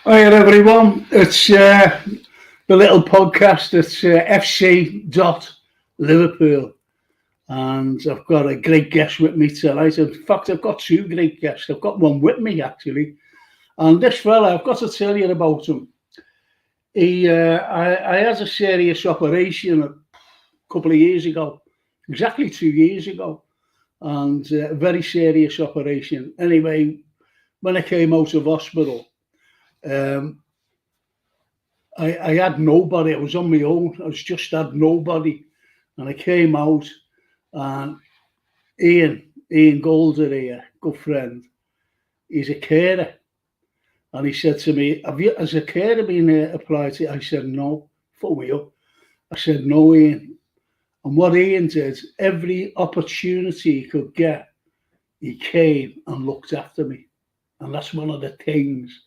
Hi everyone, it's the little podcast. It's FC.Liverpool, and I've got a great guest with me tonight. In fact, I've got two great guests. I've got one with me actually, and this fella, I've got to tell you about him. I had a serious operation a couple of years ago, exactly 2 years ago, and a very serious operation. Anyway, when I came out of hospital, I had nobody. I was on my own. I just had nobody, and I came out, and Ian Golder here, good friend, he's a carer, and he said to me, has a carer been applied to you? I said, no. Phone me up. I said, no, Ian. And what Ian did, every opportunity he could get, he came and looked after me. And that's one of the things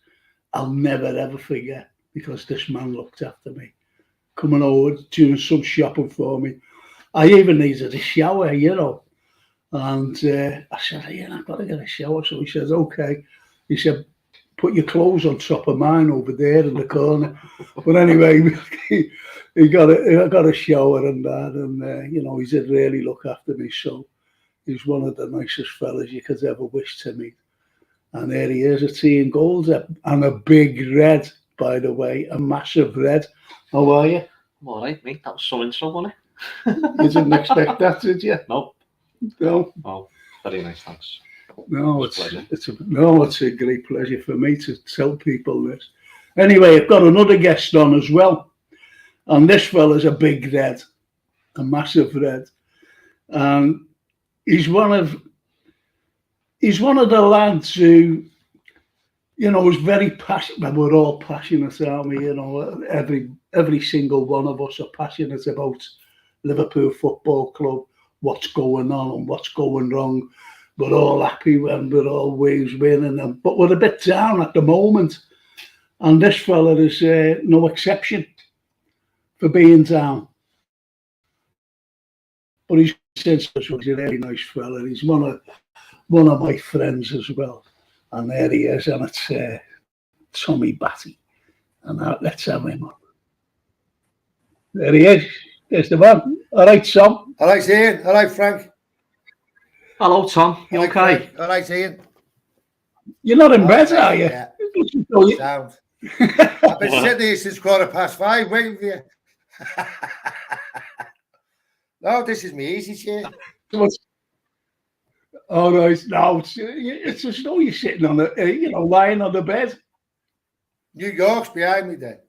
I'll never, ever forget, because this man looked after me. Coming over, doing some shopping for me. I even needed a shower, And I said, yeah, I've got to get a shower. So he said, okay. He said, put your clothes on top of mine over there in the corner. But anyway, I got a shower and that. And, he did really look after me. So he's one of the nicest fellas you could ever wish to meet. And there he is, a tea and gold, and a big red, by the way, a massive red. How are you? I'm all right, mate. That was so intro, wasn't it? You didn't expect that, did you? Nope. No. Oh, very nice, thanks. No, it's a great pleasure for me to tell people this. Anyway, I've got another guest on as well, and this fella's a big red, a massive red, and he's one of the lads who, was very passionate. Well, we're all passionate, aren't we? Every single one of us are passionate about Liverpool Football Club, what's going on and what's going wrong. We're all happy when we're always winning, but we're a bit down at the moment. And this fella is no exception for being down. But he's a really nice fella. He's one of my friends as well. And there he is, and it's Tommy Batty. And let's have him on. There he is. There's the man. All right, Tom. All right, Ian. All right, Frank. Hello, Tom. You okay? All right, Ian. You're not in bed, are you? Yeah. Sound. I've been sitting here since 5:15 waiting for you. No, this is me easy chair. Oh no, it's just no. You're sitting on lying on the bed. New York's behind me then.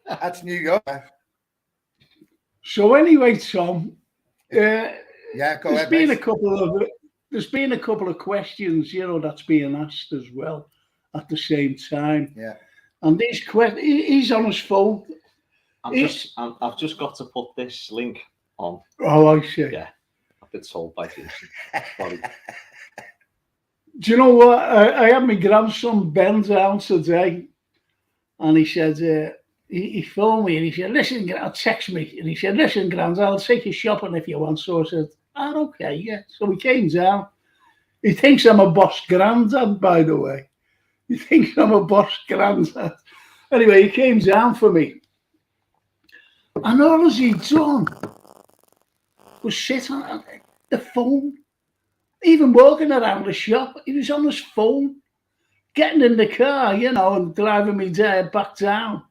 That's New York. So anyway, Tom, yeah, go there's ahead, been mate. There's been a couple of questions, that's being asked as well at the same time. Yeah. And these questions, he's on his phone. I've just got to put this link on. Oh, I see. Yeah, I've been told by Jason. Sorry. Do you know what? I had my grandson Ben down today, and he said, he phoned me and he said, listen, text me. And he said, listen, Grand, I'll take you shopping if you want. So I said, okay, yeah. So he came down. He thinks I'm a boss granddad, by the way. He thinks I'm a boss granddad. Anyway, he came down for me. And all he'd done was sit on the phone. Even walking around the shop, he was on his phone, getting in the car, and driving me back down.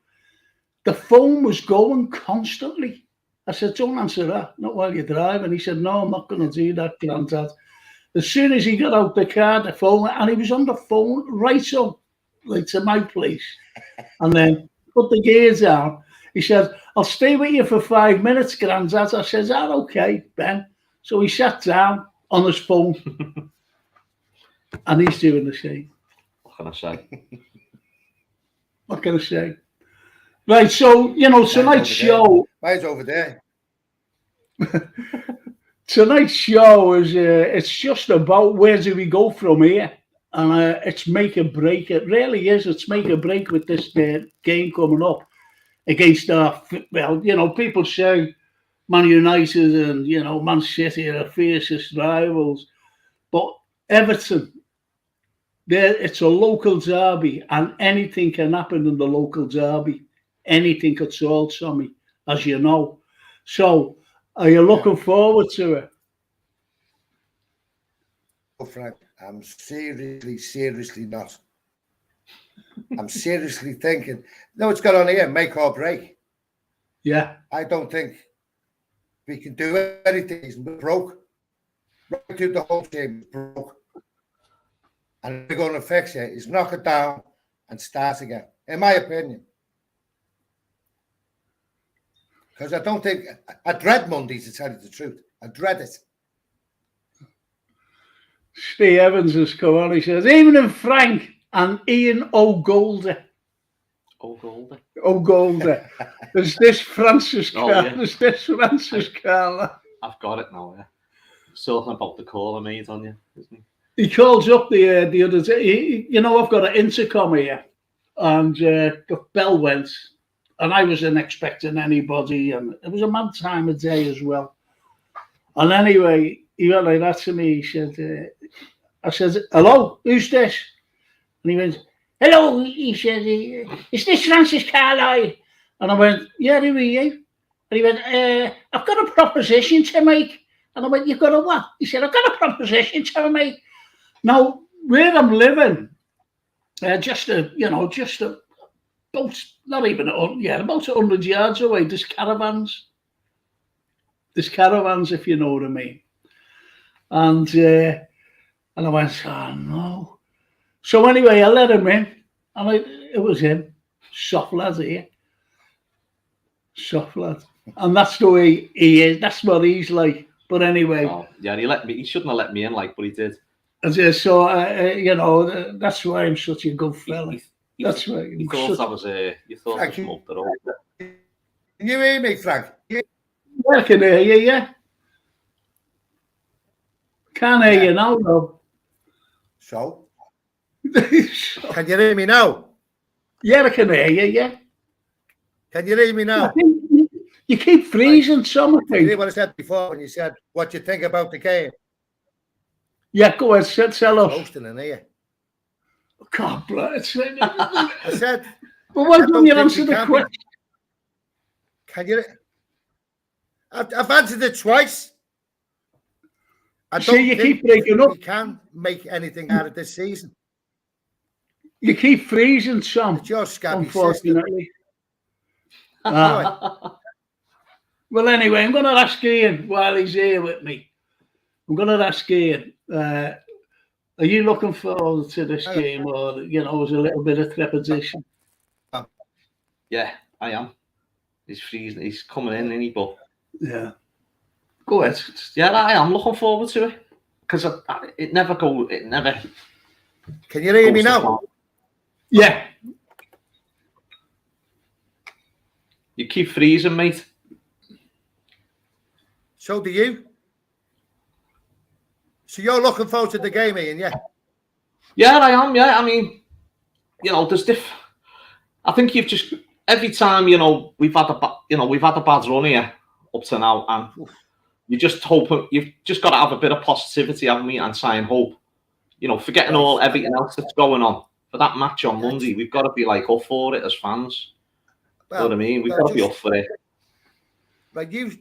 The phone was going constantly. I said, don't answer that, not while you're driving. He said, no, I'm not going to do that, Granddad. As soon as he got out the car, the phone, and he was on the phone right up, like to my place. And then put the gears down. He said, I'll stay with you for 5 minutes, Granddad. I said, okay, Ben. So he sat down on his phone. And he's doing the same. What can I say? What can I say? Right, so, tonight's show... Mine's over there. Tonight's show is, it's just about where do we go from here? And it's make or break. It really is. It's make or break with this game coming up against our... Well, people say Man United and, you know, Man City are the fiercest rivals. But Everton, it's a local derby, and anything can happen in the local derby. Anything at all, Tommy, as you know. So, are you looking forward to it? Oh, Frank, I'm seriously not. I'm seriously thinking, no, it's got on here, make or break. Yeah. I don't think we can do anything. We're broke. Right through the whole team, broke. And we're going to fix it. Is knock it down and start again, in my opinion. Because I don't think, I dread Mondays, to tell you the truth. I dread it. Steve Evans has come on. He says, even in Frank and Ian O'Golder. O'Golder. There's this Francis Carlyle. There's this Francis Carlyle. I've got it now, yeah. Talking about the call I made on you, isn't he? He calls up the other day. You know, I've got an intercom here, and the bell went, and I wasn't expecting anybody, and it was a mad time of day as well. And anyway, he went like that to me. He said, I said, hello, who's this? And he went, hello, he said, is this Francis Carlyle? And I went, yeah, who are you? And he went, I've got a proposition to make. And I went, you've got a what? He said, I've got a proposition to make. Now, where I'm living, just about, not even, about 100 yards away, there's caravans. There's caravans, if you know what I mean. And I went, oh, no. So anyway, I let him in, and it was him. Soft lad here. Soft lad. And that's the way he is. That's what he's like. But anyway. Oh, yeah, he shouldn't have let me in, but he did. So, that's why I'm such a good fella. That's why. You thought I was smoked it all. Can you hear me, Frank? I can hear you, yeah. Can't hear you now, though. So? Can you hear me now? Yeah, I can hear you, yeah. Can you hear me now? You keep freezing something. You hear what I said before when you said what you think about the game? Yeah, go ahead, tell us. Roasting in here. God bless. I said. Well, why don't you answer the question? Can you? I've answered it twice. I don't you keep breaking up. We can make anything out of this season. You keep freezing some. It's your scabby unfortunately. Well, anyway, I'm going to ask Ian while he's here with me. I'm going to ask Ian, are you looking forward to this game, or, is a little bit of trepidation? Yeah, I am. He's freezing. He's coming in, isn't he? But yeah. Go ahead. Yeah, I am looking forward to it. Because it never. Can you hear me now? Yeah. You keep freezing, mate. So do you. So you're looking forward to the game, Ian, yeah? Yeah, I am, yeah. I mean, there's I think you've just, every time, we've had a bad run here up to now, and you just hope, you've just got to have a bit of positivity, haven't we, and try and hope, forgetting everything else that's going on. For that match on Monday, we've got to be up for it as fans. You know what I mean? We've got to be up for it. Like you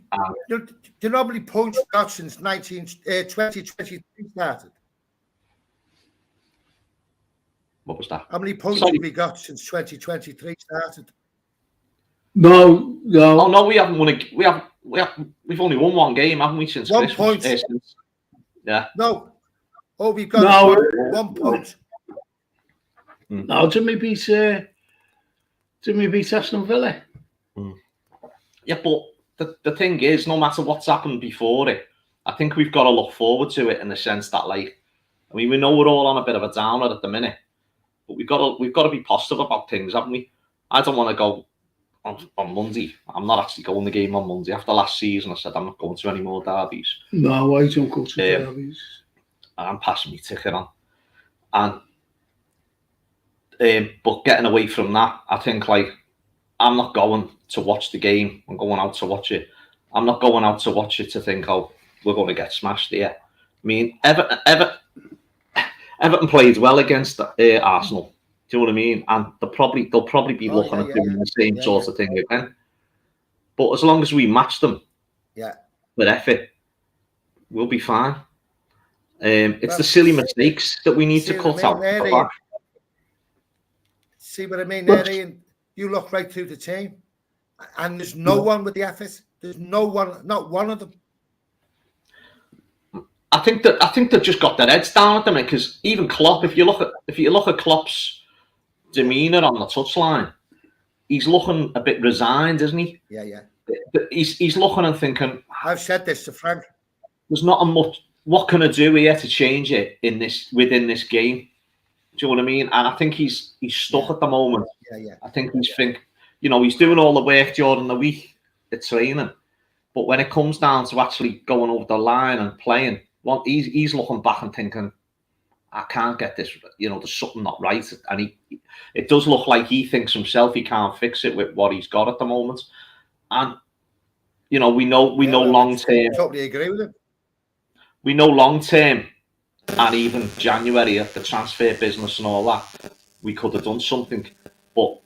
normally points got since 2023 started. What was that? How many points have we got since 2023 started? No. Oh no, we haven't won we've only won one game, haven't we, since 1 point? Yeah. No. Oh, we've got 1 point. No, didn't we beat Aston Villa? Yeah, but the thing is, no matter what's happened before it, I think we've got to look forward to it in the sense that, we know we're all on a bit of a downer at the minute, but we've got to be positive about things, haven't we? I don't want to go on Monday. I'm not actually going the game on Monday. After last season, I said I'm not going to any more derbies. No, I don't go to derbies. I'm passing my ticket on, and but getting away from that, I think I'm not going to watch the game. I'm going out to watch it. I'm not going out to watch it to think, oh, we're going to get smashed here. I mean, Everton played well against Arsenal. Do you know what I mean? And they'll probably be looking at doing the same sort of thing again. But as long as we match them with effort, we'll be fine. It's the silly mistakes that we need to cut out. See what I mean there, Ian? You look right through the team, and there's no one with the effort. There's no one, not one of them. I think they've just got their heads down at them, because even Klopp, if you look at Klopp's demeanour on the touchline, he's looking a bit resigned, isn't he? Yeah. He's looking and thinking, I've said this to Frank. There's not a much. What can I do here to change it within this game? Do you know what I mean? And I think he's stuck at the moment. Yeah. I think he's doing all the work during the week at training, but when it comes down to actually going over the line and playing, well, he's looking back and thinking, I can't get this. There's something not right, and it does look like he thinks himself he can't fix it with what he's got at the moment. And we know long term. Totally agree with him. We know long term, and even January at the transfer business and all that, we could have done something. But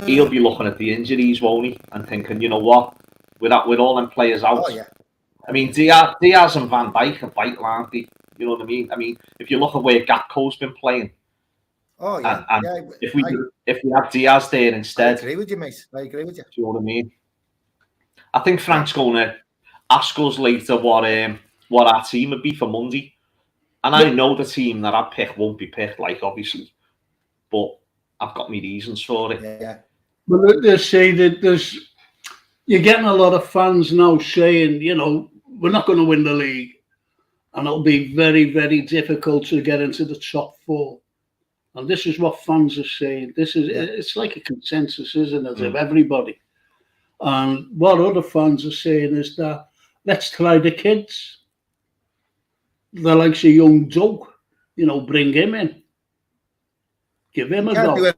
he'll be looking at the injuries, won't he, and thinking, you know what, with all them players out. Oh, yeah. I mean, Diaz and Van Dijk are vital, aren't they? You know what I mean? I mean, if you look at where Gakpo's been playing. Oh, yeah. And if we had Diaz there instead. I agree with you, mate. I agree with you. Do you know what I mean? I think Frank's going to ask us later what our team would be for Monday. And I know the team that I pick won't be picked, obviously. But I've got my reasons for it. Yeah. But they say that you're getting a lot of fans now saying, we're not going to win the league. And it'll be very, very difficult to get into the top four. And this is what fans are saying. It's like a consensus, isn't it, of everybody. And what other fans are saying is that let's try the kids. They're like a young Doug, bring him in. Give him a go.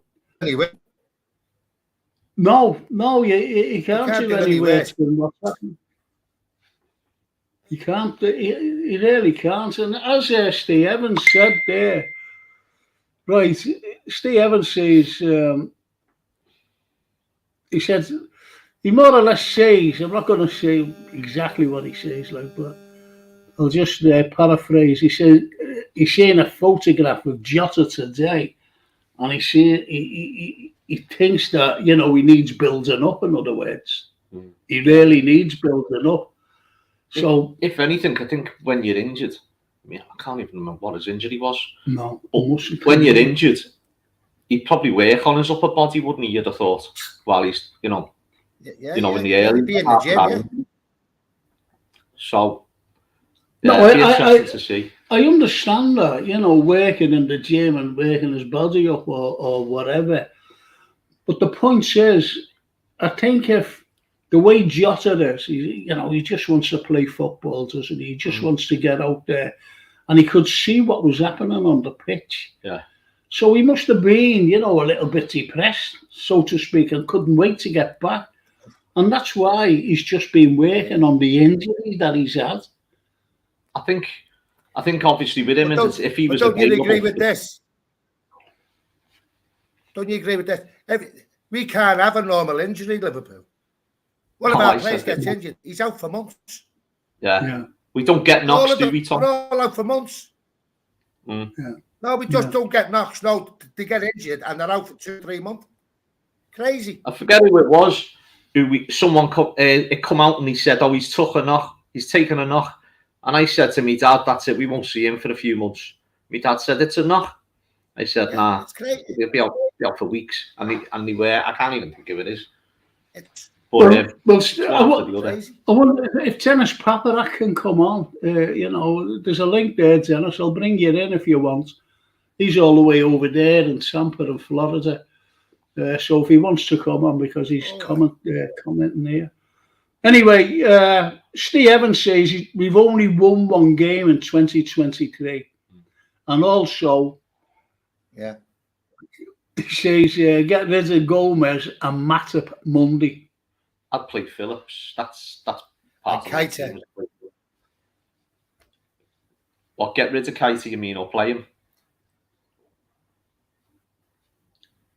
No, you can't do any worse than what's happening. He can't. He really can't. And as Steve Evans said there, right? Steve Evans says he said he more or less says. I'm not going to say exactly what he says, but I'll just paraphrase. He said he's seen a photograph of Jota today, and he thinks that he needs building up. In other words, he really needs building up. So, if anything, I think when you're injured, I can't even remember what his injury was. No, when you're injured, he'd probably work on his upper body, wouldn't he? You'd have thought, while he's, in the early be in the gym, yeah. So, it'd be interesting to see. I understand that, working in the gym and working his body up or whatever. But the point is, I think if the way Jota is, he just wants to play football, doesn't he? He just wants to get out there. And he could see what was happening on the pitch. Yeah. So he must have been, a little bit depressed, so to speak, and couldn't wait to get back. And that's why he's just been working on the injury that he's had. I think obviously with him, if he was... Don't you agree with this? Don't you agree with this? We can't have a normal injury, Liverpool. One of our players gets injured. He's out for months. Yeah. We don't get knocks, do we, Tom? We're all out for months. Yeah. No, we just don't get knocks. No, they get injured and they're out for 2-3 months. Crazy. I forget who it was. Someone come out and he said, "Oh, he's took a knock. He's taken a knock." And I said to me, "Dad, that's it. We won't see him for a few months." My dad said, "It's a knock." I said, "Nah, he'll be out for weeks." And they were. I can't even think who it is. I wonder if Dennis Paparak can come on. There's a link there, Dennis. I'll bring you in if you want. He's all the way over there in Tampa in Florida. So if he wants to come on, because he's commenting here. Anyway, Steve Evans says we've only won one game in 2023. And also, he says get rid of Gomez and Matip Monday. I'd play Phillips. That's part of that Keita. team. What, get rid of Keita, you mean, or play him?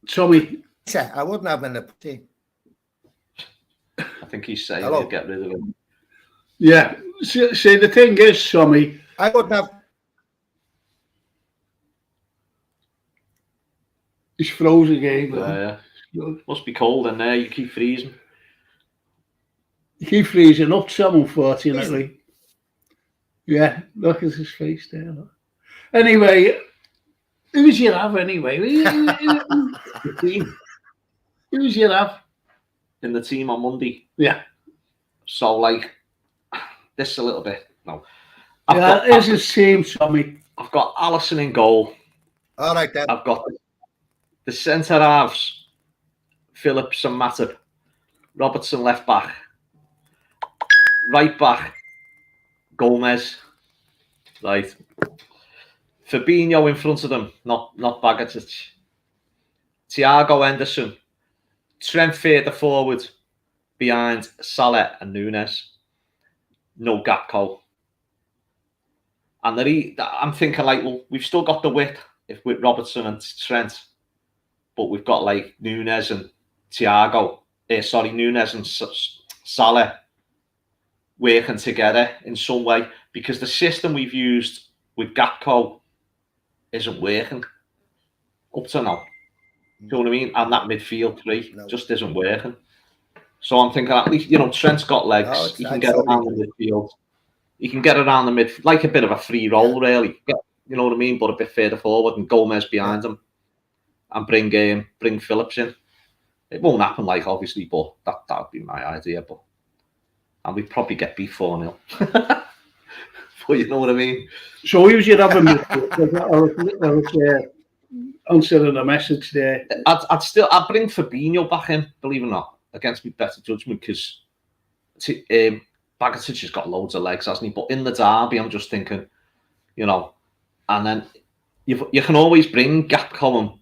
Tommy, I wouldn't have him in the team. I think he's saying Hello. he'll get rid of him. yeah. See, the thing is, Tommy, I wouldn't have. he's frozen again. Yeah. Must be cold in there. You keep freezing. You keep freezing up, Tom, unfortunately. Yeah, look at his face there. Look. Anyway, who's your have anyway? The team Who's your have? in the team on Monday. Yeah. So, like, this a little bit. No. Here's his team, Tommy. I've got Alisson in goal. All right, then. I've got the centre halves, Phillips and Matip. Robertson left back. Right back, Gomez. Right. Fabinho in front of them, not Bagatic. Thiago Henderson. Trent further forward behind Salah and Nunes. No Gakpo. And I'm thinking, like, well, we've still got the width with Robertson and Trent, but we've got like Nunes and Nunes and Salah working together in some way, because the system we've used with Gakpo isn't working up to now. Do you know what I mean? And that midfield three just isn't working. So I'm thinking, at least, Trent's got legs. He can get around the midfield. He can get around the midfield, like a bit of a free roll, really. You know what I mean? But a bit further forward, and Gomez behind him, and bring Phillips in. It won't happen, like, obviously, but that would be my idea. And we'd probably get beat 4-0. But you know what I mean? So who's your other midfield? I was answering a message there. I'd bring Fabinho back in, believe it or not, against my better judgment, because Bagatic has got loads of legs, hasn't he? But in the derby, I'm just thinking, and then you can always bring Gakpo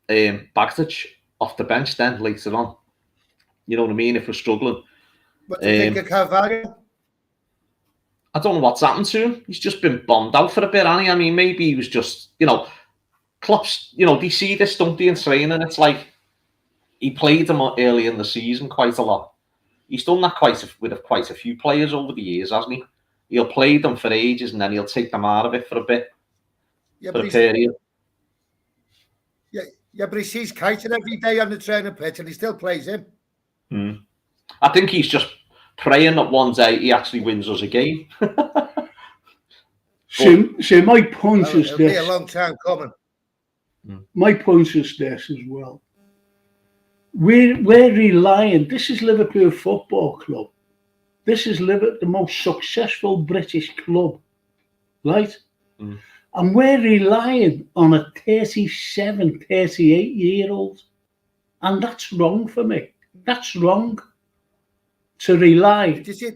and Bagatic off the bench then later on. You know what I mean? If we're struggling. What do you think of Carlyle? I don't know what's happened to him. He's just been bombed out for a bit, hasn't he? I mean, maybe he was just, Klopp's, they see this, don't they, in training? It's like he played him early in the season quite a lot. He's done that with quite a few players over the years, hasn't he? He'll play them for ages and then he'll take them out of it for a bit, for a period. Yeah, but he sees Keita every day on the training pitch and he still plays him. I think he's just praying that one day he actually wins us a game. So my point is it'll this. be a long time coming. My point is this as well. We're relying. This is Liverpool Football Club. This is the most successful British club, right? And we're relying on a 37, 38-year-old. And that's wrong for me. That's wrong to rely. Did you see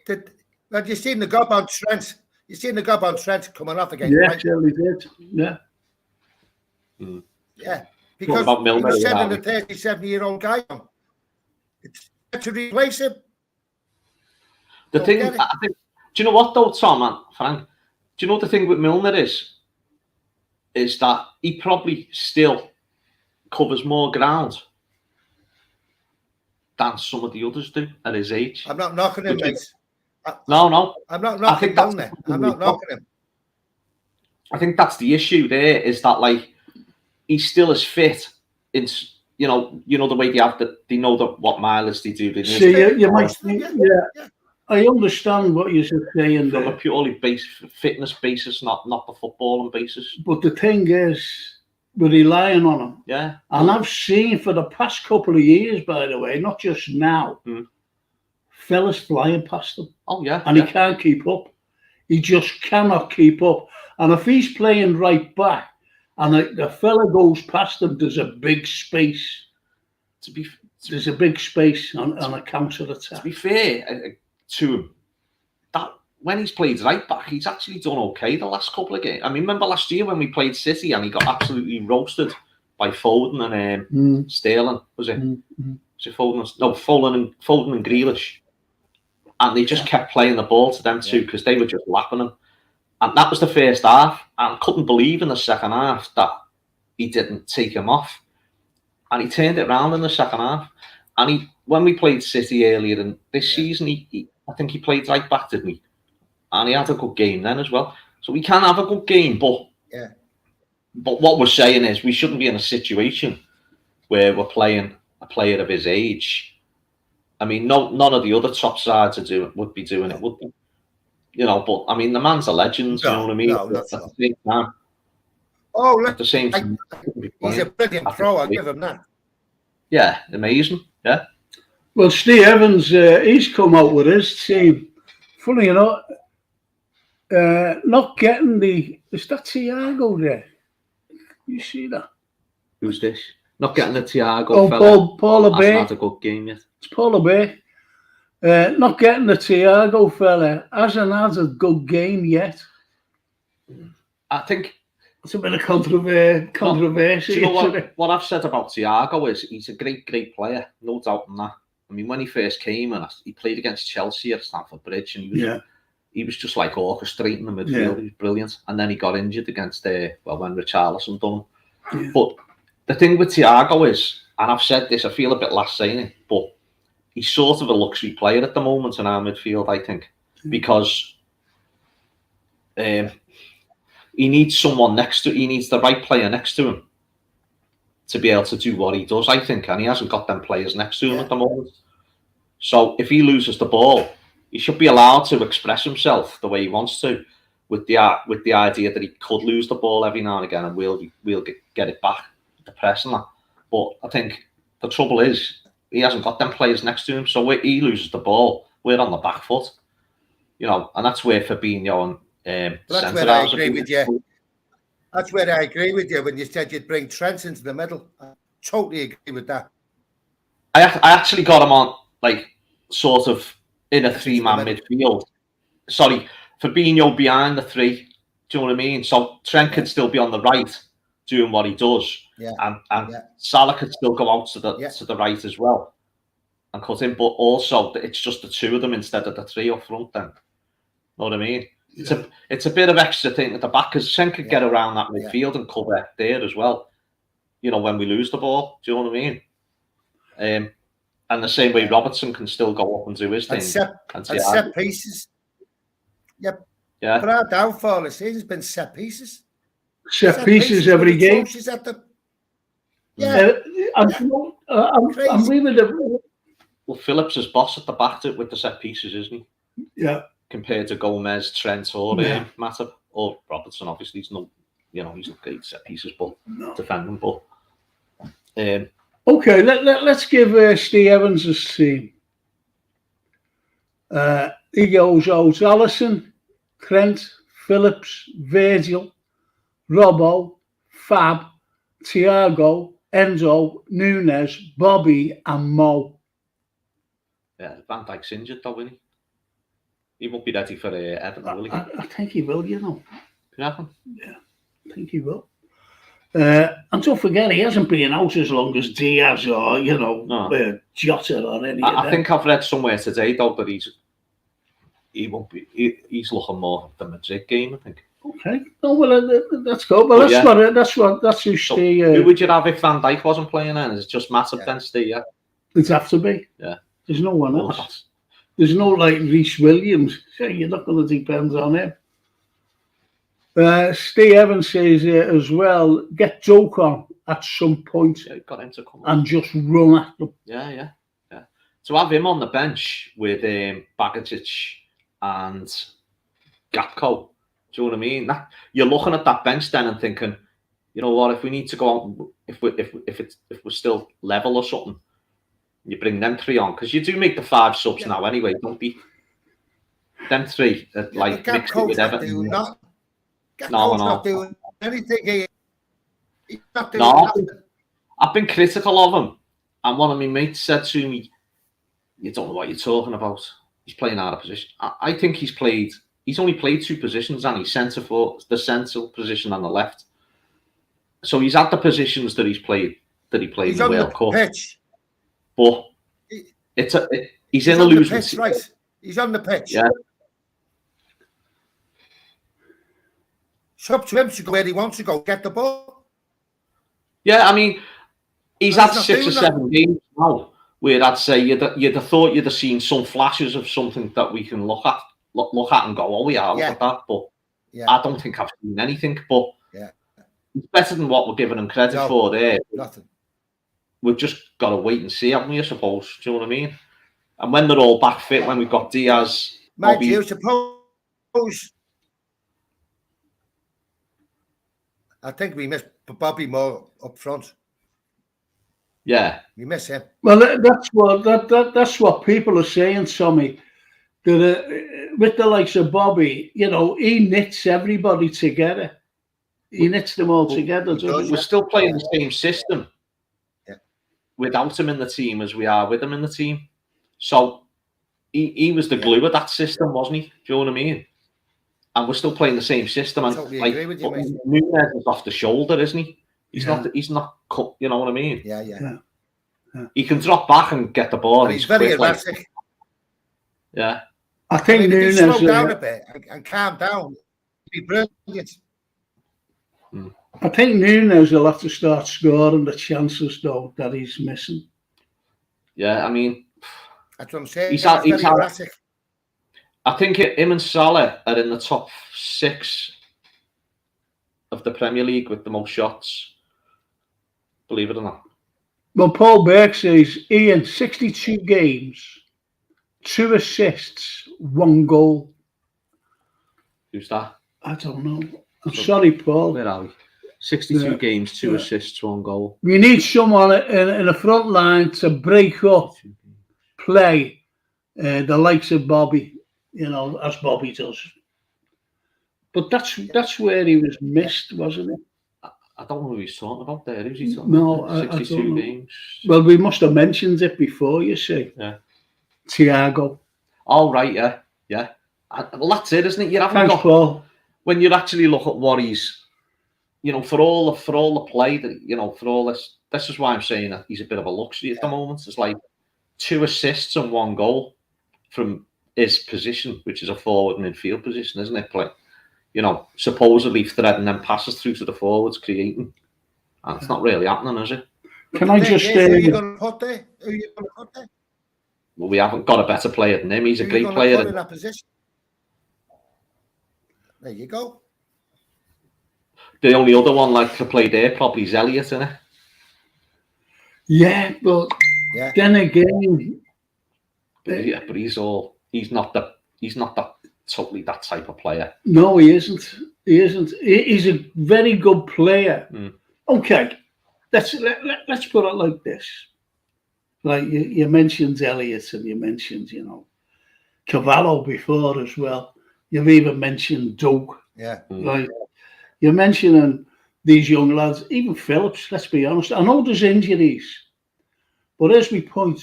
that? You seen the gob on Trent? You seen the gob on Trent coming off again? Yeah, right? certainly did. Yeah. Yeah, because he was sending a 37-year-old guy on. It's to replace him. I think, do you know what though, Tom and Frank? Do you know what the thing with Milner is that he probably still covers more ground than some of the others do at his age. I'm not knocking him, mate. No. I'm not knocking Milner. I'm not knocking him. I think that's the issue there, is that, like, he's still as fit in, the way they know what mileage they do. You might think, I understand what you're saying from there. a purely fitness basis, not the footballing basis. But the thing is, we're relying on him. Yeah. And I've seen for the past couple of years, by the way, not just now, fellas flying past him. Oh, yeah. And he can't keep up. He just cannot keep up. And if he's playing right back and the fella goes past him, there's a big space. There's a big space on a counter-attack. To be fair to him, that when he's played right back, he's actually done okay the last couple of games. I mean, remember last year when we played City and he got absolutely roasted by Foden and Sterling, was it? Was it Foden? No, Foden and Grealish. and they just kept playing the ball to them two because they were just lapping him. And that was the first half. And I couldn't believe in the second half that he didn't take him off. And he turned it around in the second half. And when we played City earlier in this season, I think he played right back, didn't he? And he had a good game then as well. So we can have a good game, but what we're saying is we shouldn't be in a situation where we're playing a player of his age. I mean, none of the other top sides would be doing it, would they? You know, but I mean, the man's a legend. You know what I mean? No, at the same time. Oh, look, at the same time, he's a brilliant pro. I'll give him that. Yeah, amazing. Yeah. Well, Steve Evans, he's come out with his team. Funny, you know, not getting is that Thiago there? You see that? Who's this? Not getting the Thiago fella. Paul Bay. Hasn't had a good game yet. It's Paul Bay. Not getting the Thiago fella. Hasn't had a good game yet. I think it's a bit of controversy. You know what I've said about Thiago is he's a great player, no doubt in that. I mean, when he first came and he played against Chelsea at Stamford Bridge, and he was just like orchestrating the midfield. He was brilliant. And then he got injured against when Richarlison done him. Yeah. But the thing with Thiago is, and I've said this, I feel a bit last saying it, but he's sort of a luxury player at the moment in our midfield, I think, because he needs someone he needs the right player next to him to be able to do what he does, I think, and he hasn't got them players next to him at the moment. So if he loses the ball, he should be allowed to express himself the way he wants to, with the idea that he could lose the ball every now and again, and we'll get it back, the press and that. But I think the trouble is he hasn't got them players next to him, so when he loses the ball, we're on the back foot, you know, and that's where Fabinho and that's where I agree with you. That's where I agree with you when you said you'd bring Trent into the middle. I totally agree with that. I actually got him on, like, sort of in a three-man midfield. Sorry, Fabinho behind the three. Do you know what I mean? So Trent could still be on the right doing what he does. And Salah could still go out to the right as well and cut in. But also, it's just the two of them instead of the three up front then. Know what I mean? It's a bit of extra thing at the back because Trent could get around that midfield and cover there as well. You know, when we lose the ball. Do you know what I mean? And the same way Robertson can still go up and do his thing. And set pieces. Yep. Yeah. But our downfall this season has been set pieces. Set pieces every game. I'm leaving the. Well, Phillips is boss at the back with the set pieces, isn't he? Yeah. Compared to Gomez, Trent, or Matip, or Robertson, obviously he's not great set pieces, but defending. But okay, let's give Steve Evans his team. He goes out Alisson, Trent, Phillips, Virgil, Robbo, Fab, Thiago, Enzo, Nunes, Bobby, and Mo. Yeah, Van Dijk's injured though, isn't he? He won't be ready for Everton, will he? I think he will, you know. Yeah, I think he will. And don't forget, he hasn't been out as long as Diaz or, Jota or any of them. I think I've read somewhere today, though, that he won't be. He's looking more at the Madrid game, I think. Okay. Oh, well, that's good. Well, that's who Steve... who would you have if Van Dijk wasn't playing then? Is it just Matip then, Steve, yeah? It'd have to be. Yeah. There's no one else. There's no, like, Reece Williams. So you're not going to depend on him. Steve Evans says as well, get Joke on at some point got him to come and just run at them. Yeah. To have him on the bench with Bagočić and Gakpo, do you know what I mean? You're looking at that bench then and thinking, you know what, if we need to go on, if we're still level or something, you bring them three on because you do make the 5 subs now anyway, don't you? Them three, like mixed it with Everton. Not doing anything. He's not doing nothing. I've been critical of him, and one of my mates said to me, "You don't know what you're talking about. He's playing out of position." I think he's only played 2 positions, and he's centre forward, the central position on the left. So he's at the positions that he played in the World Cup. Pitch. But he's in a losing. Right. He's on the pitch. Yeah. It's up to him to go where he wants to go. Get the ball. Yeah, I mean, he's And had he's not 6 or doing 7 games now where I'd say you'd have thought you'd have seen some flashes of something that we can look at and go, oh yeah, look at that. But I don't think I've seen anything. But it's better than what we're giving him credit for there. Nothing. We've just got to wait and see, haven't we, I suppose? Do you know what I mean? And when they're all back fit, when we've got Diaz, Mind you, suppose I think we miss Bobby more up front. Yeah, we miss him. Well, that's what people are saying, Tommy. That with the likes of Bobby, you know, he knits everybody together. He knits them all together. We're still playing the same system without him in the team as we are with him in the team. So he was the glue of that system, wasn't he? Do you know what I mean? And we're still playing the same system. And totally like, agree with you, mate. Nunez is off the shoulder, isn't he? He's not cut. You know what I mean? Yeah. He can drop back and get the ball. And he's very erratic. Yeah. I think Nunez slow down a bit and calm down. He'd be brilliant. I think Nunez will have to start scoring the chances though that he's missing. Yeah, I mean, that's what I'm saying. He's very erratic. I think him and Salah are in the top 6 of the Premier League with the most shots. Believe it or not. Well, Paul Burke says, Ian, 62 games, 2 assists, 1 goal. Who's that? I don't know. I'm sorry, Paul. Where are we? 62 games, 2 assists, 1 goal. We need someone in the front line to break up play, the likes of Bobby, you know, as Bobby does. But that's where he was missed, wasn't it? I don't know who he's talking about there. Who's he talking about? No, 62 games. Well, we must have mentioned it before, you see. Yeah. Thiago. Oh, right, yeah. Well, that's it, isn't it? You haven't Thanks, got, Paul. When you actually look at what he's, you know, for all the play that, you know, for all this is why I'm saying that he's a bit of a luxury at the moment. It's like 2 assists and 1 goal from his position, which is a forward midfield position, isn't it? Like, you know, supposedly threading them passes through to the forwards, creating. And it's not really happening, is it? Can I just who are you going to put there? Well, we haven't got a better player than him. He's a great player. Put in that position? There you go. The only other one like to play there probably is Elliott, isn't it? Yeah, but then again, but he's not totally that type of player. No, he isn't. He's a very good player. Okay, let's put it like this. Like you mentioned Elliott and you mentioned, you know, Carvalho before as well. You've even mentioned Doug. Yeah. Like you're mentioning these young lads, even Phillips, let's be honest. I know there's injuries, but here's my point.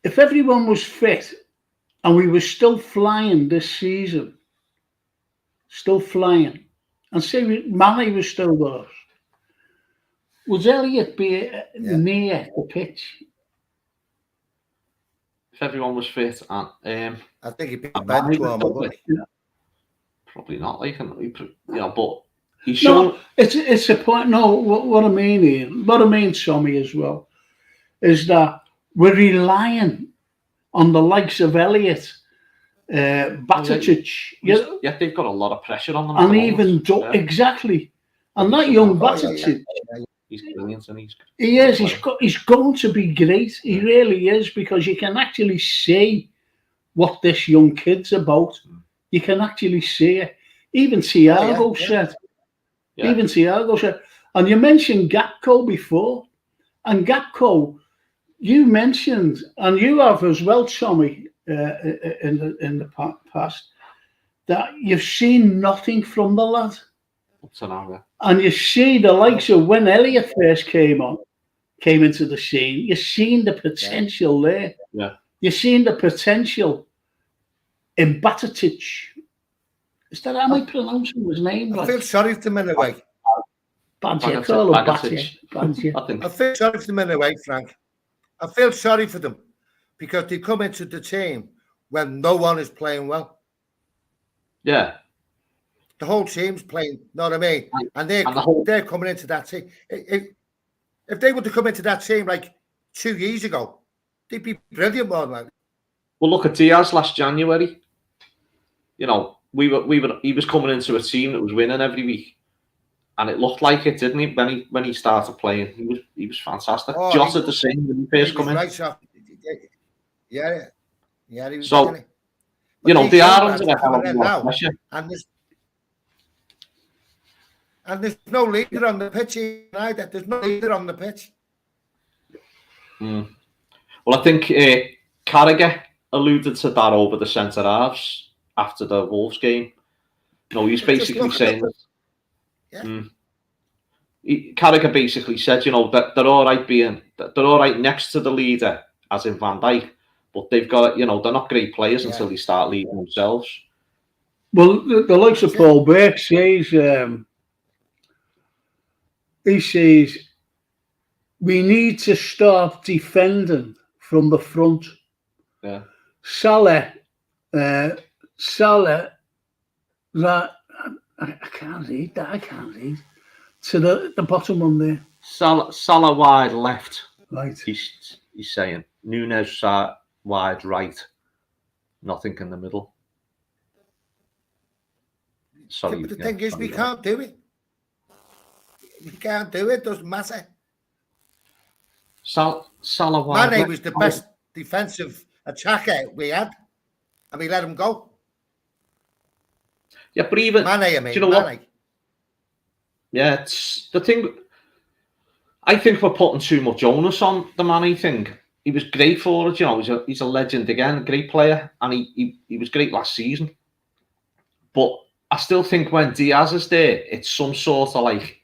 If everyone was fit and we were still flying this season, and say Mane was still with us, would Elliott be near the pitch? If everyone was fit, I think he'd be bad to him. Probably not. Like, you know, but he's shown. No, it's a point. No, what I mean, Ian, what I mean, Tommy, as well, is that we're relying on the likes of Elliott, Batatic. Yeah, they've got a lot of pressure on them. And even exactly, and that young Batatic. He's brilliant, and he is. He's going to be great. He really is, because you can actually see what this young kid's about. You can actually see it. Even Thiago said. Even Thiago said. And you mentioned Gakpo before, and Gakpo, you mentioned, and you have as well, Tommy, in the past, that you've seen nothing from the lad. And you see the likes of when Elliott first came into the scene, you've seen the potential there. Yeah. You've seen the potential in Batatic. Is that how I pronounce his name? I feel sorry for him in a way. Badger. I feel sorry for them in a way, Frank. I feel sorry for them because they come into the team when no one is playing well. Yeah. The whole team's playing, know what I mean? And they're coming into that team. If they were to come into that team like 2 years ago, they'd be brilliant, more than that. Well, look at Diaz last January. You know, he was coming into a team that was winning every week, and it looked like it, didn't he? When he started playing, he was fantastic. Oh, Jota the same when he first come in. Right, so, yeah, he was. So, you know, they are under a hell of a lot of pressure. And there's no leader on the pitch either. There's no leader on the pitch. Well, I think Carragher alluded to that over the centre halves after the Wolves game. No, he's basically saying that. Carragher basically said, you know, that they're all right next to the leader, as in Van Dijk, but they've got, you know, they're not great players until they start leading themselves. Well, the likes of Paul Burke says, he says, we need to start defending from the front. Yeah. Salah, that I can't read that. I can't read. To the bottom one there. Salah wide left. Right. He's saying Nunes wide right. Nothing in the middle. Sorry. But the thing is, we can't do it. We can't do it. Doesn't matter. Salah wide. Mane was the best defensive attacker we had, and we let him go. Yeah, but even Mane, I mean, do you know what? Yeah, it's the thing. I think we're putting too much onus on the Mane thing. He was great for it, you know. He's a legend again, a great player, and he was great last season. But I still think when Diaz is there, it's some sort of like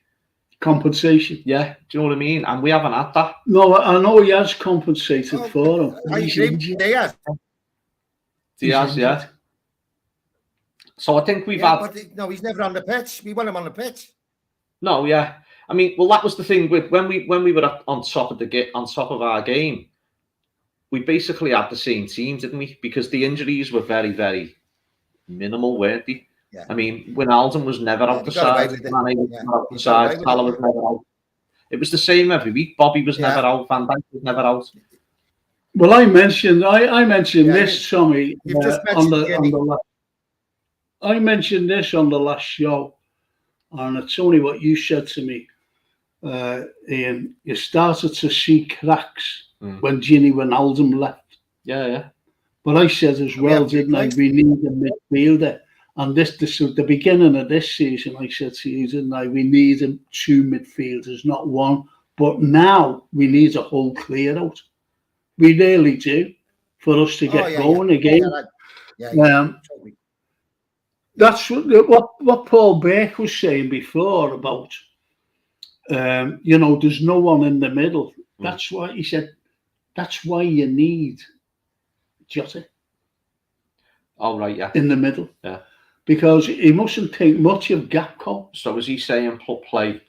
compensation. Yeah, do you know what I mean? And we haven't had that. No, I know he has compensated for him. Diaz, yeah. So I think we've had. But no, he's never on the pitch. We want him on the pitch. No, yeah. I mean, well, that was the thing with when we were on top of our game. We basically had the same team, didn't we? Because the injuries were very, very minimal, weren't they? Yeah. I mean, Wijnaldum was never out the side. Mane was never out the side. Salah was never out. It was the same every week. Bobby was never out. Van Dijk was never out. Well, I mentioned this, Tommy, I mentioned this on the last show, and it's only what you said to me, Ian. You started to see cracks when Gini Wijnaldum left. Yeah. But I said as well, didn't I? We need a midfielder. And this at the beginning of this season, I said to you, didn't I? We need two midfielders, not one. But now we need a whole clear out. We really do, for us to get going again. That's what Paul Burke was saying before about, you know, there's no one in the middle. That's why he said, that's why you need Jota. Oh, right, yeah. In the middle. Yeah. Because he mustn't think much of Gakpo. So is he saying play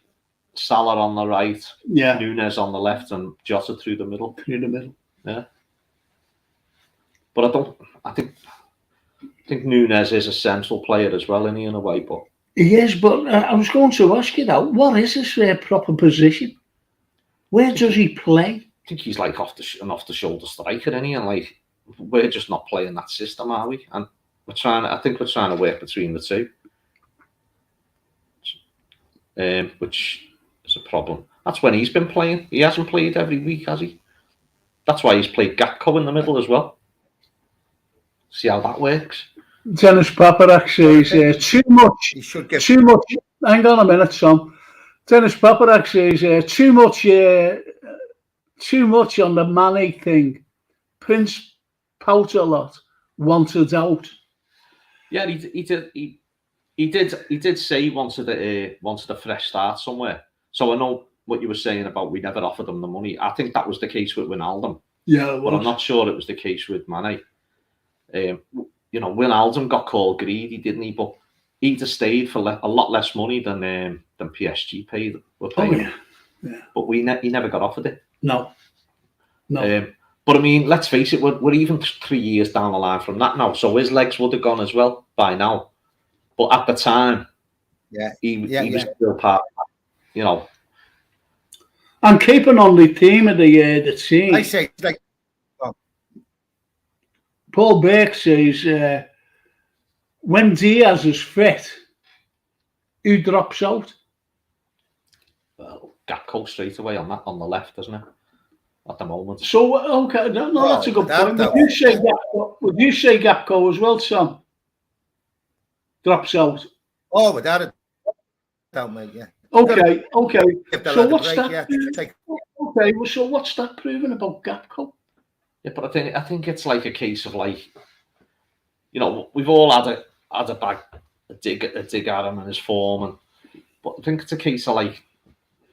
Salah on the right, Nunes on the left, and Jota through the middle? Through the middle. Yeah. But I think Nunes is a central player as well, in a way. But he is. But I was going to ask you that. What is his proper position? Where does he play? I think he's like an off the shoulder striker, and like we're just not playing that system, are we? And I think we're trying to work between the two, which is a problem. That's when he's been playing. He hasn't played every week, has he? That's why he's played Gakpo in the middle as well. See how that works. Dennis Paparak says too much. Too much. Hang on a minute, Tom. Dennis Paparak says too much on the Mane thing. Prince pout a lot. Wanted out. Yeah, he did say he wanted a fresh start somewhere. So I know what you were saying about we never offered him the money. I think that was the case with Wijnaldum. Yeah, but I'm not sure it was the case with Mane. You know, Wijnaldum got called greedy, didn't he? But he'd have stayed for a lot less money than PSG were paying. Yeah. But he never got offered it. No. But I mean, let's face it, we're even 3 years down the line from that now. So his legs would have gone as well by now. But at the time, he was still part, you know. And keeping on the theme of the team, I say, like, Paul Burke says, when Diaz is fit, who drops out? Well, Gakpo straight away on the left, isn't it? At the moment. So, okay, no, that's a good point. Would you say Gakpo as well, Sam? Drops out? Oh, without a doubt, mate, yeah. Okay. So what's that? Okay, well, so what's that proving about Gakpo? Yeah, but I think it's like a case of like, you know, we've all had a dig at him and his form, but I think it's a case of like,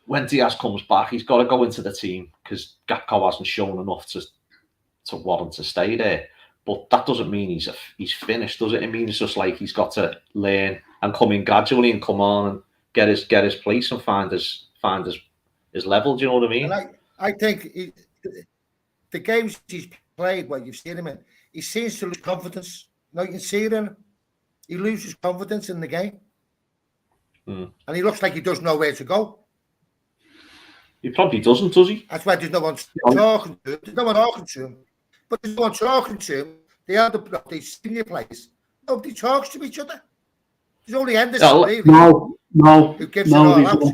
when Diaz comes back, he's got to go into the team because Gakpo hasn't shown enough to warrant to stay there. But that doesn't mean he's finished, does it? It means just like he's got to learn and come in gradually and come on and get his place and find his level. Do you know what I mean? And I think the games he's played, you've seen him in, he seems to lose confidence. You can see it in him. He loses confidence in the game, and he looks like he doesn't know where to go. He probably doesn't, does he? That's why there's no one talking to him. There's no one talking to him. But there's no one talking to him. The senior players. Nobody talks to each other. There's only Henderson, really. No. Who gives it all out.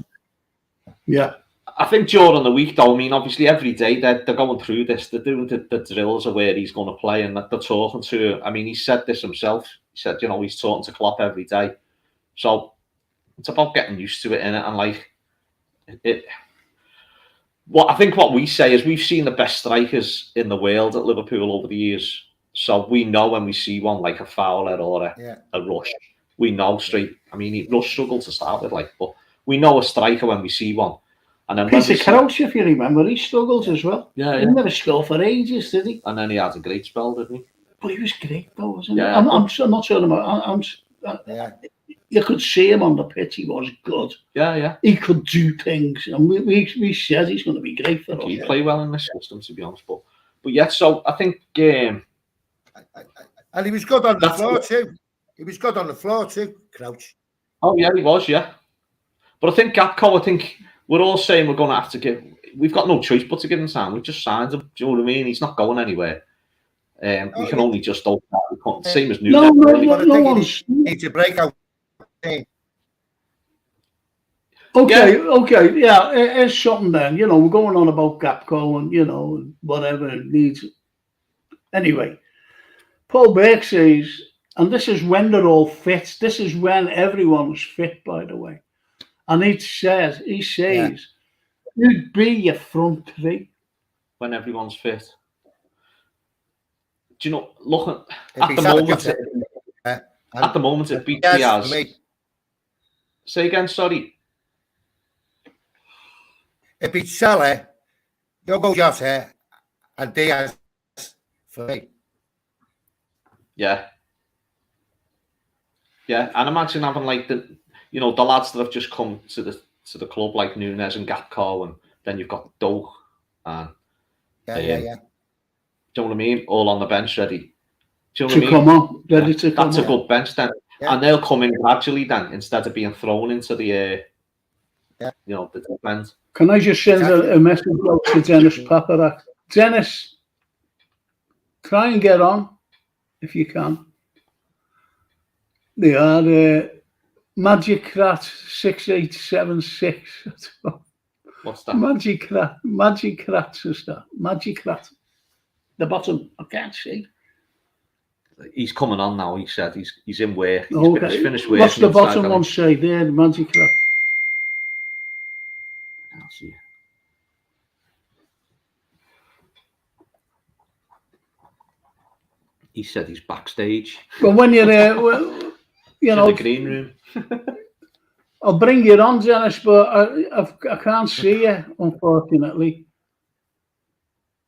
Yeah. I think during the week, though, I mean, obviously every day they're going through this. They're doing the drills of where he's going to play and they're talking to him. I mean, he said this himself. He said, you know, he's talking to Klopp every day. So it's about getting used to it, innit? And like, I think what we say is we've seen the best strikers in the world at Liverpool over the years. So we know when we see one like a Fowler or a Rush, we know straight. I mean, Rush struggled to start with, but we know a striker when we see one. And then Peter Crouch, if you remember, he struggled as well. Yeah. He never scored for ages, did he? And then he had a great spell, didn't he? But he was great, though, wasn't he? Yeah, I'm not sure about. You could see him on the pitch. He was good. Yeah. He could do things, and we said he's going to be great for us. He'd play well in this system, to be honest. But yeah, so I think. And he was good on the floor too. He was good on the floor too, Crouch. Oh yeah, he was. Yeah, but I think Gakpo. I think we're all saying we're going to have to give. We've got no choice but to give him time. We've just signed him. Do you know what I mean? He's not going anywhere. We can only just open that. Same as No one's need to break out. Okay, yeah, it's something then. You know, we're going on about Gakpo and, you know, whatever it needs. Anyway, Paul Burke says, and this is when they're all fit. This is when everyone's fit, by the way. And he says, you'd be your front three. When everyone's fit. Do you know, look at the moment, it beats Diaz. Say again, sorry. It beats Salah, Diogo Jota, and Diaz for me. Yeah, and imagine having like the lads that have just come to the club like Nunes and Gakpo, and then you've got Doak and yeah. Do you know what I mean? All on the bench ready. Do you know what I mean? Come on, ready to come. That's a good bench then, and they'll come in gradually then instead of being thrown into the the deep end. Can I just send a message out to Dennis Paparak? Dennis, try and get on if you can. They are Magic Rat 6876. What's that? Magic Rat, sister. Magic Rat. The bottom, I can't see. He's coming on now. He said he's in work. He's finished work. What's the bottom one say there? The Magic Rat. I can't see. He said he's backstage. But when you're there, you know, in the green room. I'll bring you on, Dennis, but I can't see you, unfortunately.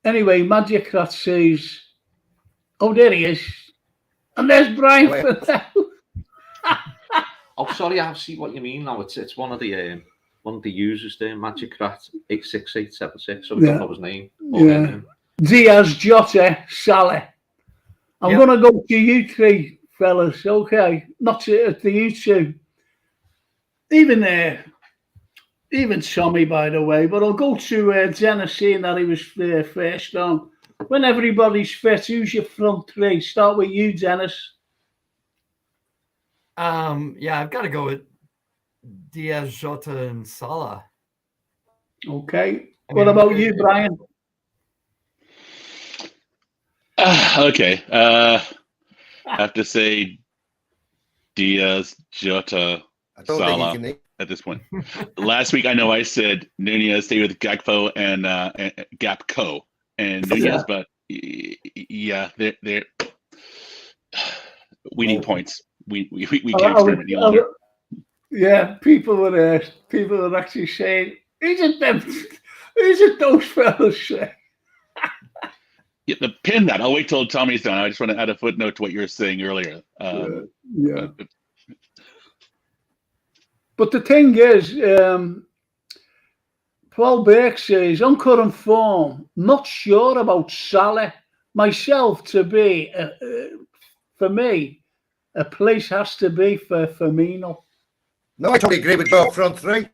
Anyway, Magic Rat says, "Oh, there he is," and there's Brian Fidel. Oh, sorry, I see what you mean now. It's one of the users there, Magic Rat 86876. So we don't know his name. Diaz, Jota, Salah. I'm Yep. going to go to you three, fellas, okay? Not to you two. Even Tommy, by the way, but I'll go to Dennis, seeing that he was first on. When everybody's fit, who's your front three? Start with you, Dennis. Yeah, I've got to go with Diaz, Jota, and Salah. Okay. What about you, Brian? Okay. I have to say Diaz, Jota, I don't think Salah you can. at this point. Last week, I know I said Nunez stay with Gakpo and Gapco and Nunez, but yeah, they're we need points. We can't experiment any longer. Yeah, people were actually saying, isn't those fellas say? Yeah, pin that. I'll wait till Tommy's done. I just want to add a footnote to what you were saying earlier. Yeah. But the thing is, Paul Burke says, on current form, not sure about Salah. Myself to be, for me, a place has to be for Firmino. No, I totally agree with your front three.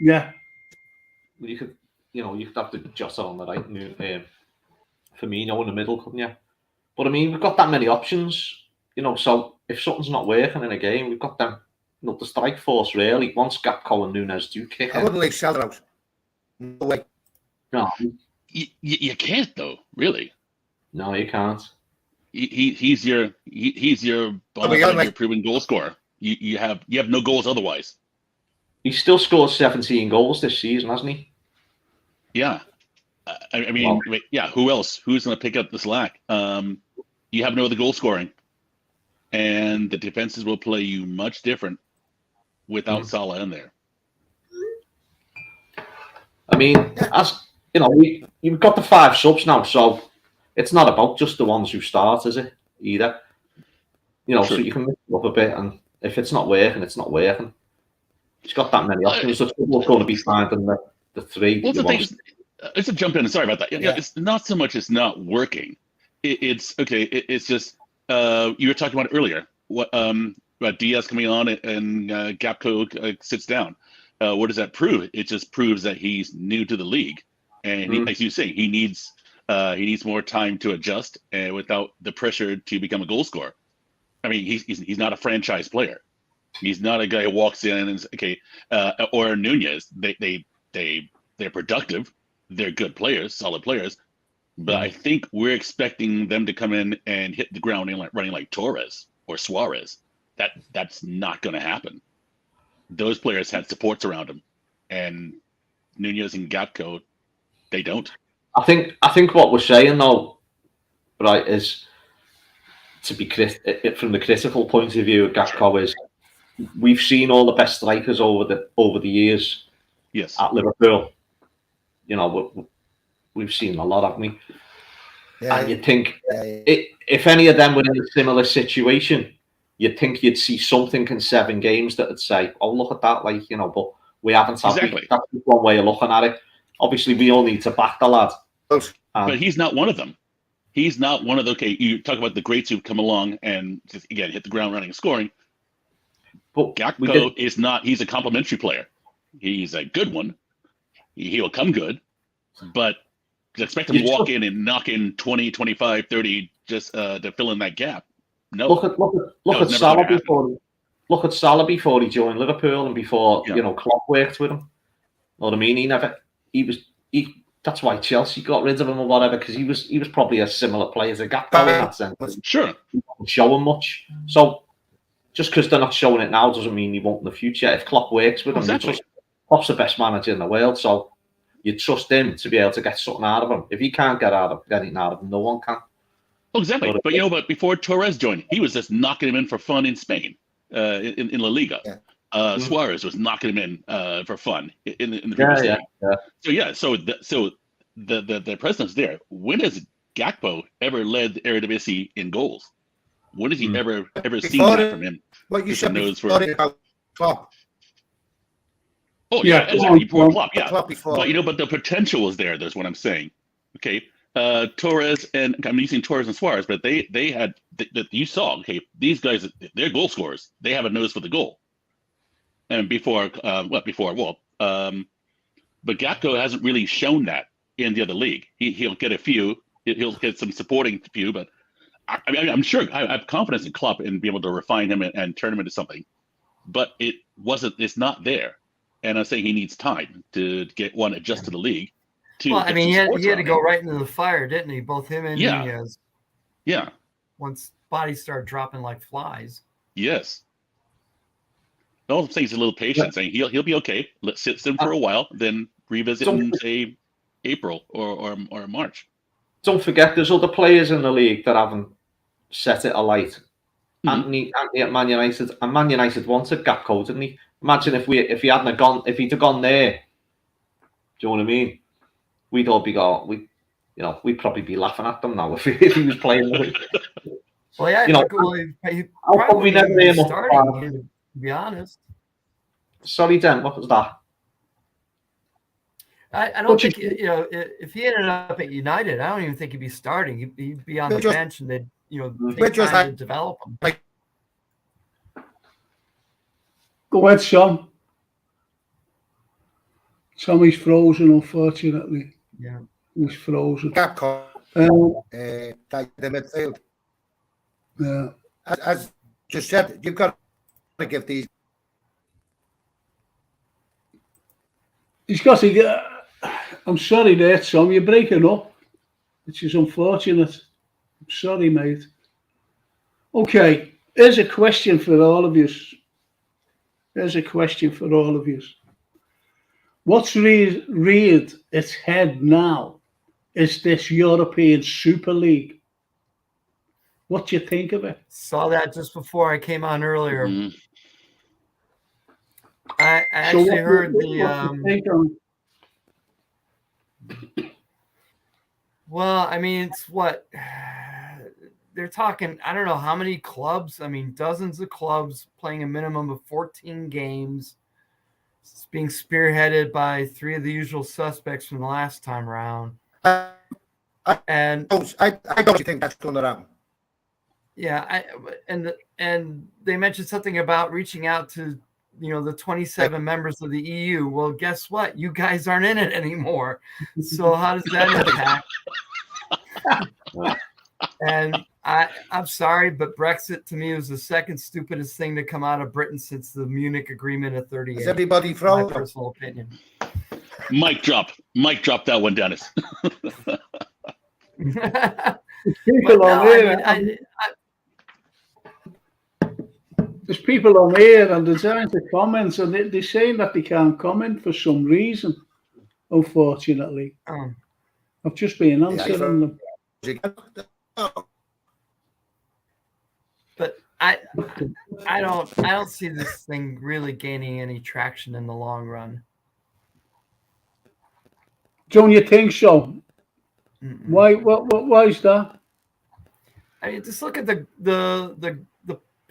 Yeah. You could have to Jota on the right, Firmino in the middle, couldn't you? But I mean, we've got that many options, so if something's not working in a game, we've got them, the strike force really. Once Gakpo and Nunez do kick I in. wouldn't leave Salah out. No way. No. You can't though, really. No, you can't. He's your your proven goal scorer. You have no goals otherwise. He's still scored 17 goals this season, hasn't he? Yeah. I mean, yeah. Who else? Who's going to pick up the slack? You have no other goal scoring, and the defenses will play you much different without Salah in there. I mean, as you've got the 5 subs now, so it's not about just the ones who start, is it? Either, True. So you can mix it up a bit, and if it's not working, it's not working. He's got that many options. The trouble's going to be finding the 3. Well, the thing is, just to jump in. Sorry about that. Yeah. It's not so much it's not working. It's okay. It's just you were talking about it earlier. What about Diaz coming on and Gapco sits down? What does that prove? It just proves that he's new to the league, and like you say, he needs more time to adjust and without the pressure to become a goal scorer. I mean, he's not a franchise player. He's not a guy who walks in and or Nunez. They're productive. They're good players, solid players. But I think we're expecting them to come in and hit the ground running like Torres or Suarez. That's not going to happen. Those players had supports around them, and Nunez and Gakpo, they don't. I think what we're saying though, right, is to be from the critical point of view of Gakpo is we've seen all the best strikers over the years. Yes. At Liverpool, we've seen a lot, haven't we? Yeah, and you'd think if any of them were in a similar situation, you'd think you'd see something in 7 games that would say, "Oh, look at that!" But we haven't. Exactly. That's one way of looking at it. Obviously, we all need to back the lad. But he's not one of them. He's not one of the. Okay, you talk about the greats who've come along and just, again hit the ground running and scoring. But Gakpo is not. He's a complimentary player. He's a good one. He'll come good, but to expect him to walk in and knock in 20, 25, 30 just to fill in that gap. No. Look at Salah before. Look at Salah before he joined Liverpool and before Klopp worked with him. Know what I mean? That's why Chelsea got rid of him or whatever, because he was probably a similar player as a Gakpo in that sense. Sure. He wasn't showing much. So just because they're not showing it now doesn't mean he won't in the future. If Klopp works with him, Klopp's the best manager in the world, so you trust him to be able to get something out of him. If he can't get anything out of him, no one can. Oh, exactly. But but before Torres joined, he was just knocking him in for fun in Spain, in La Liga. Yeah. Suarez was knocking him in for fun in the previous league. So the precedent's there. When has Gakpo ever led the Eredivisie in goals? When has he ever seen that from him? What you said about Klopp. Oh yeah, exactly. Klopp, yeah. Klopp before. But but the potential was there. That's what I'm saying. okay, Torres, and I'm using Torres and Suarez, but they had that you saw. Okay, these guys, they're goal scorers. They have a nose for the goal. And but Gakpo hasn't really shown that in the other league. He'll get a few. He'll get some supporting few, but I'm sure I have confidence in Klopp and be able to refine him and turn him into something. But it's not there. And I'm saying he needs time to get one adjust to the league. Well, I mean, he had to go right into the fire, didn't he? Both him and Nunez. Yeah. Once bodies started dropping like flies. Yes. All I'm saying is a little patience. Saying he'll be okay. Let's sit him for a while, then revisit in say April or March. Don't forget, there's other players in the league that haven't set it alight. Anthony at Man United, and Man United wanted Gakpo, didn't he? Imagine if he'd have gone there. Do you know what I mean? We'd all be we'd probably be laughing at them now if he was playing. Well, yeah, he probably never be starting. To be honest. Sorry, Den, what was that? I don't think if he ended up at United, I don't even think he'd be starting. He'd be on the bench, and they'd take time to develop him. Go ahead, Sean. Tommy's frozen, unfortunately. Yeah, he's frozen. Gakpo, the midfield. Yeah. As just said, you've got to give these. He's got to get. I'm sorry there, Tom. You're breaking up, which is unfortunate. I'm sorry, mate. Okay, here's a question for all of you. What's reared its head now is this European Super League. What do you think of it? Saw that just before I came on earlier. I actually heard well, I mean, it's what they're talking. I don't know how many clubs. I mean, dozens of clubs playing a minimum of 14 games. It's being spearheaded by 3 of the usual suspects from the last time around. I don't think that's going to happen. Yeah, and they mentioned something about reaching out to the 27 members of the EU. Well, guess what? You guys aren't in it anymore. So how does that impact? And I'm sorry, but Brexit to me was the second stupidest thing to come out of Britain since the Munich Agreement of 38. Is everybody frozen? My personal opinion. Mic drop that one, Dennis. There's people on here and they're trying to comment, and they're saying that they can't comment for some reason, unfortunately. I've just been answering them. But I don't see this thing really gaining any traction in the long run. Don't you think so? Why is that? I mean, just look at the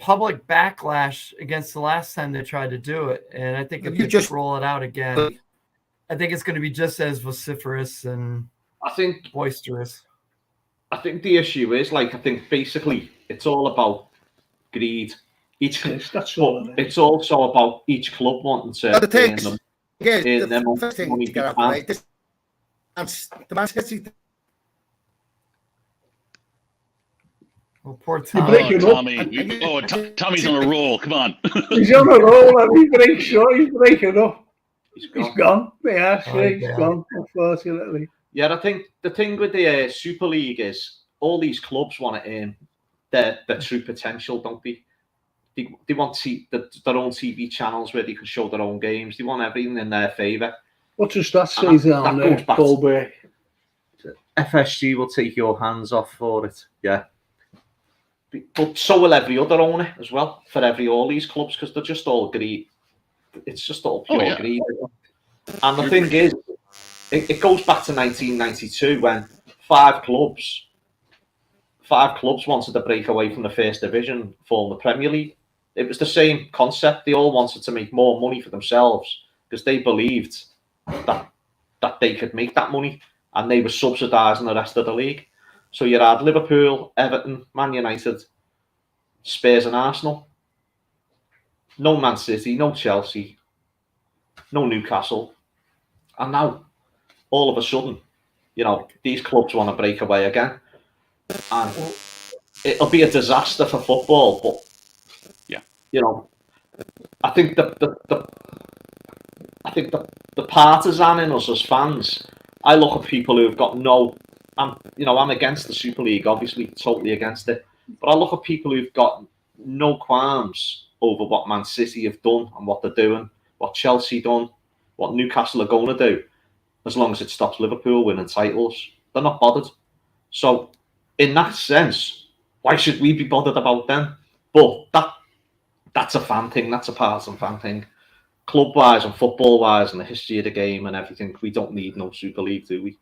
public backlash against the last time they tried to do it, and I think if you just roll it out again, I think it's going to be just as vociferous and boisterous. I think the issue is I think basically it's all about greed. It's also about each club wanting to earn them money. The Man City. Oh, poor Tommy. Tommy's on a roll. Come on. He's on a roll, and he's breaking up. He's gone. Yeah, he's gone, unfortunately. Yeah, I think the thing with the Super League is all these clubs want to earn their true potential, don't they? They want their own TV channels where they can show their own games. They want everything in their favour. What does that say down there, Colby? FSG will take your hands off for it, yeah. But so will every other owner as well, for all these clubs, because they're just all greed. It's just all pure greed. And the thing is, it goes back to 1992 when five clubs wanted to break away from the first division, form the Premier League. It was the same concept. They all wanted to make more money for themselves because they believed that they could make that money. and they were subsidising the rest of the league. So you had Liverpool, Everton, Man United, Spurs and Arsenal. No Man City, no Chelsea, no Newcastle. And now, all of a sudden, these clubs want to break away again. And it'll be a disaster for football. But, I think the partisan in us as fans, I look at people who've got I'm against the Super League, obviously, totally against it. But I look at people who've got no qualms over what Man City have done and what they're doing, what Chelsea done, what Newcastle are going to do, as long as it stops Liverpool winning titles. They're not bothered. So, in that sense, why should we be bothered about them? But that's a fan thing, that's a partisan fan thing. Club-wise and football-wise and the history of the game and everything, we don't need no Super League, do we?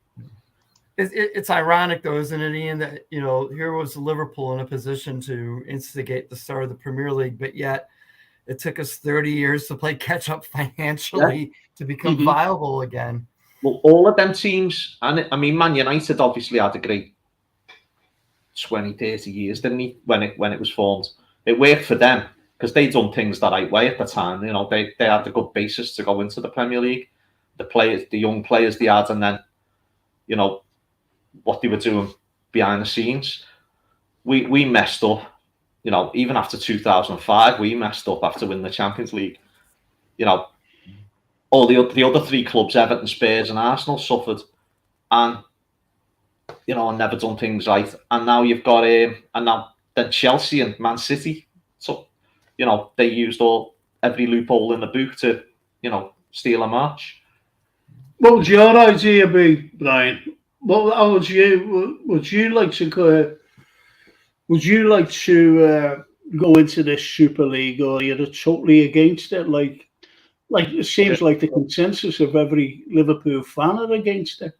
It's ironic, though, isn't it, Ian, that, here was Liverpool in a position to instigate the start of the Premier League, but yet it took us 30 years to play catch-up financially to become viable again. Well, all of them teams, and I mean, Man United obviously had a great 20, 30 years, didn't he, when it was formed. It worked for them because they'd done things the right way at the time. They had a good basis to go into the Premier League. The young players they had, and then, what they were doing behind the scenes. We messed up, even after 2005, we messed up after winning the Champions League. All the other three clubs, Everton, Spurs and Arsenal, suffered and, and never done things right. And now you've got, and now then Chelsea and Man City. So, they used every loophole in the book to, steal a match. What would your idea be, Brian? How would you like to go? Would you like to go into this Super League, or you're totally against it? Like it seems like the consensus of every Liverpool fan are against it.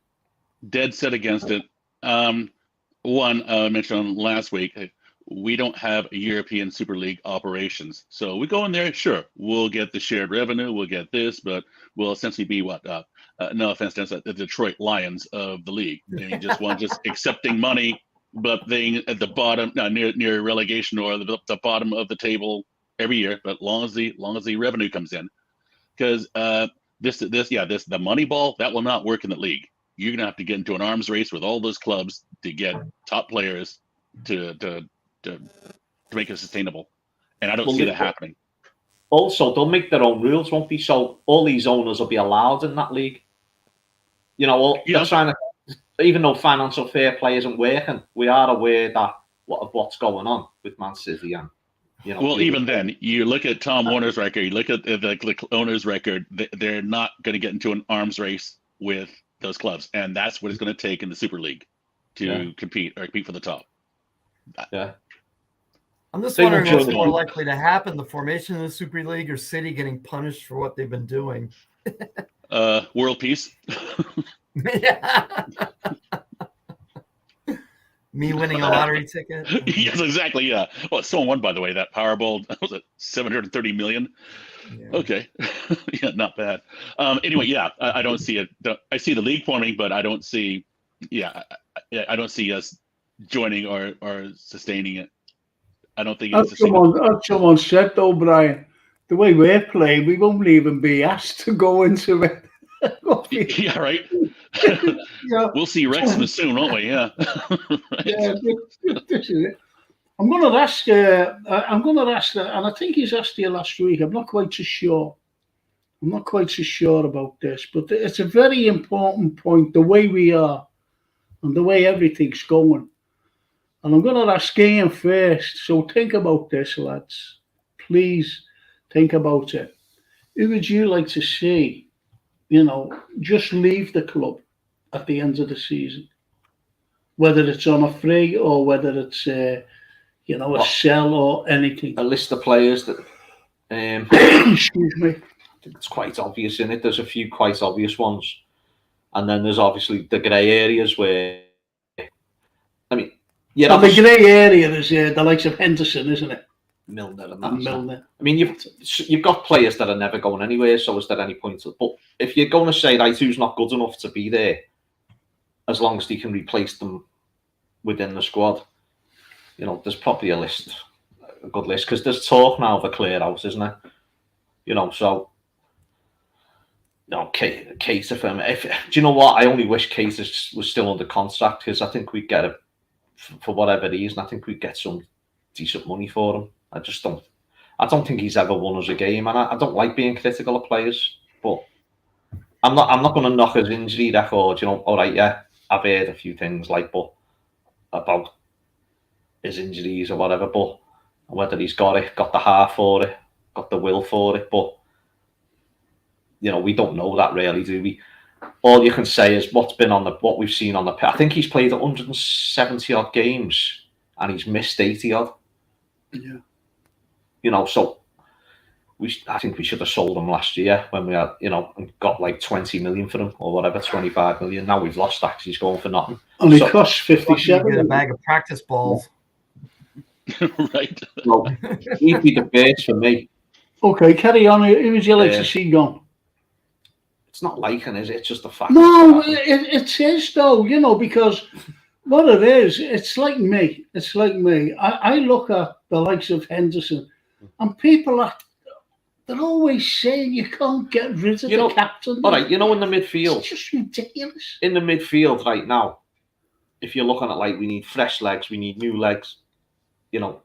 Dead set against it. One, I mentioned last week, we don't have a European Super League operations. So we go in there, sure, we'll get the shared revenue, we'll get this, but we'll essentially be what? No offense, the Detroit Lions of the league. I mean, just accepting money, but being at the bottom, near relegation or the bottom of the table every year. But long as the revenue comes in, because the money ball that will not work in the league. You're gonna have to get into an arms race with all those clubs to get top players to make it sustainable, and I don't see that happening. Also, they'll make their own rules, won't they? So all these owners will be allowed in that league. They're trying to, even though financial fair play isn't working, we are aware that what's going on with Man City and well, even then, you look at Tom Warner's record, you look at the owner's record, they're not going to get into an arms race with those clubs, and that's what it's going to take in the Super League to compete for the top. Yeah. I'm just wondering what's more likely to happen: the formation of the Super League, or City getting punished for what they've been doing. World peace. Me winning a lottery ticket. Yes, exactly. Yeah. Well, someone won, by the way. That Powerball, was it 730 million? Yeah. Okay. Yeah, not bad. Anyway, yeah, I don't see it. I see the league forming, but I don't see. Yeah, I don't see us joining or sustaining it. I don't think it's someone said though, Brian, the way we're playing, we won't even be asked to go into it. Yeah, right. Yeah. We'll see Wrexham soon, won't we? Yeah. Right. Yeah, this is it. I'm going to ask, and I think he's asked you last week. I'm not quite so sure. About this, but it's a very important point, the way we are and the way everything's going. And I'm going to ask Ian first. So think about this, lads. Please think about it. Who would you like to see, just leave the club at the end of the season? Whether it's on a free or whether it's, a sell or anything. A list of players that... Excuse me. It's quite obvious, isn't it? There's a few quite obvious ones. And then there's obviously the grey areas where... the grey area is the likes of Henderson, isn't it? Milner and Milner. I mean, you've got players that are never going anywhere, so is there any point? But if you're going to say, right, who's not good enough to be there, as long as they can replace them within the squad. You know, there's probably a good list, because there's talk now of a clear out, isn't there? You know, so Case of him. Do you know what? I only wish Case was still under contract, because I think we'd get it for whatever reason. I think we'd get some decent money for him. I don't think he's ever won us a game, and I don't like being critical of players, but I'm not going to knock his injury record. You know, all right, yeah, I've heard a few things about his injuries or whatever, but whether he's got the heart for it, got the will for it, but you know, we don't know that really, do we? All you can say is what we've seen on the pitch. I think he's played 170 odd games and he's missed 80 odd. Yeah. You know, so I think we should have sold him last year when we had, you know, and got like 20 million for him or whatever, 25 million. Now we've lost that because he's going for nothing. And he costs 57. Get a bag of practice balls. Right. So he'd be the base for me. Okay, carry on. Who would you like to see gone? It's not liking, is it? It's just a fact. No, it is though, you know, because what it is, it's like me. It's like me. I look at the likes of Henderson, and people they're always saying you can't get rid of the captain. All right, you know, in the midfield, it's just ridiculous. In the midfield right now, if you're looking at like we need fresh legs, we need new legs. You know,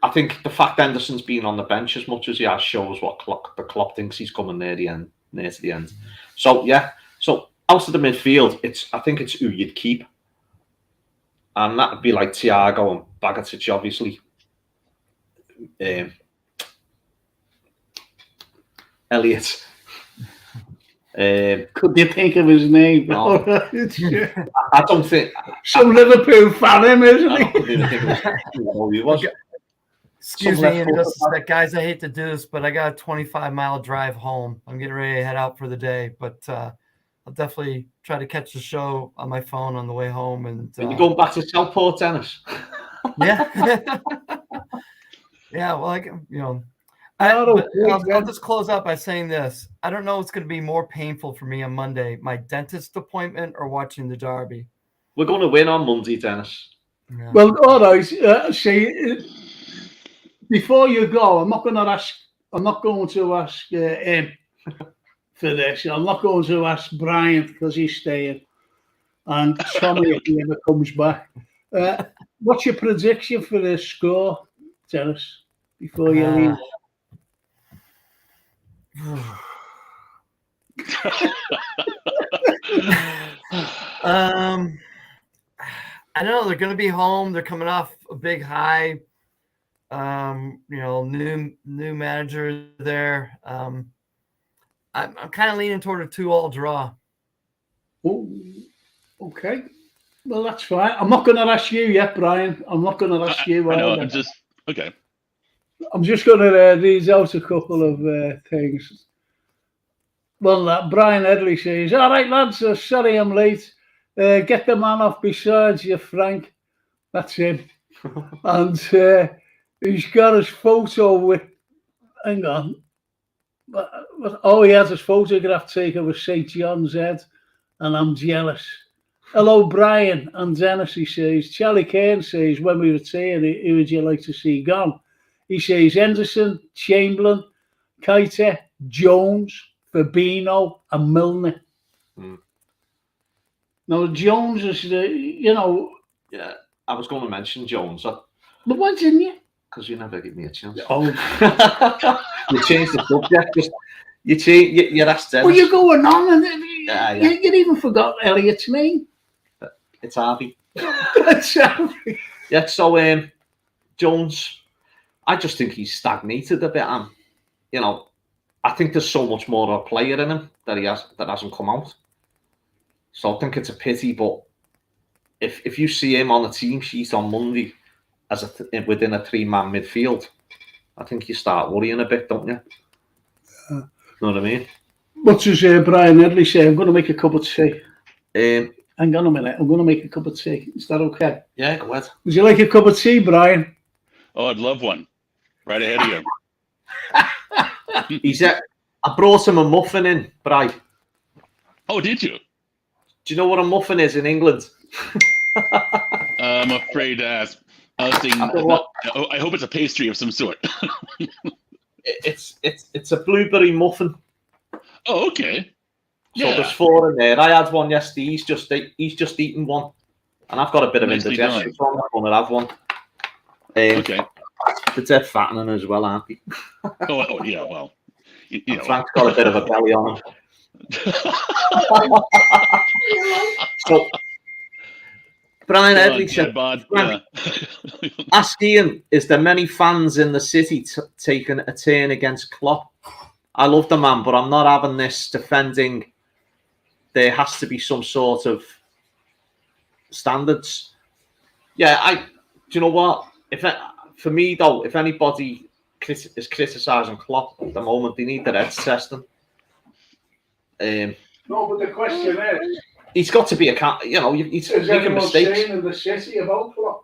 I think the fact Henderson's been on the bench as much as he has shows what the Klopp thinks he's coming near to the end. So yeah, so out of the midfield, I think it's who you'd keep, and that would be like Thiago and Bagotic, obviously. Elliot. Could you think of his name? No. I don't think some Liverpool fan, him, isn't he? He was. Excuse me, and just guys, I hate to do this, but I got a 25-mile drive home. I'm getting ready to head out for the day, but I'll definitely try to catch the show on my phone on the way home. And you're going back to Southport, Dennis? Yeah. Yeah, well, I'll just close out by saying this. I don't know what's going to be more painful for me on Monday, my dentist appointment or watching the derby. We're going to win on Monday, Dennis. Yeah. Well, all right. See, before you go, I'm not going to ask him for this. I'm not going to ask Brian because he's staying, and Tommy if he ever comes back. What's your prediction for the score, Dennis? Before you leave. I don't know. They're going to be home. They're coming off a big high. New manager there. I'm kind of leaning toward a 2-2 draw. Oh, okay. Well, that's fine. I'm not going to ask you yet, Brian. I'm not going to ask you. I know. I'm just okay. I'm just going to read out a couple of things. Well, Brian Headley says, all right, lads, sorry I'm late. Get the man off besides you, Frank. That's him. And he's got his photo with, hang on. He has his photograph taken with St. John's Head, and I'm jealous. Hello, Brian and Dennis, he says. Charlie Kane says, when we return, who would you like to see gone? He says Henderson, Chamberlain, Keita, Jones, Fabinho, and Milner. Now, Jones is Yeah, I was going to mention Jones. But why didn't you? Because you never give me a chance. Oh. You changed the subject. You asked Dennis. Well, you're going on, and you even forgot Elliot's name. It's Harvey. It's Harvey. Yeah, so Jones, I just think he's stagnated a bit. I think there's so much more of a player in him that hasn't come out. So I think it's a pity, but if you see him on the team sheet on Monday within a 3-man midfield, I think you start worrying a bit, don't you? Know what I mean? What does Brian Headley say? I'm going to make a cup of tea. Hang on a minute. I'm going to make a cup of tea. Is that okay? Yeah, go ahead. Would you like a cup of tea, Brian? Oh, I'd love one. Right ahead of you. I brought him a muffin in, Brian. Oh, did you? Do you know what a muffin is in England? I'm afraid to ask. I was thinking, I hope it's a pastry of some sort. It's a blueberry muffin. Oh, okay. So there's 4 in there. I had one yesterday. He's just eaten one, and I've got a bit of Nicely indigestion, done. so I'm not going to have one. Okay. The dead fattening as well, aren't they? Oh yeah. Well, you know. Frank's got a bit of a belly on him. So, Brian Edley said, Frank, ask Ian, is there many fans in the city taking a turn against Klopp? I love the man, but I'm not having this defending. There has to be some sort of standards. Yeah, do you know what? For me, though, if anybody is criticising Klopp at the moment, they need their heads testing. No, but the question is, he's got to be he's making mistakes. Saying in the city about Klopp?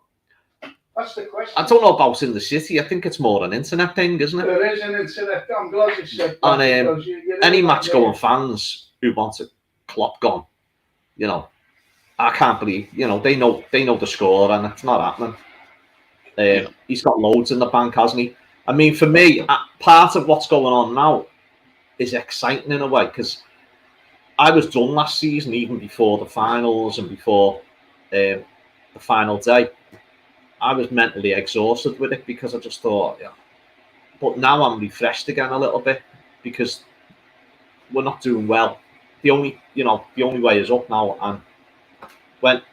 That's the question. I don't know about in the city. I think it's more an internet thing, isn't it? There is an internet. I'm glad you said that. And any match-going fans who want a Klopp gone, I can't believe, they know the score and it's not happening. He's got loads in the bank, hasn't he? I mean, for me, part of what's going on now is exciting in a way, because I was done last season, even before the finals and before the final day. I was mentally exhausted with it because I just thought, But now I'm refreshed again a little bit because we're not doing well. The only way is up now, and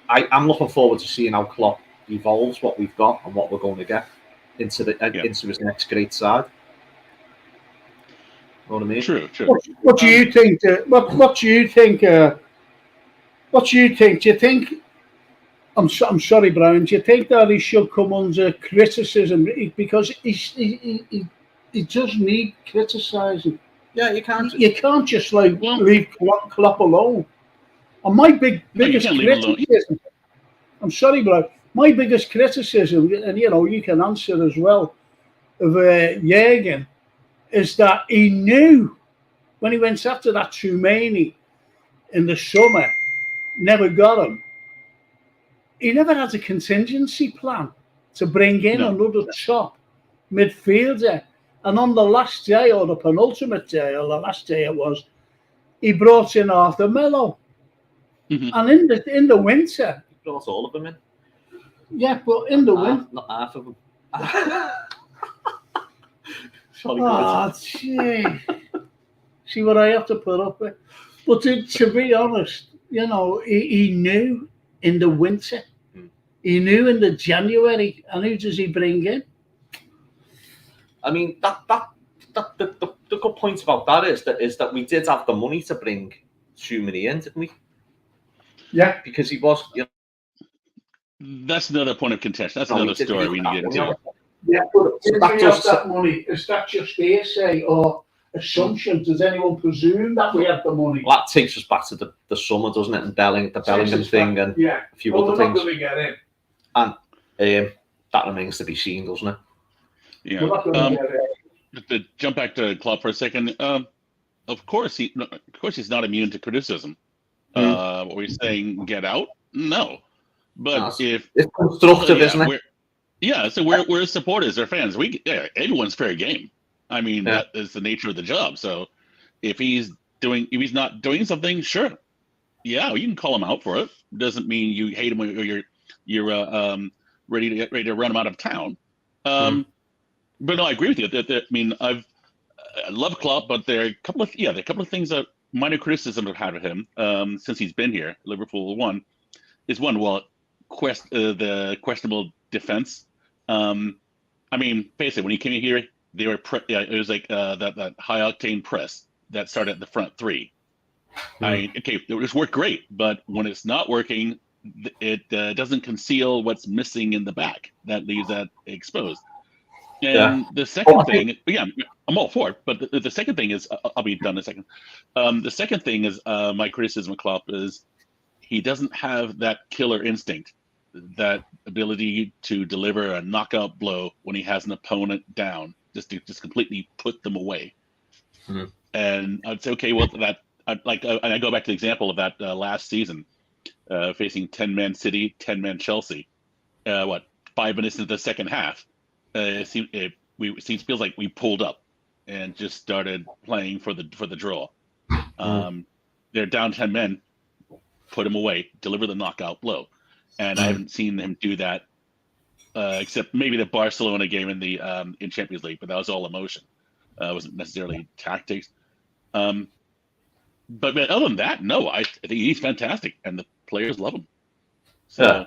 I'm looking forward to seeing how Klopp evolves what we've got and what we're going to get into his next great side. You know what I mean? True. What do you think? What do you think? What do you think? Do you think? I'm sorry, Brian. Do you think that he should come under criticism because he does need criticising? Yeah, you can't. You can't just leave Klopp alone. And my biggest criticism. I'm sorry, Brian. My biggest criticism, and you can answer as well, of Jürgen, is that he knew when he went after that Toumani in the summer, never got him. He never had a contingency plan to bring in another top midfielder. And on the last day, or the penultimate day, or the last day it was, he brought in Arthur Melo. Mm-hmm. And in the winter, he brought all of them in. Yeah, but in the winter, not half of them. Sorry, guys. Gee. See what I have to put up with. But to be honest, he knew in the winter. He knew in the January. And who does he bring in? I mean, the good point about that is that we did have the money to bring Toumani in, didn't we? Yeah. Because he was, That's another point of contention. That's another story we need to get into. Yeah, but that money, is that just hearsay or assumption? Does anyone presume that we have the money? Well, that takes us back to the summer, doesn't it? And the Bellingham thing and a few other things. Not get in. And that remains to be seen, doesn't it? Yeah. To jump back to Klopp for a second, of course he's not immune to criticism. What we're saying, get out? No. But if it's constructive, isn't it? So we're supporters or fans. Everyone's fair game. I mean, that is the nature of the job. So if he's not doing something, sure, you can call him out for it. Doesn't mean you hate him or you're ready to run him out of town. But no, I agree with you. I mean, I love Klopp, but there are a couple of things that minor criticism I've had of him since he's been here. Liverpool the questionable defense. I mean, basically, when he came here, they were it was like that high octane press that started at the front three. It just worked great, but when it's not working, it doesn't conceal what's missing in the back. That leaves that exposed. And the second thing, I'm all for it. But the second thing is, I'll be done in a second. The second thing is my criticism of Klopp is he doesn't have that killer instinct, that ability to deliver a knockout blow when he has an opponent down, just to completely put them away. And I'd say, okay, well, I go back to the example of that last season. facing 10-man City, 10-man Chelsea. 5 minutes into the second half, it feels like we pulled up and just started playing for the draw. They're down 10 men, put them away, deliver the knockout blow, and I haven't seen him do that except maybe the Barcelona game in Champions League, but that was all emotion. It wasn't necessarily tactics. But other than that, no, I think he's fantastic, and the players love him. So,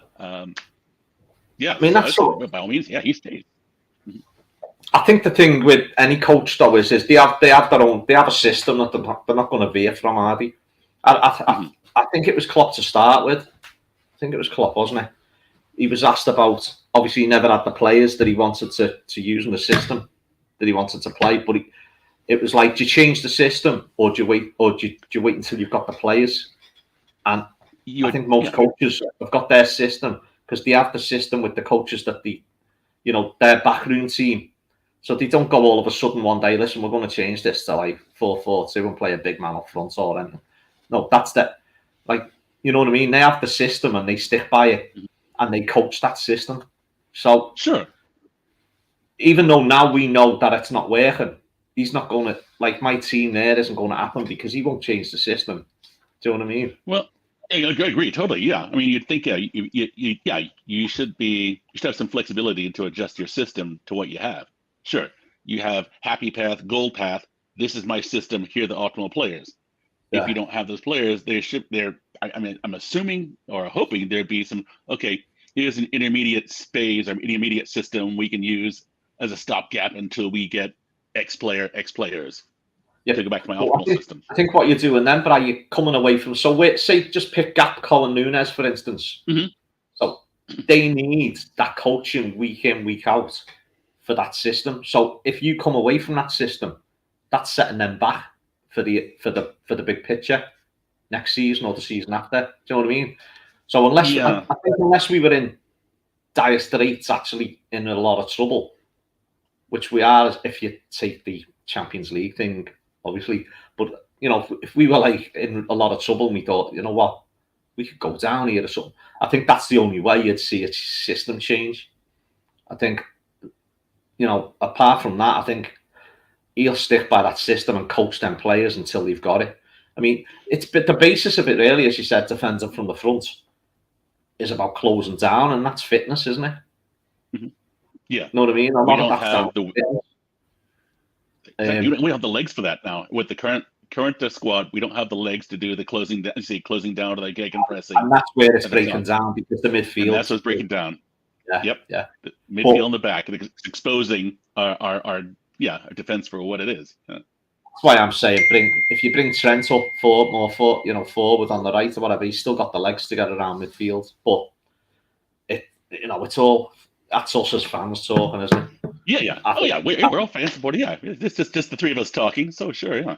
yeah, I mean, that's by all means, yeah, he stays. I think the thing with any coach though is they have a system that they're not going to veer from, are they? I think it was Klopp to start with. I think it was Klopp, wasn't it? He was asked about, obviously he never had the players that he wanted to use in the system that he wanted to play, but it was like, do you change the system or do you wait until you've got the players? And I think most coaches have got their system because they have the system with the coaches that their backroom team. So they don't go all of a sudden one day, listen, we're going to change this to like 4-4-2 and play a big man up front or anything. No, that's that. Like, you know what I mean? They have the system and they stick by it and they coach that system. So sure, even though now we know that it's not working, he's not going to, like, my team there isn't going to happen because he won't change the system. Do you know what I mean? Well, I agree totally. Yeah, I mean, you'd think you should have some flexibility to adjust your system to what you have. Sure, you have happy path, gold path. This is my system. Here are the optimal players. If you don't have those players, I'm assuming or hoping there'd be some. Okay, here's an intermediate space or intermediate system we can use as a stopgap until we get X players. Yeah. To go back to my optimal system. I think what you're doing then, but are you coming away from? So say just pick Gakpo and Nunes for instance. Mm-hmm. So they need that coaching week in, week out for that system. So if you come away from that system, that's setting them back for the big picture next season or the season after. Do you know what I mean? So I think unless we were in dire straits, actually in a lot of trouble, which we are if you take the Champions League thing, obviously. But if we were like in a lot of trouble and we thought, you know what, we could go down here or something, I think that's the only way you'd see a system change. I think, apart from that, I think he'll stick by that system and coach them players until they've got it. I mean, the basis of it really, as you said, defending from the front is about closing down, and that's fitness, isn't it? Mm-hmm. Yeah. Know what I mean? We don't have the legs for that now. With the current squad, we don't have the legs to do the closing down or the gegenpressing. And that's where it's breaking down because the midfield. And that's what's breaking down. Yeah. Yep. Yeah. The midfield in the back, it's exposing our defense for what it is. Yeah. That's why I'm saying if you bring Trent up forward on the right or whatever, he's still got the legs to get around midfield. But it's all that's us as fans talking, isn't it? Yeah. We're all fans supporting. Yeah, it's just the three of us talking. So sure, yeah.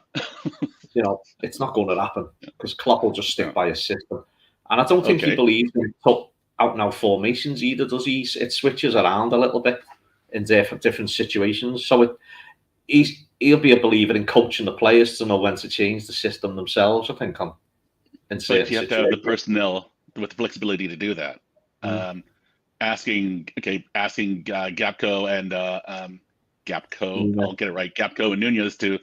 It's not going to happen because Klopp will just stick by his system, and I don't think he believes in out and out formations either. Does he? It switches around a little bit in different situations. So he'll be a believer in coaching the players to know when to change the system themselves. I think but you have to have the personnel with the flexibility to do that. Asking Gakpo and Gakpo, I'll get it right. Gakpo and Nunez to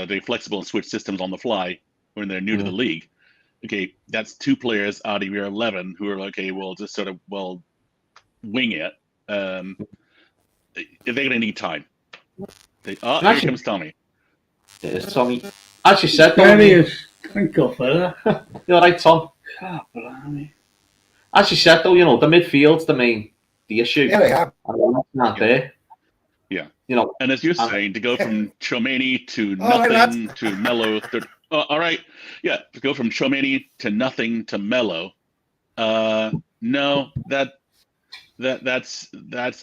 be flexible and switch systems on the fly when they're new to the league. Okay, that's 2 players out of your 11 who are we'll just sort of wing it. They're going to need time. Here comes Tommy. There's Tommy. As you said, there he is. Thank God for that. You're right, Tom. Blimey. As you said, though, the midfield's the issue. Yeah. And not there. Yeah. And as you're saying, to go from Tchouaméni to nothing to Melo. All right. Yeah. To go from Tchouaméni to nothing to Melo. No, that's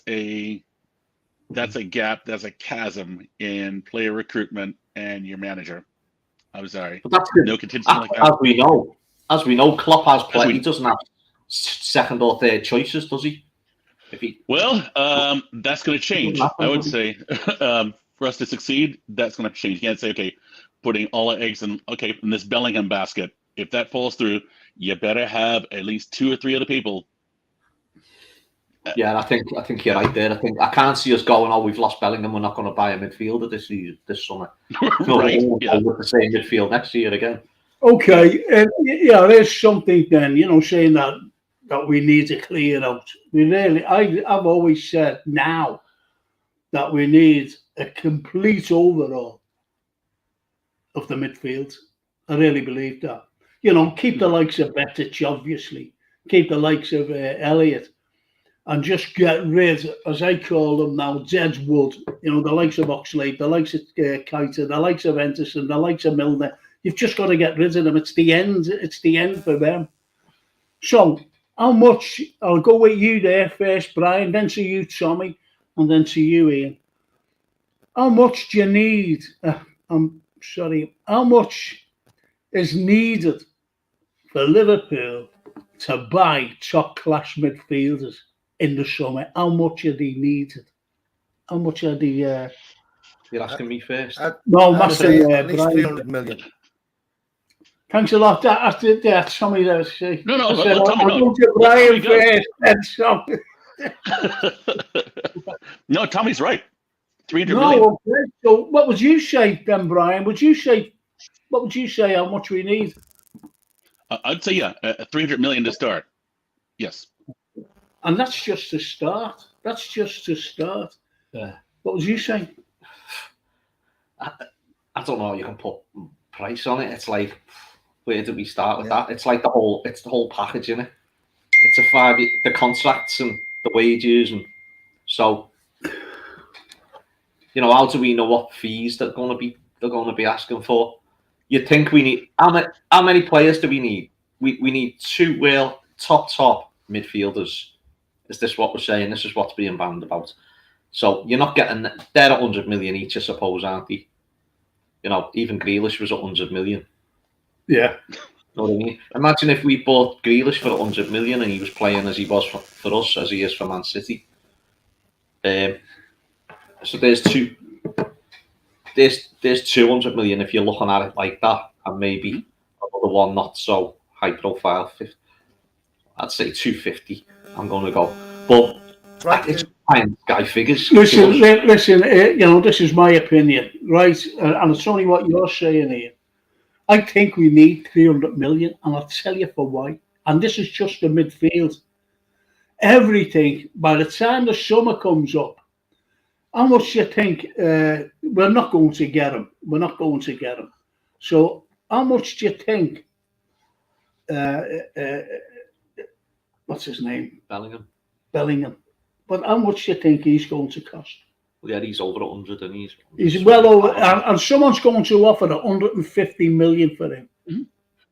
a gap. That's a chasm in player recruitment and your manager. I'm sorry. But that's no contingency like that. As we know, Klopp has played. He doesn't have second or third choices, does he? That's going to change. I would say for us to succeed, that's going to change. You can't say, putting all our eggs in this Bellingham basket. If that falls through, you better have at least 2 or 3 other people. Yeah, I think you're right there. I can't see us going, oh, we've lost Bellingham, we're not going to buy a midfielder this summer. No, Right? Yeah. with the same midfield next year again. Okay, yeah, there's something then, saying that we need to clear out. I've always said now that we need a complete overhaul of the midfield. I really believe that. Keep the likes of Betic, obviously. Keep the likes of Elliott. And just get rid, as I call them now, Deadwood. The likes of Oxlade, the likes of Keita, the likes of Henderson, the likes of Milner. You've just got to get rid of them. It's the end. It's the end for them. So, how much? I'll go with you there first, Brian. Then to you, Tommy, and then to you, Ian. How much do you need? How much is needed for Liverpool to buy top-class midfielders in the summer? How much are they needed? How much are they? You're asking me first. No, Master. At least 300 million. Thanks a lot. That's Tommy there. No, I said, Tommy, I'll go to Brian first, then Tommy. No, Tommy's right. 300 million. Okay. So, what would you say then, Brian? What would you say? How much we need? I'd say 300 million to start. Yes. And that's just to start. Yeah. What would you say? I don't know. You can put price on it. It's like, where do we start with that? It's like the whole package, isn't it? It's a 5-year, the contracts and the wages, and so how do we know what fees they're going to be asking for? You'd think we need how many players do we need? We need 2 real top midfielders. Is this what we're saying? This is what's being banned about. So you're not getting, they're 100 million each, I suppose, aren't they? Even Grealish was 100 million. Yeah. Know what I mean? Imagine if we bought Grealish for 100 million and he was playing as he was for us, as he is for Man City. So there's 200 million if you're looking at it like that, and maybe another one not so high profile. I'd say 250. I'm going to go, but it's fine, guy figures. Listen. This is my opinion, right? And it's only what you're saying here. I think we need 300 million, and I'll tell you for why. And this is just the midfield. Everything, by the time the summer comes up, how much do you think? We're not going to get them. So how much do you think? What's his name? Bellingham. But how much do you think he's going to cost? Yeah, he's over 100, and he's well over, and someone's going to offer 150 million for him. Mm-hmm.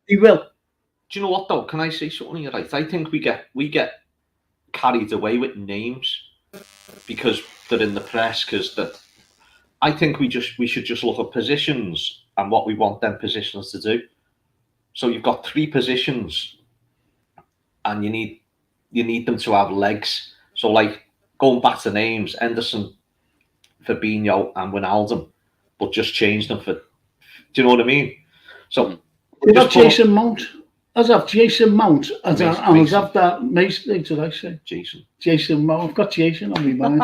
He will. Do you know what though? Can I say something? Right, I think we get carried away with names because they're in the press. I think we should just look at positions and what we want them positions to do. So you've got 3 positions, and you need them to have legs. So like going back to names, Henderson, Fabinho and Wijnaldum, but just change them for. Do you know what I mean? So you got Jason Mount. As I've Jason Mount, as I've that Mason. Did I say Jason Mount? I've got Jason on my mind.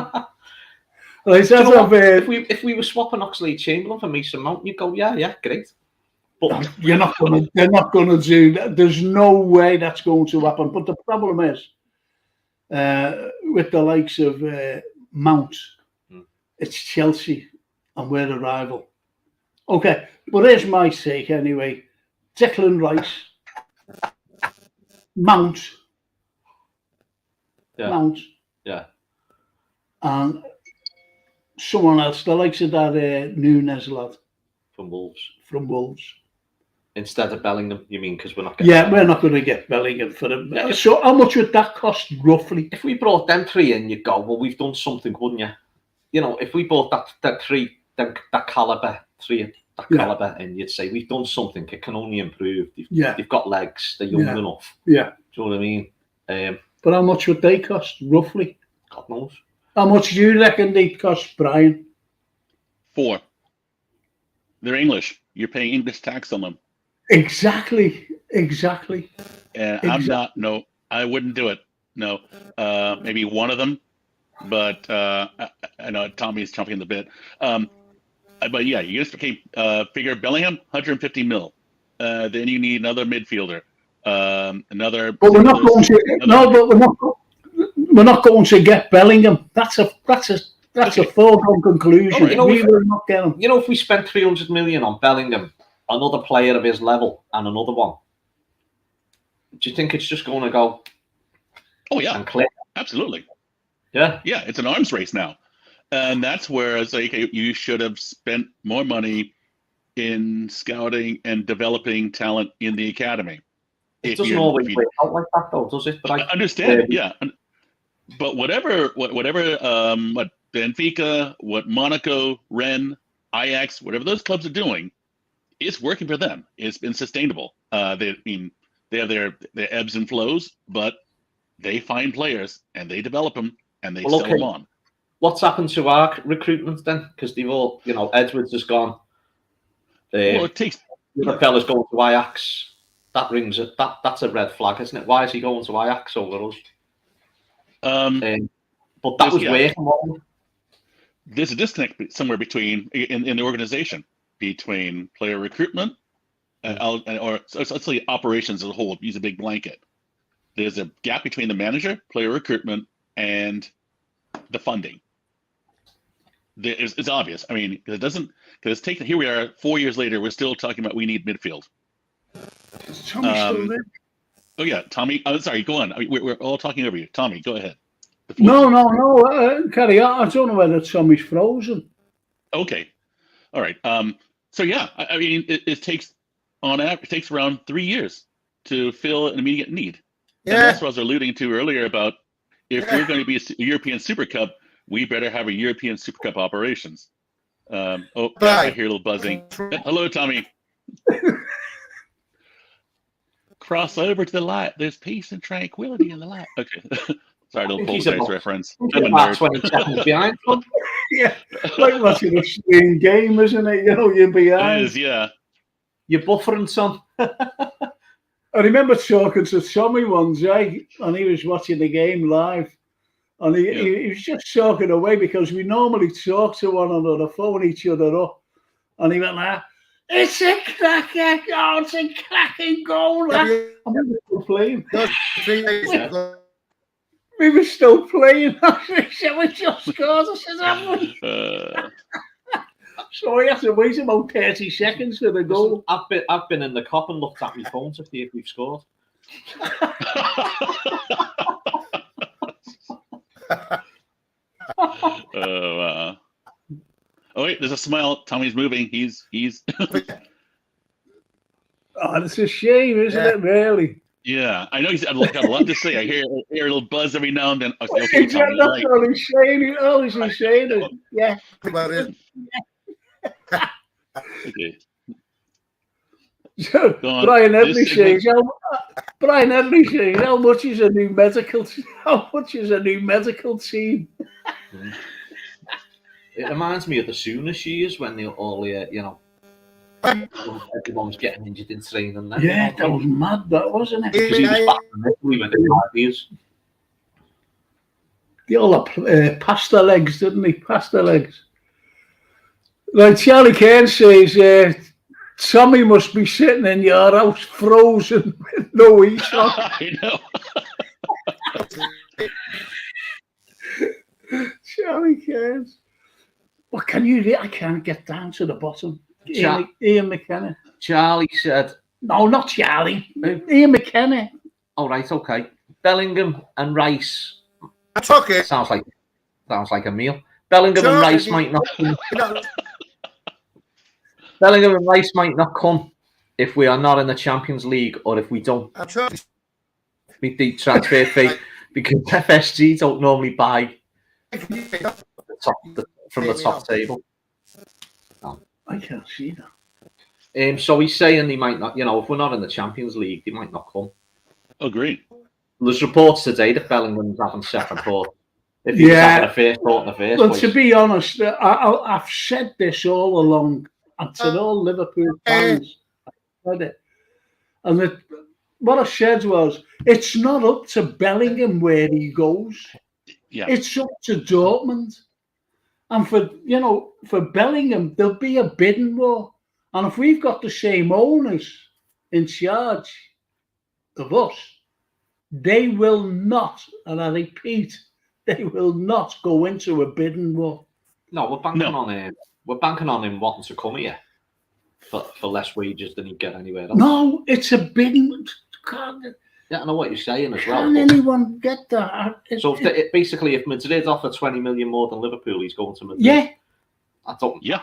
Right, if we were swapping Oxlade Chamberlain for Mason Mount, you'd go, yeah, great. But they're not going to do that. There's no way that's going to happen. But the problem is, with the likes of Mount, it's Chelsea, and we're the rival. Okay, but here's my take anyway. Declan Rice, Mount, and someone else, the likes of that Nunes lad from Wolves. Instead of Bellingham, you mean? Because we're not going to get Bellingham for them. Yeah. So how much would that cost roughly? If we brought them 3 in, you'd go, well, we've done something, wouldn't you? If we bought that 3, that caliber 3, that caliber, and you'd say we've done something. It can only improve. They've got legs. They're young enough. Yeah. Do you know what I mean? But how much would they cost roughly? God knows. How much do you reckon they cost, Brian? 4. They're English. You're paying English tax on them. Exactly. Exactly. And I wouldn't do it. No, maybe one of them, but I know Tommy's chomping the bit. But yeah, you just figure Bellingham, 150 mil. Then you need another midfielder, another. But we're not going to. No, but we're not going to get Bellingham. That's a foregone conclusion. Right, We will not get him. You know, if we spent 300 million on Bellingham, another player of his level, and another one, do you think it's just going to go? Oh yeah, and click? Absolutely. Yeah, it's an arms race now, and that's where it's like you should have spent more money in scouting and developing talent in the academy. It doesn't always work out like that, though, does it? But I understand, yeah. But whatever what Benfica, what Monaco, Rennes, Ajax, whatever those clubs are doing, it's working for them. It's been sustainable. They have their ebbs and flows, but they find players and they develop them and they sell them on. What's happened to our recruitment then? Because they've all, Edwards has gone. It takes. The fella's going to Ajax. That rings it. That's a red flag, isn't it? Why is he going to Ajax over us? But that was working. There's a disconnect somewhere between in the organization between player recruitment or let's say operations as a whole. Use a big blanket. There's a gap between the manager, player recruitment, and the funding. It's obvious. I mean, here we are 4 years later, we're still talking about we need midfield. Is Tommy still there? Oh yeah, Tommy. I'm sorry. Go on. We're all talking over you. Tommy, go ahead. No. Carry on. I don't know whether Tommy's frozen. Okay. All right. So yeah, I mean, it takes on average it takes around 3 years to fill an immediate need. Yeah. And that's what I was alluding to earlier about if we're going to be a European Super Cup, we better have a European Super Cup operations. I hear a little buzzing. Hello, Tommy. Cross over to the light. There's peace and tranquility in the light. Okay. Sorry, a little Poltergeist reference. I'm a nerd. 20 seconds behind. Yeah, like watching a swing game, isn't it? You're behind. It is, yeah. You're buffering, son. I remember talking to Tommy one day, and he was watching the game live, and he was just talking away because we normally talk to one another, phone each other up, and he went like, "It's a cracker! Oh, it's a cracking goal!" And we were still playing. We were still playing. We just scored. I said, "Have we?" So we had to wait about 30 seconds for the goal. I've been in the cop and looked at my phone to see if we've scored. Oh wait, there's a smile. Tommy's moving. He's. Oh, it's a shame, isn't it? Really. Yeah, I know he's got a lot to say. I hear a little buzz every now and then. Okay, that's all he's saying. All he's saying. Yeah. Okay. So, Brian Edley says, how much is a new medical team? It reminds me of the Sooners years when they all, everyone's getting injured in training. Then, yeah, that was mad, that wasn't it? Because he was back in Italy when they were 5 years. They all pasta legs, didn't they? Pasta legs. Like Charlie Cairn says, Tommy must be sitting in your house frozen with no heat on. I know. Charlie Cairn. What can you do? I can't get down to the bottom. Ian McKenna. Charlie said... No, not Charlie. Ian McKenna. Oh, right, okay. Bellingham and Rice. That's okay. Sounds like a meal. Bellingham and Rice might not come. Bellingham and Rice might not come if we are not in the Champions League or if we don't meet the transfer fee because FSG don't normally buy from the top table. No. I can't see that. So he's saying they might not, if we're not in the Champions League, they might not come. Agreed. There's reports today that Bellingham's having second thought. If he's having a first thought in the first place. To be honest, I've said this all along, and to all Liverpool fans, I've said it. And what I said was, it's not up to Bellingham where he goes. Yeah. It's up to Dortmund. And for Bellingham, there'll be a bidding war. And if we've got the same owners in charge of us, they will not, and I repeat, they will not go into a bidding war. No, we're banking on him. We're banking on him wanting to come here for less wages than he'd get anywhere else. No, it's a bidding. Yeah, I know what you're saying as well. Can anyone get that? So basically, if Madrid offer 20 million more than Liverpool, he's going to Madrid. Yeah. I don't. Yeah.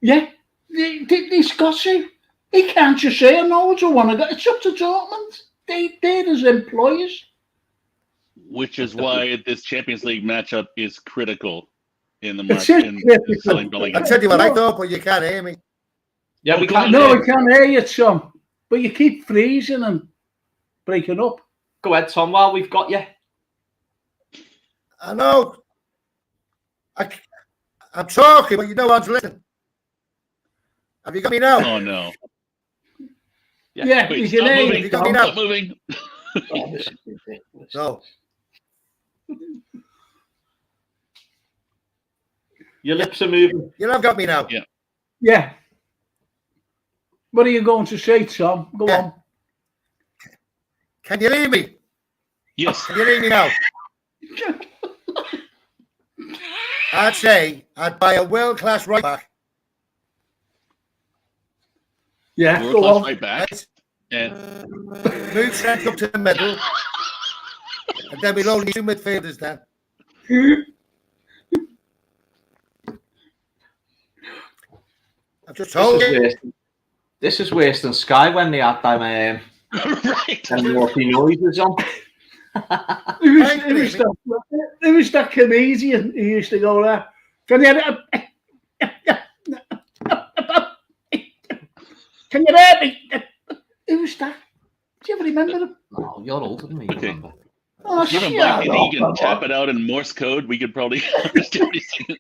Yeah. He's got to. He can't just say, no, I don't want to go. It's up to Dortmund. They're his employers. Which is why this Champions League matchup is critical in the market. In selling Bellingham. I'll tell you what I thought, but you can't hear me. Yeah, we can't. No, we can't hear you, Tom. But you keep freezing and breaking up. Go ahead, Tom, while we've got you. I know. I'm talking, but you don't want to listen. Have you got me now? Oh, no. Yeah, Wait, you stop can hear moving. me. Stop moving. Oh, this is ridiculous. No. Your lips are moving. You have got me now. Yeah. Yeah. What are you going to say, Tom? Go on. Can you hear me? Yes. Can you hear me now? I'd say I'd buy a world-class right back. Yeah, We're go close on. right back. And Move Trent up to the middle. And then we'll only 2 midfielders then. I've just told you. This is worse than Sky when they had them right. them naughty noises on. Who was that comedian who used to go there? Can you hear me? Who's that? Do you ever remember him? No, you're older than me. Okay. Remember? Oh, Even Black, you can tap it out in Morse code. We could probably understand what he's saying.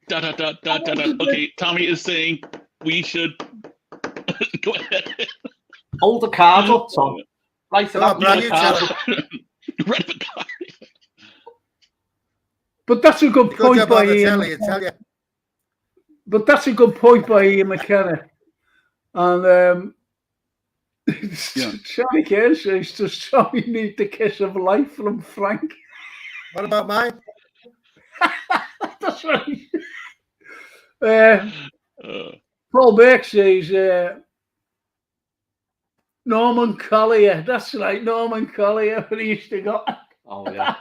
Dot, dot, dot, dot, dot, dot. Okay, Tommy is saying we should go ahead. Hold the card up, Tom. Right, Come on, Brad, you tell him. Right the card. But that's a good Good point job by on the Ian. telly, I tell you. But that's a good point by Ian McKenna. And Yeah. Charlie Kerr says, does Tommy need the kiss of life from Frank? What about mine? That's right. Paul Burke says, Norman Collier. That's right, Norman Collier. When he used to go. Oh, yeah.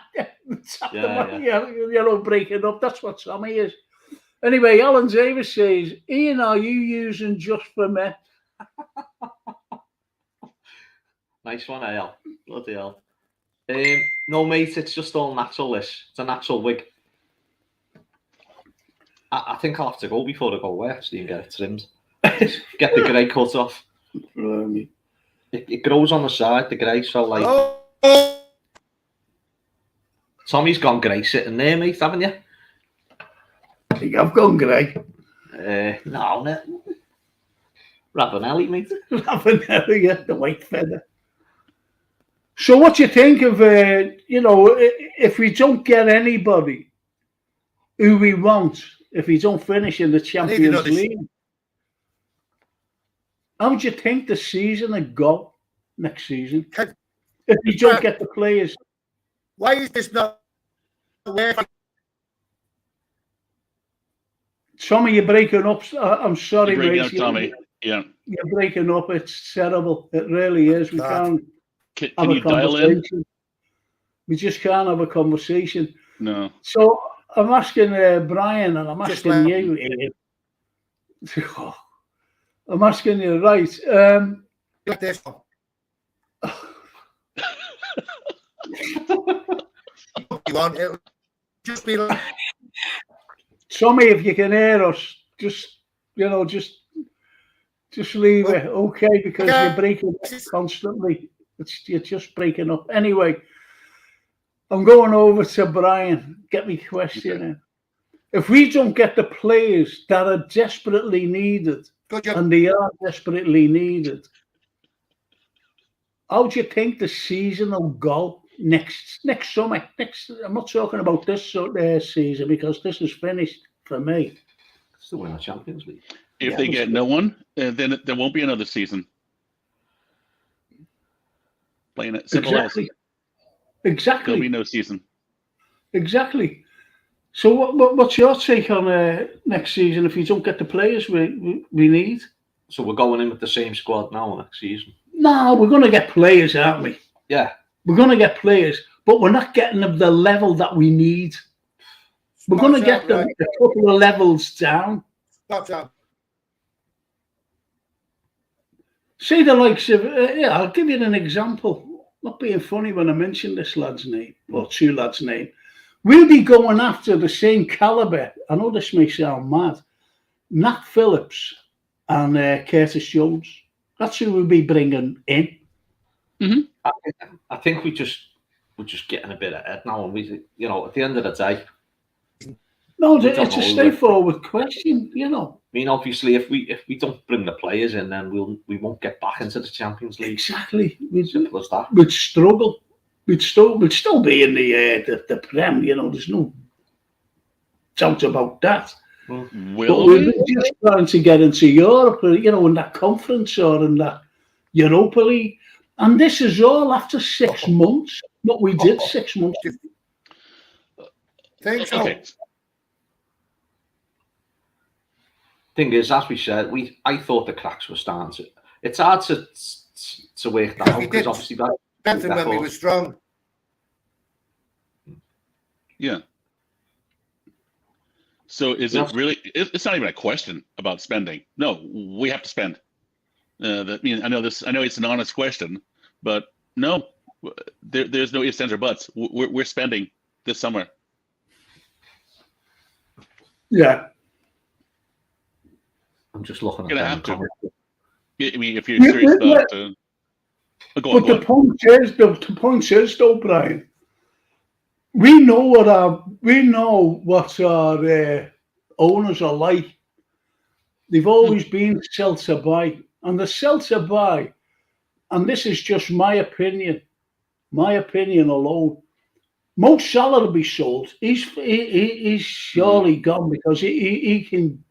Breaking up. That's what Tommy is. Anyway, Alan Davis says, Ian, are you using just for me? Nice one, Al. Bloody hell. No, mate, it's just all natural, this. It's a natural wig. I think I'll have to go before I go away, actually, and get it trimmed. Get the grey cut off. It grows on the side, the grey, so like... Oh. Tommy's gone grey sitting there, mate, haven't you? I think I've gone grey. No. Ravanelli, mate. Ravanelli, yeah, the white feather. So what do you think of, if we don't get anybody who we want, if we don't finish in the Champions League, how do you think the season would go next season? If we don't get the players? Why is this not working? Tommy, you're breaking up. I'm sorry, You're breaking mate. up, Tommy. Yeah. You're breaking up. It's terrible. It really is. We can't Can have you a dial in? conversation. We just can't have a conversation. No. So I'm asking Brian, and I'm asking you. I'm asking you, right? Like this one. You want it? Just be like. Tommy, if you can hear us, just leave it, okay? Because you're breaking up constantly. You're just breaking up. Anyway, I'm going over to Brian. Get me question in. If we don't get the players that are desperately needed, and they are desperately needed, how do you think the season will go next summer? I'm not talking about this season because this is finished for me. Still win the Champions League. If they get no one, then there won't be another season. Plain it simple Exactly. as. Exactly. There'll be no season. Exactly. So what's your take on next season if you don't get the players we need? So we're going in with the same squad now next season. No, we're going to get players, aren't we? Yeah. We're going to get players, but we're not getting them the level that we need. We're going to get them a couple of levels down. See the likes of, I'll give you an example. Not being funny when I mention this lad's name, or two lads' name. We'll be going after the same calibre. I know this may sound mad. Nat Phillips and Curtis Jones. That's who we'll be bringing in. Mm-hmm. I think we're just getting a bit ahead now, and we, at the end of the day. No, it's a straightforward question, I mean, obviously, if we don't bring the players in, then we won't get back into the Champions League. Exactly. Simple as that. We'd struggle. We'd still be in the Prem. There's no doubt about that. But we're just trying to get into Europe, in that conference or in that Europa League. And this is all after 6 months. What we did 6 months. Thanks. Okay. Thing is, as we said, I thought the cracks were starting to. It's hard to work that out because obviously that. Benton when we were strong. Yeah. So is it really? It's not even a question about spending. No, we have to spend. I know this. I know it's an honest question, but no, there's no ifs, ands, or buts. We're spending this summer. Yeah. I'm just looking at. You're gonna have to. I mean, if you're serious about. The point is, though, Brian. We know what our owners are like. They've always been sell to buy, and the sell to buy, and this is just my opinion alone. Mo Salah will be sold. He's surely gone because he can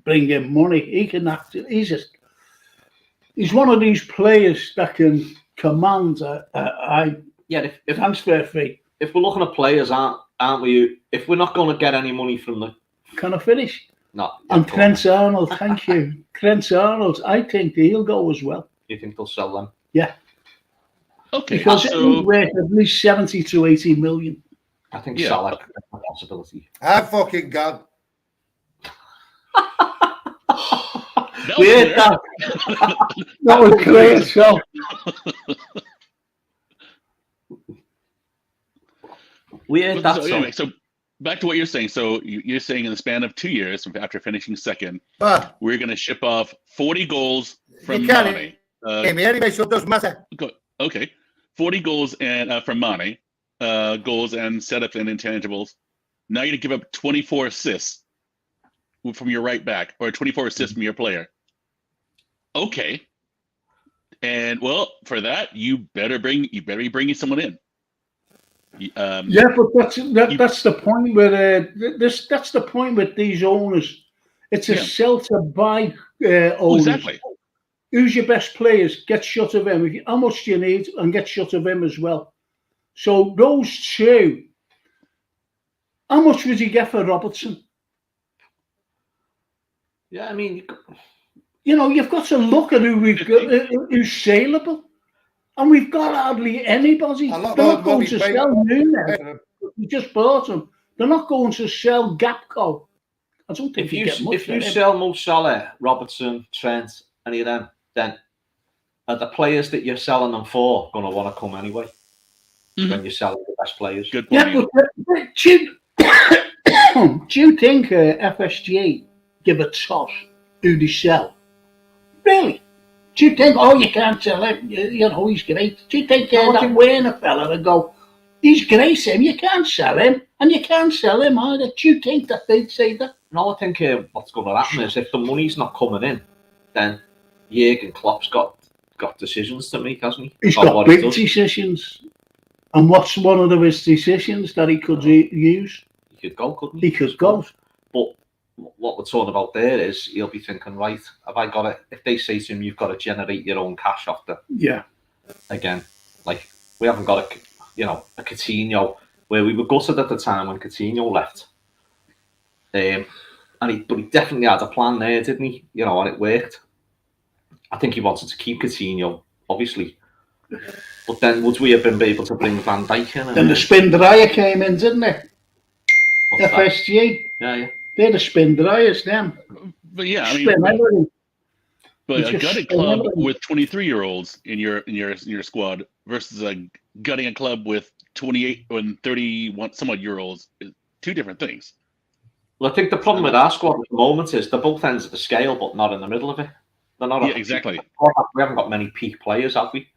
bring in money. He can act. He's one of these players that can command a transfer fee. If we're looking at players, aren't we? If we're not going to get any money from the... Can I finish? No. And Trent Arnold, thank you. Trent Arnold, I think he'll go as well. You think they'll sell them? Yeah. Okay. Because it's worth at least 70 to 80 million. I think Salah is a possibility. I fucking God. We hate that. That was great, so. We hate that. So anyway, so back to what you're saying. So you're saying in the span of 2 years after finishing second, we're going to ship off 40 goals from Mane. Anyway, so it doesn't matter. Okay. 40 goals and from Mane, goals and setups and intangibles. Now you're going to give up 24 assists from your right back or 24 assists from your player. Okay. And well, for that, you better be bringing someone in. But that's the point with that's the point with these owners. It's a sell to buy owners. Exactly. Who's your best players? Get shut of him. How much do you need? And get shut of him as well. So those two. How much would you get for Robertson? Yeah, I mean, you've got to look at who we've got, who's saleable. And we've got hardly anybody. They're not going to sell Nunes. We just bought them. They're not going to sell Gapco. I don't think if you sell Mo Salah, Robertson, Trent, any of them, then are the players that you're selling them for going to want to come anyway? When you're selling the best players. Good point. Yeah, but do you think FSG give a toss who they sell? Really? Do you think, you can't sell him, he's great? Do you think that Werner fella would go, he's great, him, you can't sell him, and you can't sell him either? Do you think that they'd say that? No, I think what's going to happen is if the money's not coming in, then Jurgen Klopp's got got decisions to make, hasn't he? He's About got what he big does. decisions. And what's one of his decisions that he could use? He could go, couldn't he? He could go. But what we're talking about there is he'll be thinking, right, have I got to, if they say to him, you've got to generate your own cash off the, Yeah. again, like, we haven't got a Coutinho, where we were gutted at the time when Coutinho left. But he definitely had a plan there, didn't he? And it worked. I think he wanted to keep Coutinho, obviously. But then would we have been able to bring Van Dijk in? Then the spin dryer came in, didn't it? What's that? FSG. Yeah. They're the spin dryers, them. But yeah, I mean, Spin everything. but It's a just gutted spin club everything. with 23-year-olds in your squad versus a gutting a club with 28 and 31 somewhat year olds is two different things. Well, I think the problem with our squad at the moment is they're both ends of the scale, but not in the middle of it. They're not. Yeah, exactly. We haven't got many peak players, have we?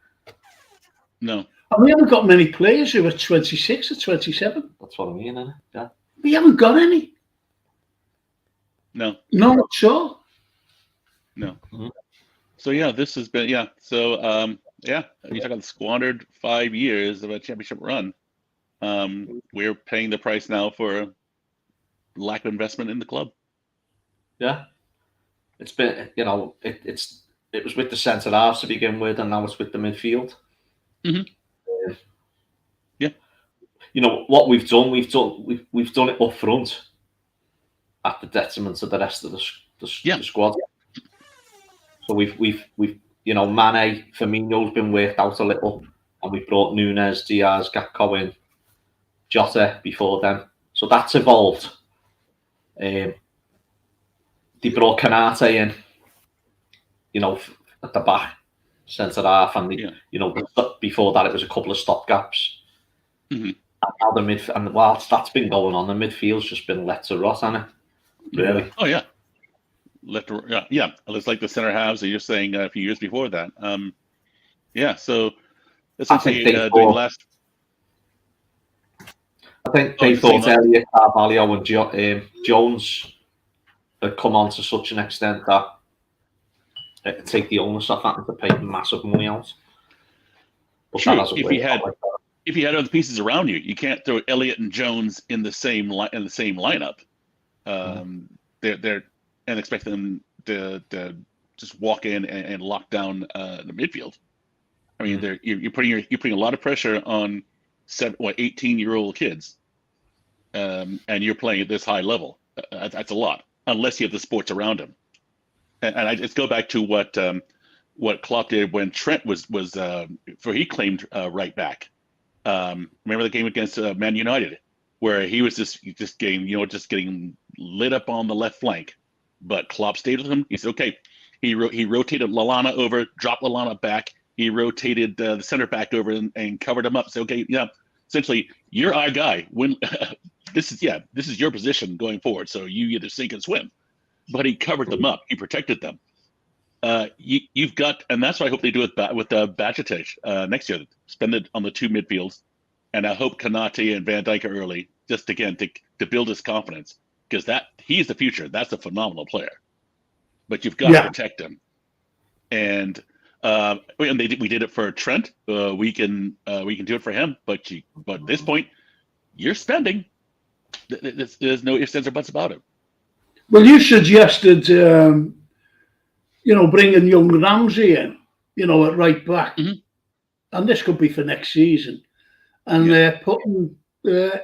No. And we haven't got many players who are 26 or 27. That's what I mean, innit? Yeah. We haven't got any. No. None at all. No. Mm-hmm. So yeah, this has been So you talk about the squandered 5 years of a championship run. We're paying the price now for lack of investment in the club. Yeah. It's been, it was with the centre halves to begin with, and now it's with the midfield. Mm-hmm. Yeah. What we've done it up front at the detriment of the rest of the squad. So we've Mane, Firmino's been worked out a little, and we brought Nunes, Diaz, Gakpo in, Jota before them. So that's evolved. They brought Kanate in, at the back, centre half, and before that it was a couple of stopgaps. Mm-hmm. And now and whilst that's been going on, the midfield's just been let to rot, hasn't it? Really? Oh yeah. It's like the center halves that you're saying a few years before that. So essentially doing last. I think they thought Elliot, Carvalho, and Jones had come on to such an extent that it could take the onus off having to pay massive money out. But True. If you had other pieces around you, you can't throw Elliott and Jones in the same lineup. They're and expect them to just walk in and lock down the midfield. I mean, you're putting a lot of pressure on 18-year-old kids, and you're playing at this high level. That's a lot, unless you have the sports around them. And I just go back to what Klopp did when Trent was for he claimed right back. Remember the game against Man United, where he was just getting lit up on the left flank, but Klopp stayed with him. He said, okay. He rotated Lallana over, dropped Lallana back. He rotated the center back over and covered him up. So okay, essentially you're our guy. When this is your position going forward. So you either sink and swim. But he covered them up. He protected them. You've got, and that's what I hope they do with Bajcetic next year. Spend it on the two midfields, and I hope Kanate and Van Dijk are early, just again to build his confidence, because he's the future. That's a phenomenal player, but you've got to protect him. And we did it for Trent. We can do it for him. But at this point, you're spending. There's no ifs, ands, or buts about it. Well, you suggested, bringing young Ramsey in, at right back. Mm-hmm. And this could be for next season. And putting, and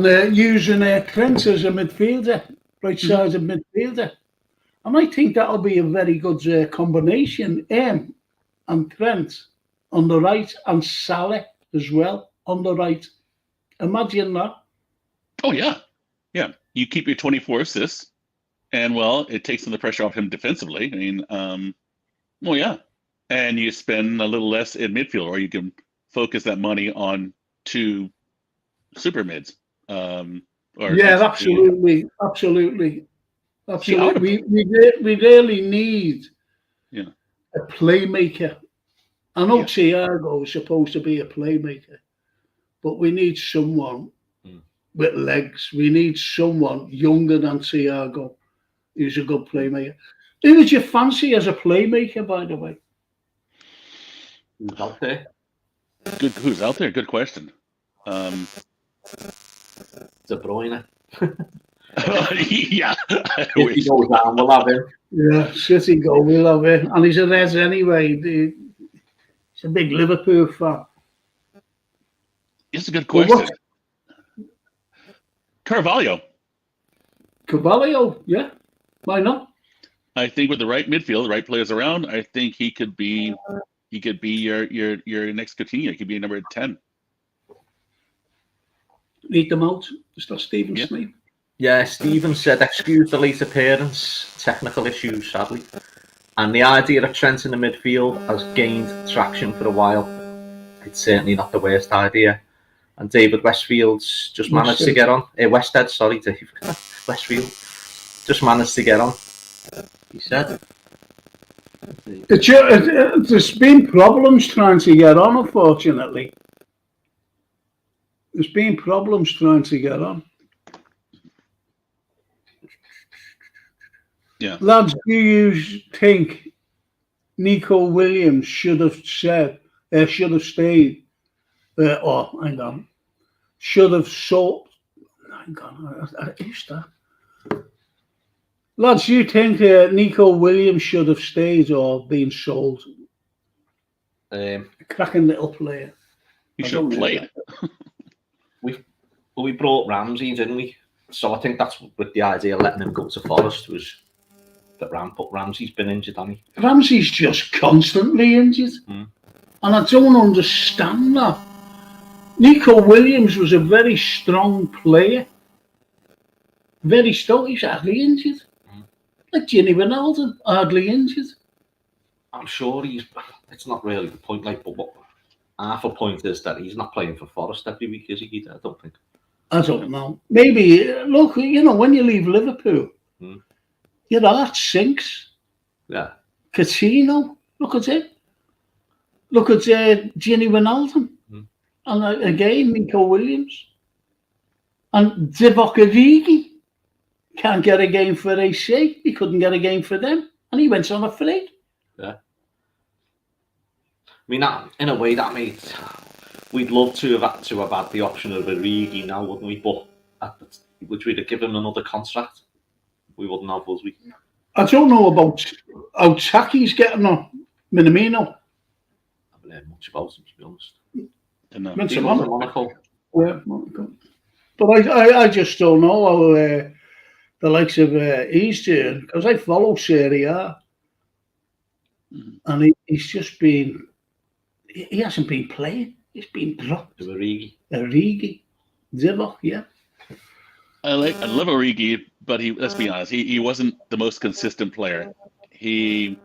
they're using Trent as a midfielder, right side of midfielder. And I think that'll be a very good combination. And Trent on the right, and Salah as well on the right. Imagine that. Oh yeah. You keep your 24 assists, and it takes some of the pressure off him defensively. I mean, and you spend a little less in midfield, or you can focus that money on two super mids. Absolutely. We really need a playmaker. I know Thiago is supposed to be a playmaker, but we need someone with legs. We need someone younger than Thiago who's a good playmaker. Who did you fancy as a playmaker, by the way? Who's out there? Good. Who's out there? Good question. De Bruyne. Yeah. I If he wish. goes down, we'll have him. Yeah, City goal, we love it. And he's a Reds anyway. He's a big Liverpool fan. It's a good Well, question. Carvalho. Carlyle, yeah. Why not? I think with the right midfield, the right players around, I think he could be your next Coutinho. He could be number 10. Need them out. Is that Stephen Yeah. Smith? Yeah, Stephen said, excuse the late appearance, technical issues, sadly. And the idea of Trent in the midfield has gained traction for a while. It's certainly not the worst idea. And David Westfield's just managed to get on. Westhead, sorry, Dave. Westfield. Just managed to get on, he said. There's been problems trying to get on, unfortunately. There's been problems trying to get on. Yeah. Lads, do you think Nico Williams should have stayed? Hang on. Should have sold. Hang on. Who's that? Lads, do you think Nico Williams should have stayed or been sold? Cracking little player. He I should have don't played. We brought Ramsey, didn't we? So I think that's with the idea of letting him go to Forest was that Ramsey's been injured, hasn't he? Ramsey's just constantly injured. And I don't understand that. Nico Williams was a very strong player. Very strong. He's hardly injured. Like Gini Wijnaldum, hardly injured. I'm sure it's not really the point, like, but what half a point is that he's not playing for Forest every week, is he? I don't think. I don't know. Maybe, look, when you leave Liverpool, your heart sinks. Yeah. Coutinho, look at it. Look at Gini Wijnaldum. And again, Nico Williams. And Divock Origi can't get a game for AC. He couldn't get a game for them. And he went on a free. Yeah. I mean, in a way, that means we'd love to have had the option of Origi now, wouldn't we? But would we have given him another contract? We wouldn't have, would we? I don't know about how Taki's getting on. Minamino. I haven't heard much about him, to be honest. Went He to was at Monaco. Yeah, Monaco. But I just don't know how the likes of he's doing, because I follow Serie A. And he's just been, he hasn't been playing. He's been dropped. Origi. Divock, yeah. I love Origi, but let's be honest, he wasn't the most consistent player. He'd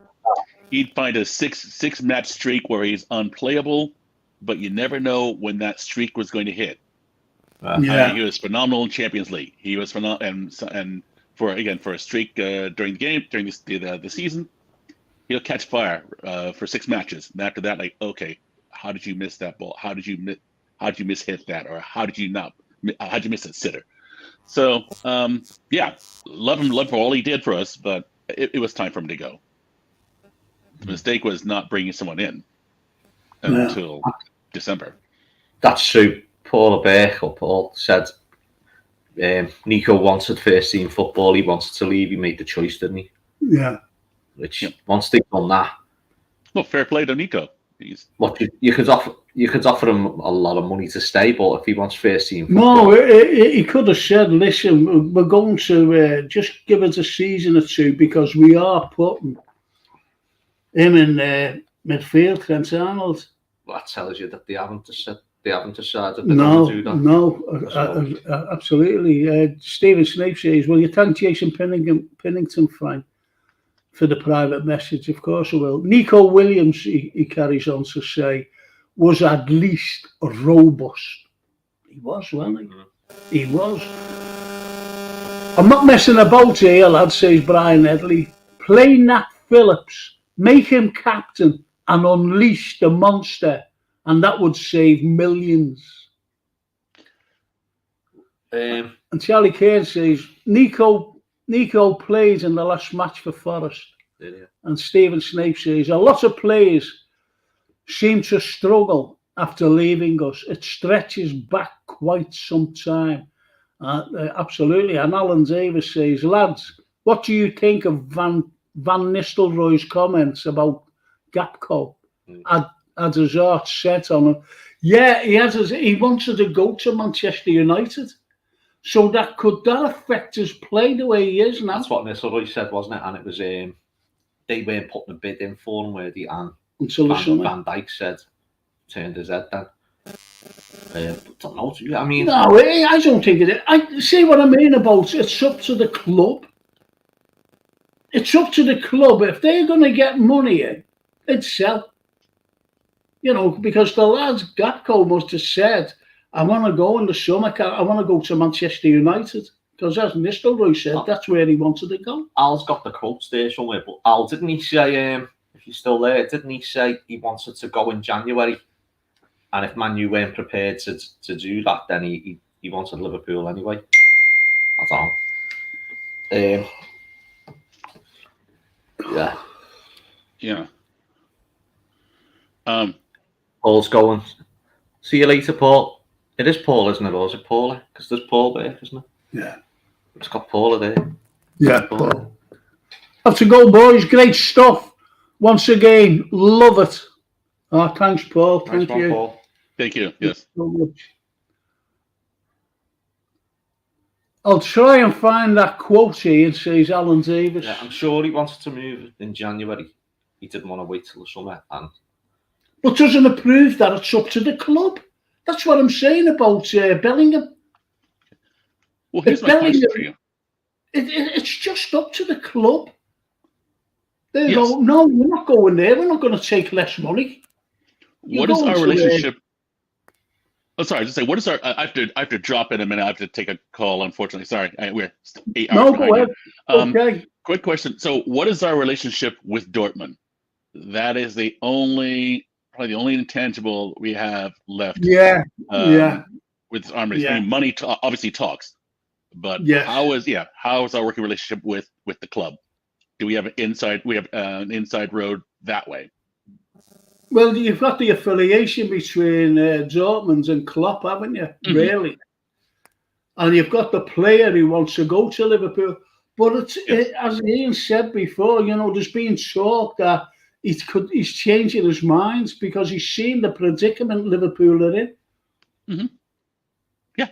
find a six match streak where he's unplayable, but you never know when that streak was going to hit. He was phenomenal in Champions League. He was phenomenal, and for a streak during the season, he'll catch fire for 6 matches. And after that, like, okay, how did you miss that ball? How did you miss hit that? Or how did you miss that sitter? So love him for all he did for us, but it was time for him to go. The mistake was not bringing someone in until December. That's true. Paul said Nico wanted first team football. He wanted to leave. He made the choice, didn't he? Yeah. Which once they've done that, well, fair play to Nico. You could offer him a lot of money to stay, but if he wants first team football, no, he could have said, "Listen, we're going to just give us a season or two because we are putting him in midfield, Trent Arnold." Well, that tells you that they haven't decided they're going to do that. No, absolutely. Stephen Snape says, "Well, you thank Jason Pennington fine for the private message." Of course I will. Nico Williams, he carries on to say, was at least robust. He was, wasn't he? He was. I'm not messing about here, lad, says Brian Edley. Play Nat Phillips, make him captain and unleash the monster, and that would save millions. And Charlie Kane says, Nico played in the last match for Forest. And Stephen Snape says, a lot of players seem to struggle after leaving us. It stretches back quite some time. Absolutely. And Alan Davis says, lads, what do you think of Van Nistelrooy's comments about Gakpo? Had his heart set on him. Yeah, he wanted to go to Manchester United. So that affect his play the way he is now? That's what Nistelrooy said, wasn't it? And it was they weren't putting a bid in for him, were they? And Van Dijk said, turned his head down. I don't know. I mean, no, I don't think it is. I see what I mean about it's up to the club. It's up to the club. If they're going to get money in, it'd sell. You know, because the lads, Gakpo must have said, I want to go in the summer. I want to go to Manchester United. Because as Nistelrooy said, that's where he wanted to go. Al's got the quotes there somewhere. But Al, didn't he say, if you're still there, didn't he say he wanted to go in January? And if Man U weren't prepared to do that, then he wanted Liverpool anyway. That's all. Yeah. Yeah. Paul's going. See you later, Paul. It is Paul, isn't it? Or is it Paula? Because there's Paul there, isn't it? Yeah. It's got Paula there. Yeah, Paul. Have to go, boys. Great stuff. Once again, love it. Oh, thanks, Paul. Thank you. Paul. Thank you. Yes. So much. I'll try and find that quote here, says Alan Davis. Yeah, I'm sure he wanted to move in January. He didn't want to wait till the summer. But doesn't it prove that it's up to the club? That's what I'm saying about Bellingham. Well, here's my question for you. It's just up to the club. They go, no, we're not going there. We're not going to take less money. What is our relationship? Oh, sorry. Just say, what is our? I have to drop in a minute. I have to take a call. Unfortunately, sorry. We're 8 hours. No, go ahead. Okay. Quick question. So, what is our relationship with Dortmund? That is probably the only intangible we have left. Yeah. With armies, I mean, money obviously talks, but how is our working relationship with the club? Do we have an inside? We have an inside road that way. Well, you've got the affiliation between Dortmund and Klopp, haven't you? Mm-hmm. Really, and you've got the player who wants to go to Liverpool. But as Ian said before, you know, there's been talk that he's changing his mind because he's seen the predicament Liverpool are in. Mm-hmm. Yeah,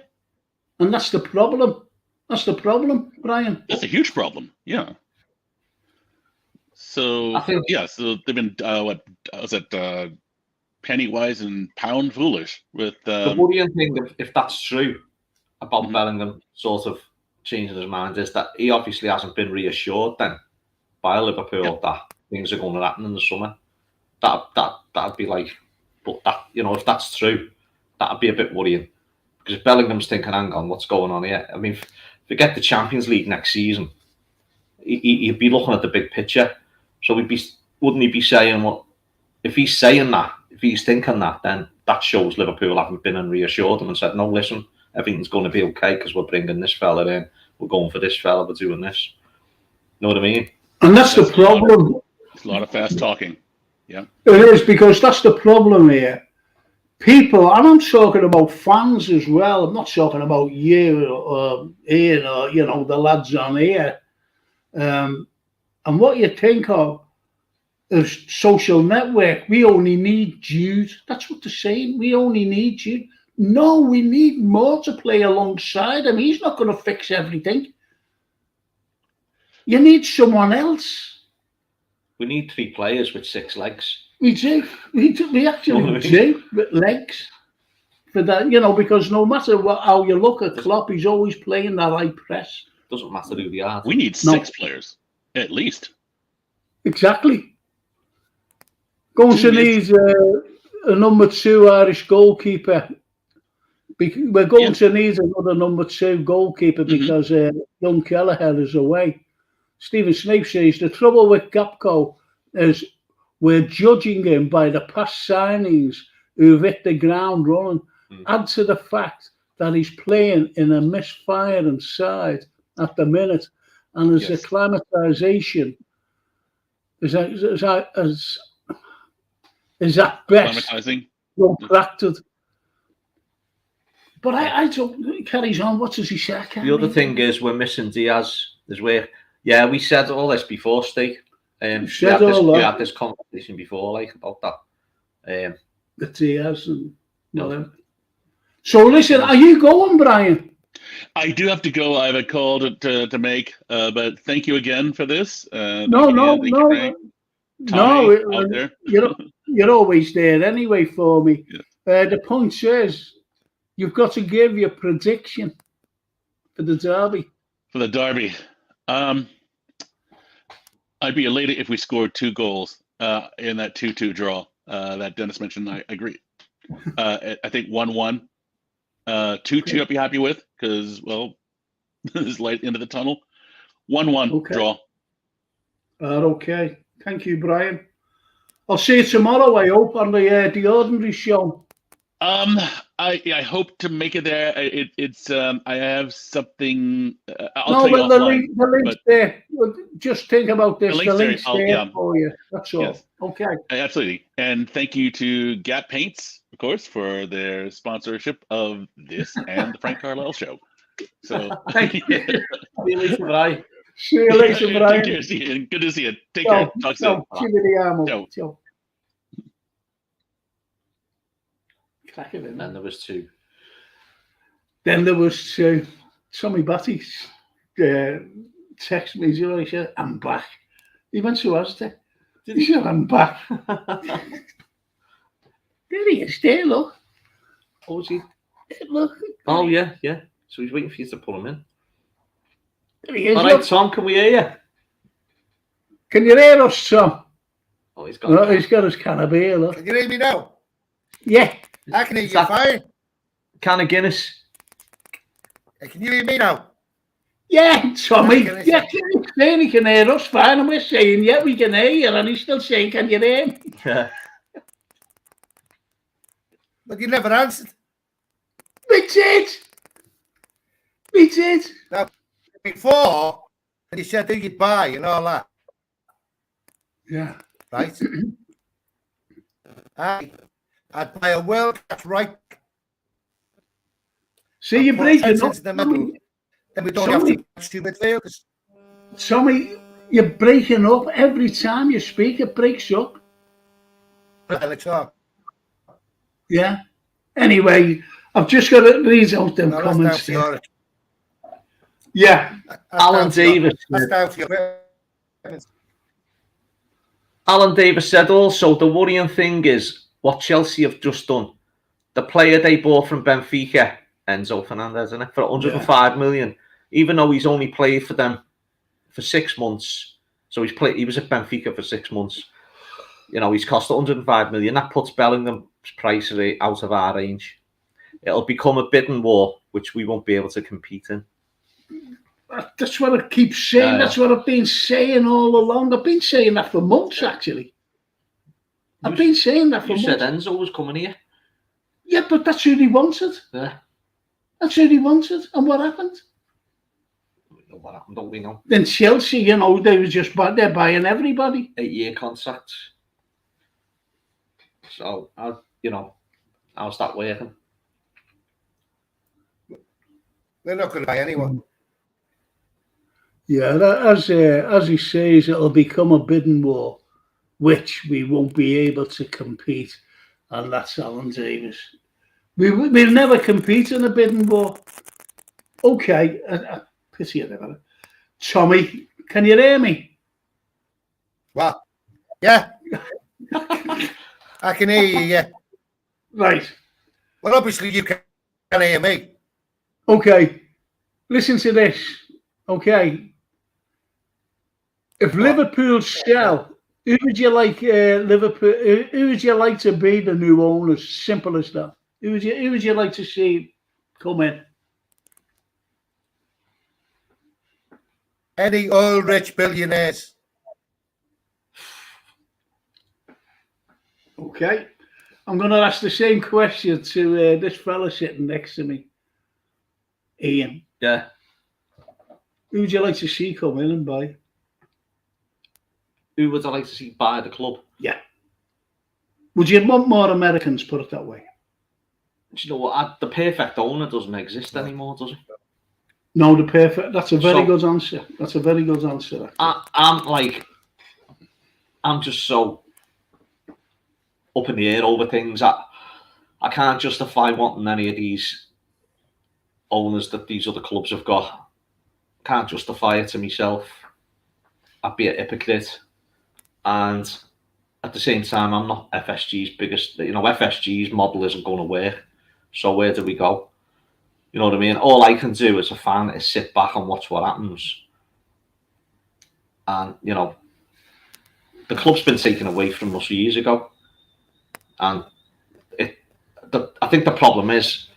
and that's the problem. That's the problem, Brian. That's a huge problem. Yeah. So so they've been what was it? Penny wise and pound foolish with the worrying thing, if that's true about Bellingham sort of changing his mind, is that he obviously hasn't been reassured then by Liverpool that things are going to happen in the summer. That'd be like, but that, you know, if that's true, that'd be a bit worrying because if Bellingham's thinking, hang on, what's going on here? I mean, forget the Champions League next season. He'd be looking at the big picture. So wouldn't he be saying, well, if he's saying that, if he's thinking that, then that shows Liverpool haven't been and reassured him and said, no, listen, everything's going to be okay because we're bringing this fella in, we're going for this fella, we're doing this. You know what I mean? And that's the problem. It's a lot of fast talking. Yeah. It is, because that's the problem here. People, and I'm talking about fans as well, I'm not talking about you or Ian or, you know, the lads on here. And what you think of is social network. We only need Jude. That's what they're saying. We only need Jude. No, we need more to play alongside him. He's not going to fix everything. You need someone else. We need 3 players with 6 legs. We do. We actually do with legs for that. You know, because no matter how you look at Klopp, he's always playing that high press. Doesn't matter who they are. We need 6 players. At least. Exactly. Going to need a number 2 Irish goalkeeper. We're going to need another number 2 goalkeeper because young Kelleher is away. Stephen Snape says the trouble with Gakpo is we're judging him by the past signings who've hit the ground running. Add to the fact that he's playing in a misfiring side at the minute. And there's acclimatization Is that best Traumatizing. contracted? But I don't, carries on. What does he say? The other thing is we're missing Diaz as well. Yeah, we said all this before, Steve. We had this conversation before, like, about that. The Diaz and so listen, are you going, Brian? I do have to go. I have a call to make, but thank you again for this. No. You're always there anyway for me. Yeah. The point is, you've got to give your prediction for the derby. For the derby, I'd be elated if we scored 2 goals in that 2-2 draw that Dennis mentioned. I agree. I think 1-1. 2-2 I'd be happy with because, well, there's light into the tunnel. 1-1 draw. Okay. Thank you, Brian. I'll see you tomorrow, I hope, on the Ordinary Show. I hope to make it there. It's I have something. I'll tell you offline. The link's there. Just think about this. The link's there for you. That's all. Yes. Okay. Absolutely. And thank you to Gap Paints, of course, for their sponsorship of this and the Frank Carlyle Show. So thank you. See you later, Brian. See you later, Brian. Good to see you. Take care. Talk soon. Ciao. And then there was 2. Then there was Tommy Batty's text me. He said, "I'm back." He went to Asda. He said, "I'm back." There he is. There, look. Oh, was he? Look. Oh, yeah. So he's waiting for you to pull him in. There he is. All right, Tom, can we hear you? Can you hear us, Tom? Oh, he's got his can of beer, look. Can you hear me now? Yeah. I can hear you fine. Can of Guinness. Can you hear me now? Yeah, Tommy. Yeah, he can hear us fine. And we're saying, yeah, we can hear you. And he's still saying, can you hear me? Yeah. But you never answered. We did. Now, before, you said who you'd buy and all that. Yeah. Right? I'd buy a world-class right. See, you're breaking up. The middle. Then we don't have to watch 2 midfielders. Tommy, you're breaking up every time you speak. It breaks up. Yeah. Anyway, I've just got to read out them comments. Yeah. Alan Davis. Alan Davis said also, the worrying thing is what Chelsea have just done. The player they bought from Benfica, Enzo Fernandez, isn't it, for 105 million, even though he's only played for them for 6 months. So he was at Benfica for 6 months. You know, he's cost 105 million. That puts Bellingham's price out of our range. It'll become a bidding war, which we won't be able to compete in. That's what I keep saying. That's what I've been saying all along. I've been saying that for months, actually. I've been saying that for months. You said Enzo was coming here. Yeah, but that's who he wanted. Yeah. That's who he wanted. And what happened? What happened, don't we know? Then Chelsea, you know, they were just they're buying everybody. 8-year contracts. So, you know, how's that working? They're not going to buy anyone. Yeah, as he says, it'll become a bidding war, which we won't be able to compete, and that's Alan Davis. We'll never compete in a bidding war. Okay, pity about it. Tommy, can you hear me? What? Yeah. I can hear you, yeah. Right. Well, obviously you can hear me. Okay. Listen to this. Okay. If Liverpool sell, who would you like Liverpool? Who would you like to be the new owners? Simple as that. Who would you like to see come in? Any oil rich billionaires. Okay. I'm going to ask the same question to this fella sitting next to me, Ian. Yeah. Who would you like to see come in and buy? who would I like to see buy the club? Yeah. Would you want more Americans, put it that way? Do you know what? The perfect owner doesn't exist anymore, does it? No, the perfect. That's a very good answer. That's a very good answer. I'm just so up in the air over things. I can't justify wanting any of these owners that these other clubs have got. Can't justify it to myself. I'd be a hypocrite. And at the same time, I'm not FSG's biggest. FSG's model isn't going to work. So where do we go? You know what I mean? All I can do as a fan is sit back and watch what happens. And, the club's been taken away from us years ago. And I think the problem is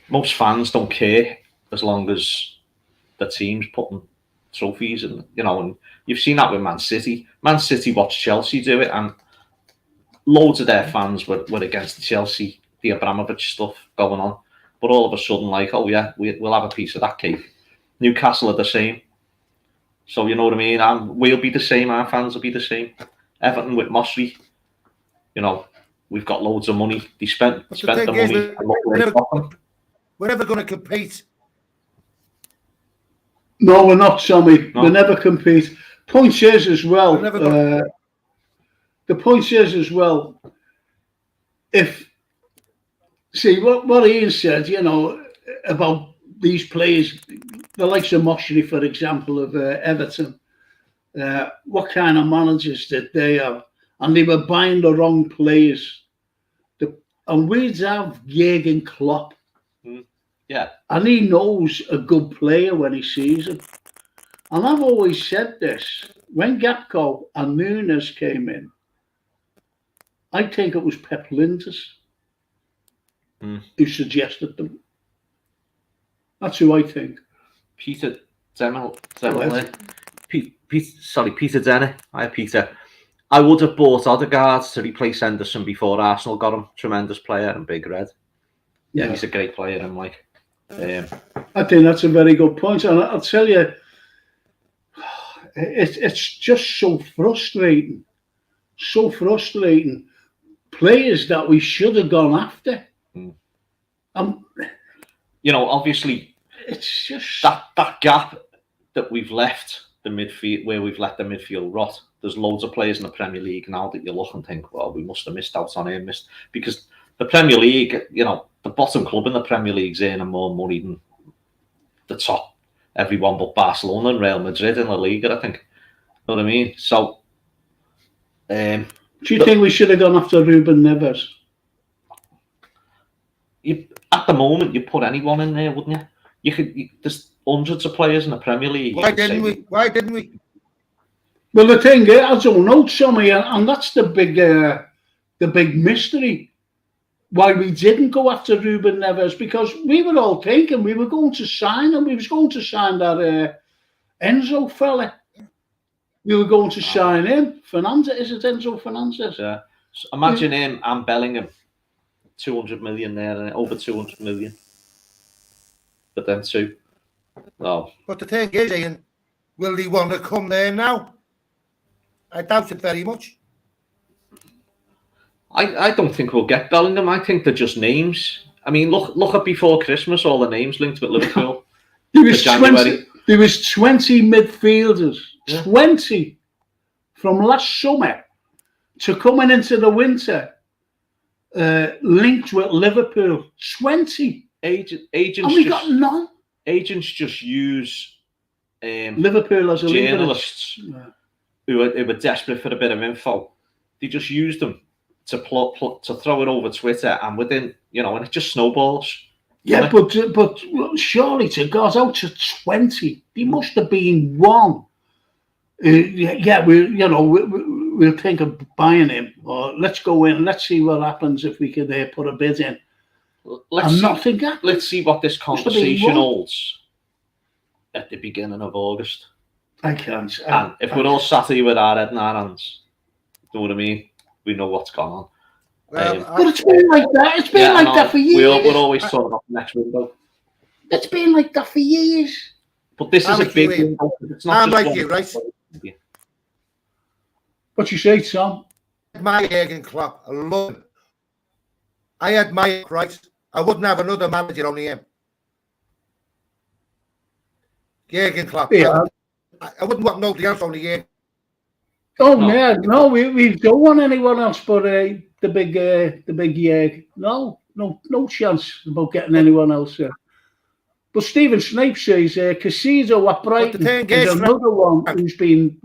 most fans don't care as long as the team's putting trophies in, and you've seen that with Man City. Man City watched Chelsea do it, and loads of their fans were against the Chelsea, the Abramovich stuff going on. But all of a sudden, oh yeah, we'll have a piece of that cake. Newcastle are the same. So, you know what I mean? We'll be the same, our fans will be the same. Everton with Mosley, we've got loads of money. They spent the money. We're never going to compete. No, we're not, Sammy. No. We never compete. Point is as well. The point is as well. What Ian said, about these players, the likes of Mosley, for example, of Everton. What kind of managers did they have? And they were buying the wrong players. And we'd have Jurgen Klopp. Yeah. And he knows a good player when he sees it. And I've always said this. When Gakpo and Nunes came in, I think it was Pep Linders who suggested them. That's who I think. Peter Denner. Peter Denner. Hi, Peter. I would have bought Odegaard to replace Henderson before Arsenal got him. Tremendous player and Big Red. Yeah, he's a great player. And I think that's a very good point. And I'll tell you, it's just so frustrating. So frustrating. Players that we should have gone after. Obviously, it's just that gap that we've left the midfield, where we've let the midfield rot. There's loads of players in the Premier League now that you look and think, well, we must have missed out on him. Because the Premier League, the bottom club in the Premier League's earning more money than the top, everyone but Barcelona and Real Madrid in La Liga, I think. You know what I mean? So, do you think we should have gone after Ruben Neves? At the moment, you put anyone in there, wouldn't you? There's hundreds of players in the Premier League. Why didn't we? Well, the thing is, I don't know, Tommy, and that's the big mystery. Why we didn't go after Ruben Neves, because we were all thinking we were going to sign him. We was going to sign that Enzo fella. We were going to sign him. Fernandez, is it Enzo Fernandez? Yeah. So imagine him and Bellingham. 200 million there, and over 200 million. But then two. Oh. But the thing is, Ian, will he want to come there now? I doubt it very much. I don't think we'll get Bellingham. I think they're just names. I mean, look at before Christmas, all the names linked with Liverpool. There was 20 midfielders, 20 from last summer to coming into the winter. Linked with Liverpool, 20 agents. And we got none. Agents just use Liverpool as a journalists who were desperate for a bit of info. They just used them to throw it over Twitter, and within and it just snowballs. Yeah, but surely to God, out to 20, there must have been one. We'll think of buying him, or let's go in. Let's see what happens if we can put a bid in. Let's see what this conversation holds at the beginning of August. I can't. And if we're all sat here with our head in our hands, you know what I mean? We know what's going on. But it's been like that. It's been like that for years. We're always talking about the next window. It's been like that for years. But this is a big window. I'm like you, right? What you say, Tom? My Jurgen Klopp, I love him. I admire Christ. I wouldn't have another manager only him. Jurgen Klopp. Yeah. I wouldn't want nobody else only him. Oh no, we don't want anyone else but the big Jurgen. No chance about getting anyone else. But Stephen Snape says Casizo at Brighton is another one who's been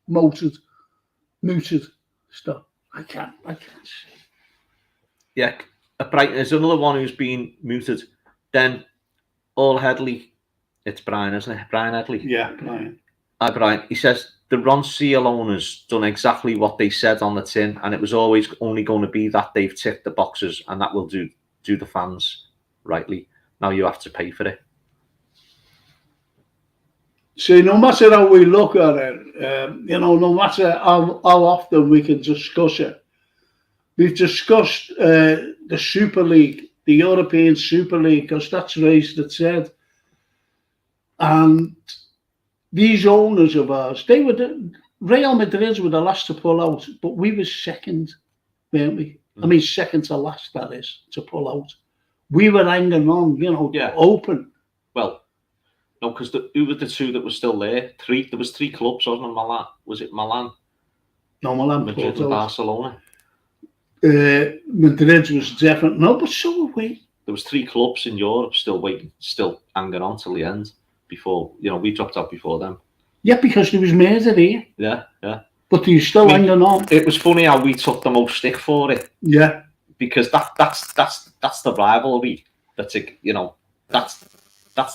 mooted. Stuff. I can't see. Yeah, at Brighton is another one who's been mooted. Then all Headley, it's Brian, isn't it? Brian Headley. Yeah, Brian. Hi, Brian. He says the Ron Seal owners done exactly what they said on the tin, and it was always only going to be that they've ticked the boxes, and that will do the fans rightly. Now you have to pay for it. See, no matter how we look at it, no matter how often we can discuss it, we've discussed the Super League, the European Super League, because that's raised its head. And these owners of ours, Real Madrid were the last to pull out, but we were second, weren't we? I mean, second to last, that is, to pull out. We were hanging on, open. Well, no, because who were the two that were still there? There was three clubs, wasn't it? Milan? Was it Milan? No, Milan. Madrid and Barcelona. Madrid was definitely no, but so were we. There was three clubs in Europe still waiting, still hanging on till the end. Before we dropped out before them. Yeah, because there was murder here. Yeah. But they were still hanging on. It was funny how we took the most stick for it. Yeah. Because that's the rivalry. That's the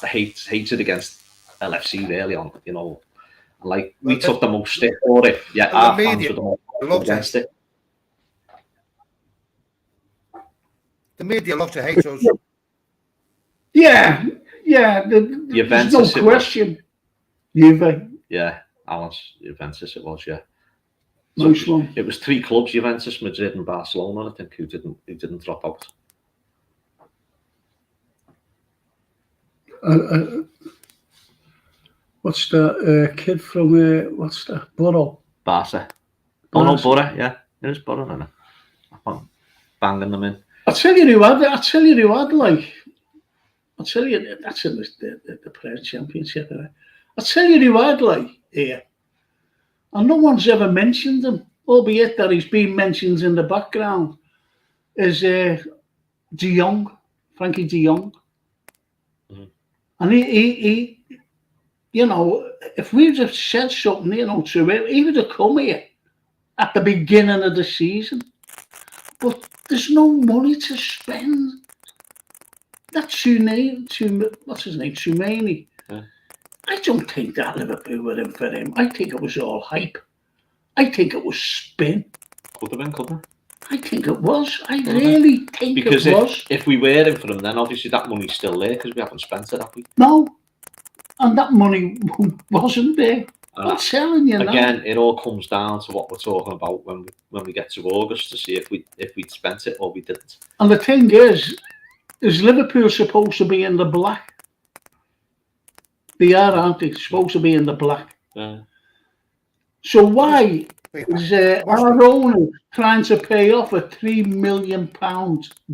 hatred against LFC really on, like we took the most stick for it. Yeah, our fans were the most against it. The media love to hate us. Yeah, there's no question. Juve. Yeah, Alan's Juventus it was, yeah. So nice one. It was three clubs, Juventus, Madrid and Barcelona, I think, who didn't drop out. What's the kid from what's the Borough? Barca. Oh no, Borough, yeah. It is Borough, isn't it? I'm banging them in. I'll tell you who had that's in the Premier Championship. I'll tell you who I'd like here. And no one's ever mentioned him, albeit that he's been mentioned in the background, is De Jong, Frankie De Jong. Mm-hmm. And he if we'd have said something, to him, he would have come here at the beginning of the season. But there's no money to spend. That what's his name? Sumani. Yeah. I don't think that Liverpool were in for him. I think it was all hype. I think it was spin. Could have been, couldn't it? I think it was. I really think it was. Because if we were in for him, then obviously that money's still there because we haven't spent it, have we? No. And that money wasn't there. I'm telling you again, it all comes down to what we're talking about when we get to August to see if we'd spent it or we didn't. And the thing is Liverpool supposed to be in the black? They are, aren't they? Supposed to be in the black. Yeah. So why is our owner trying to pay off a £3 million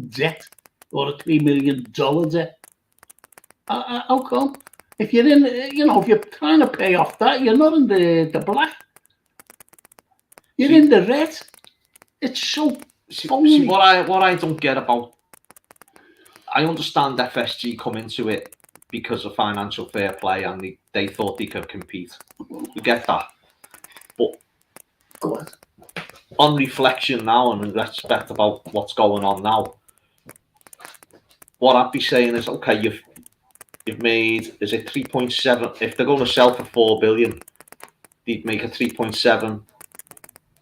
debt or a $3 million debt? How come? If you're in, if you're trying to pay off that, you're not in the black. You're in the red. It's so see what I don't get about. I understand FSG come into it because of financial fair play and they thought they could compete. We get that. But on reflection now and in respect about what's going on now, what I'd be saying is, okay, you've made, is it 3.7? If they're going to sell for 4 billion, they'd make a 3.7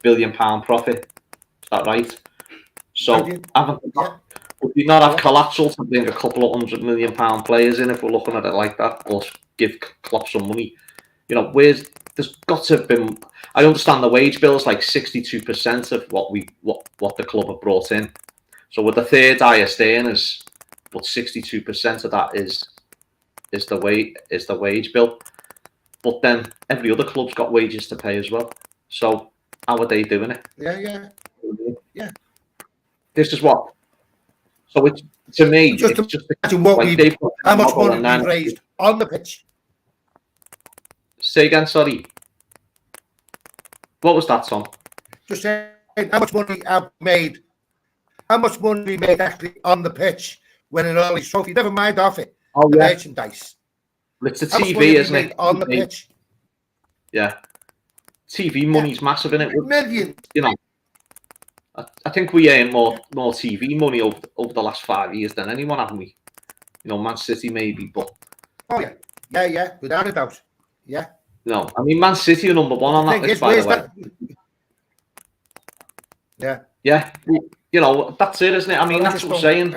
billion pound profit. Is that right? So would we not have collateral to bring a couple of £100 million players in if we're looking at it like that, or give Klopp some money? There's got to have been. I understand the wage bill is like 62% of what the club have brought in. So with the third highest earners, but 62% of that is the wage bill. But then every other club's got wages to pay as well. So how are they doing it? Yeah. This is what. So it's, to me, Just it's just imagine what like we, they've got how much model money and then- we raised on the pitch. Say again, sorry. What was that, Tom? Just saying, how much money have made? How much money we made actually on the pitch winning all these trophies? Never mind off it. Oh, The yeah. merchandise. It's the How much money TV, have we isn't made it? on the TV. pitch? Yeah. TV money's massive in it. Millions. You know, I think we earn more TV money over the last 5 years than anyone, haven't we? You know, Man City maybe, but Oh yeah, without a doubt. Yeah. no, I mean Man City are number one on that list, by the way. Yeah. Yeah, you know, that's it, isn't it? I mean, that's what I'm saying.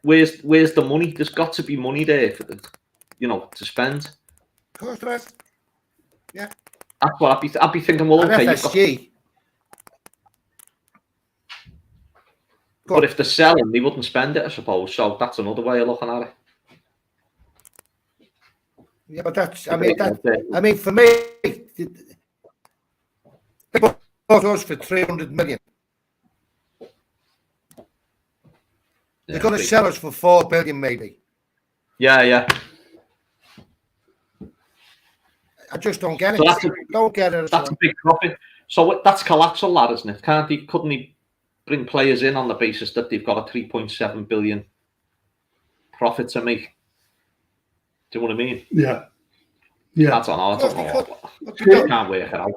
Where's the money? There's got to be money there for the, you know, to spend. Of course there is. Yeah. That's what I'd be thinking. Well, And okay, FSG. but if they're selling, they wouldn't spend it, I suppose. So that's another way of looking at it. Yeah, but that's. I mean, for me, they bought us for 300 million. They're going to sell us for 4 billion, maybe. Yeah. I just don't get it. So Don't get it. That's a big profit. So that's collateral, that, isn't it? Couldn't he bring players in on the basis that they've got a 3.7 billion profit to make? Do you know what I mean? Yeah. That's on. I don't know. Can't work it out.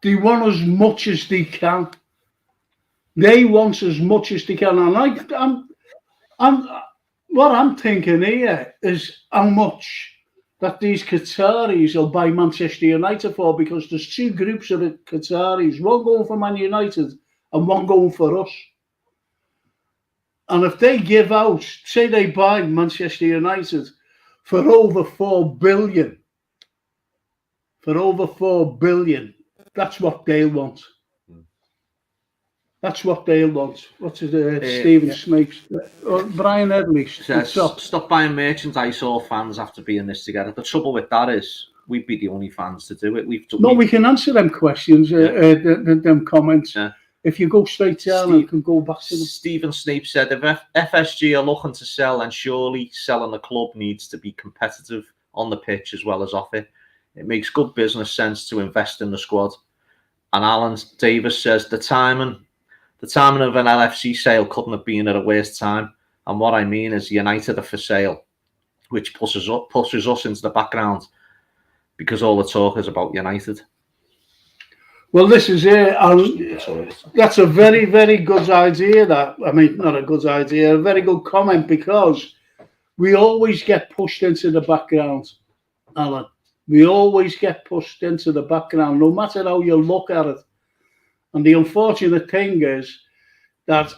They want as much as they can. They want as much as they can. And what I'm thinking here is how much that these Qataris will buy Manchester United for, because there's two groups of Qataris, one going for Man United and one going for us. And if they give out, say they buy Manchester United for over 4 billion, that's what they'll want. That's what they'll want. What's it? Stephen Snakes. Brian Edley. Stop buying merchandise, all fans have to be in this together. The trouble with that is we'd be the only fans to do it. We can answer them questions, them comments. Yeah. If you go straight down and can go back to them. Stephen Snape said, if FSG are looking to sell, then surely selling the club needs to be competitive on the pitch as well as off it. It makes good business sense to invest in the squad. And Alan Davis says, the timing of an LFC sale couldn't have been at a worse time. And what I mean is United are for sale, which pushes us into the background because all the talk is about United. Well, this is it. That's a very, very good idea. Not a good idea, a very good comment, because we always get pushed into the background, Alan. We always get pushed into the background, no matter how you look at it. And the unfortunate thing is that,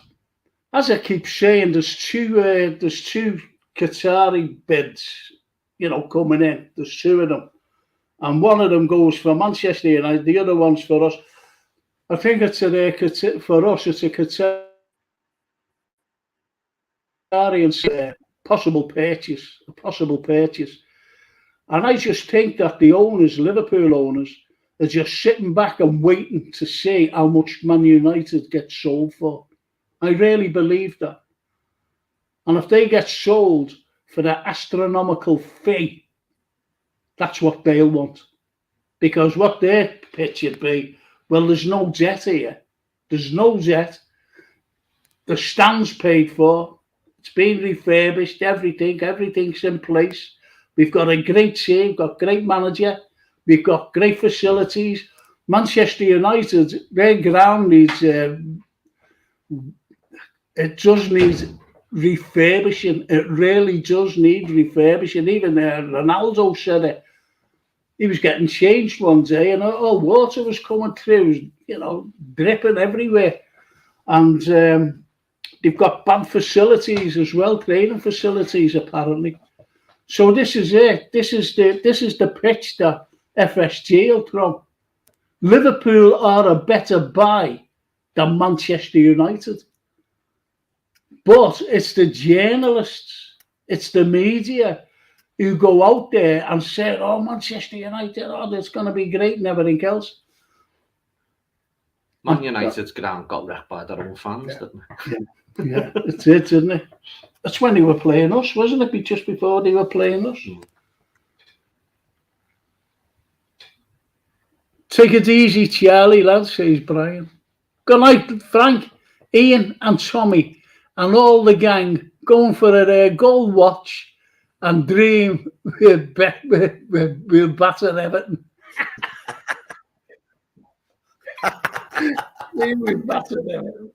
as I keep saying, there's two Qatari bids, coming in. There's two of them. And one of them goes for Manchester United, the other one's for us. I think for us, it's a Qatari possible purchase. And I just think that the owners, Liverpool owners, are just sitting back and waiting to see how much Man United gets sold for. I really believe that. And if they get sold for the astronomical fee, that's what they'll want. Because what their pitch would be, well, there's no jet here. There's no jet. The stand's paid for. It's been refurbished, everything's in place. We've got a great team, we've got a great manager, we've got great facilities. Manchester United, their ground needs, it does need refurbishing. It really does need refurbishing. Even Ronaldo said it. He was getting changed one day and all water was coming through, dripping everywhere. And they've got bad facilities as well, training facilities apparently. So this is it. This is the pitch that FSG will throw. Liverpool are a better buy than Manchester United. But it's the journalists, it's the media who go out there and say, "Oh, Manchester United, oh, it's going to be great," and everything else. Man United's ground got wrecked by their own fans, didn't it? Yeah, it's it, isn't it? That's when they were playing us, wasn't it? Just before they were playing us. Take it easy, Charlie, lad, says Brian. Good night, Frank, Ian and Tommy and all the gang going for a gold watch and dream we'll batter Everton. We'll batter Everton.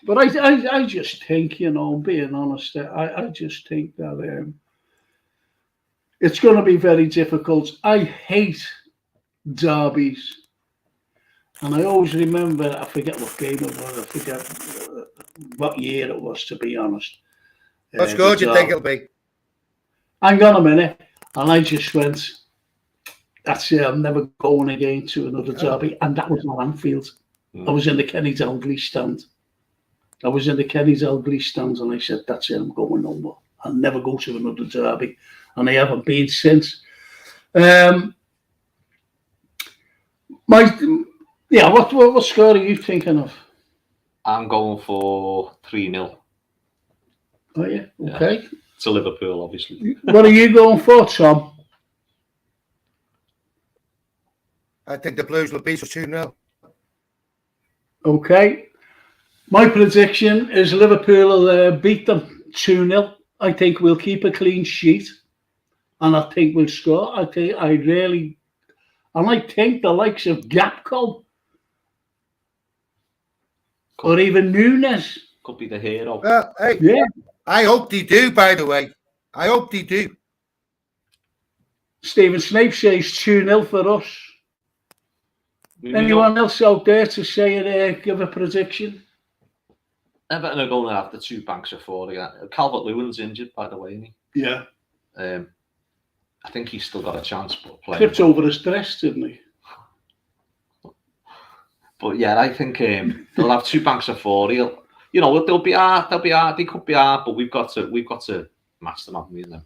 But I just think, being honest, I just think that it's going to be very difficult. I hate derbies. And I always remember, I forget what game it was, I forget what year it was, to be honest. What score do you think it'll be? Hang on a minute. And I just went, that's it, I'm never going again to another derby. And that was on Anfield. I was in the Kenny Dalglish stand. And I said, that's it, I'm going no more. I'll never go to another derby. And I haven't been since. What score are you thinking of? I'm going for 3-0. Oh, yeah, okay. Yeah. To Liverpool, obviously. What are you going for, Tom? I think the Blues will beat us 2-0. Okay. My prediction is Liverpool will beat them 2-0. I think we'll keep a clean sheet. And I think we'll score. I think the likes of Gapco or even Nunes. Could be the hero. Hey, yeah. I hope they do, by the way. I hope they do. Stephen Snape says 2-0 for us. Anyone else out there to say it, give a prediction? Everton are going to have the 2 banks of 4 again. Calvert-Lewin's injured, by the way, isn't he? Yeah. I think he's still got a chance. Tripped over his dress, didn't he? But yeah, I think they'll have 2 banks of 4. They'll be hard. They could be hard, but we've got to match them, haven't we? And then,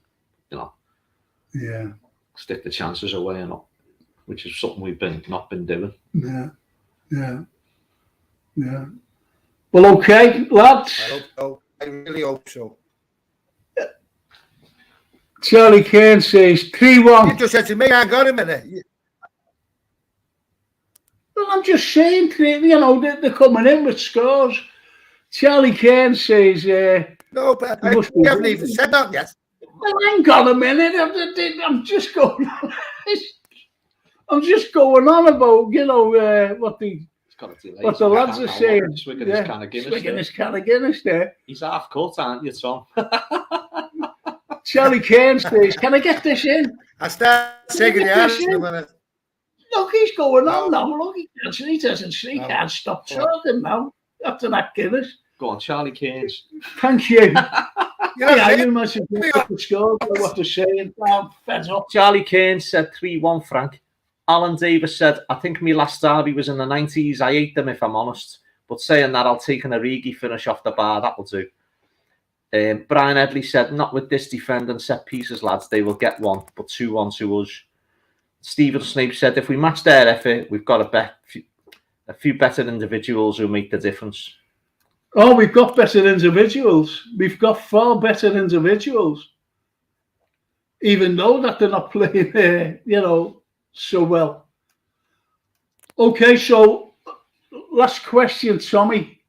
yeah, stick the chances away, which is something we've not been doing. Yeah. Well, okay, lads. I hope so. I really hope so. Charlie Kane says 3-1. You just said to me, hang on a minute. Well, I'm just saying, they're coming in with scores. Charlie Kane says... no, but you haven't even said that yet. Well, hang on a minute. I'm just going on. I'm just going on about, what the lads are saying. Swigging his can of Guinness there. He's half cut, aren't you, Tom? Charlie Kane says, can I get this in? I start singing the answer in a minute. Look, he's going on now. Look, he can't stop talking now after that Guinness. Go on, Charlie Kane. Thank you. You must have the score. What they're saying. I'm fed up. Charlie Kane said 3-1, Frank. Alan Davis said, I think my last derby was in the 90s. I hate them, if I'm honest. But saying that, I'll take an Origi finish off the bar. That'll do. Brian Edley said, not with this defend and set pieces, lads. They will get one, but 2-1 to us. Stephen Snape said, if we match their effort, we've got a few better individuals who make the difference. Oh, we've got better individuals. We've got far better individuals. Even though that they're not playing, so well. Okay, so last question, Tommy.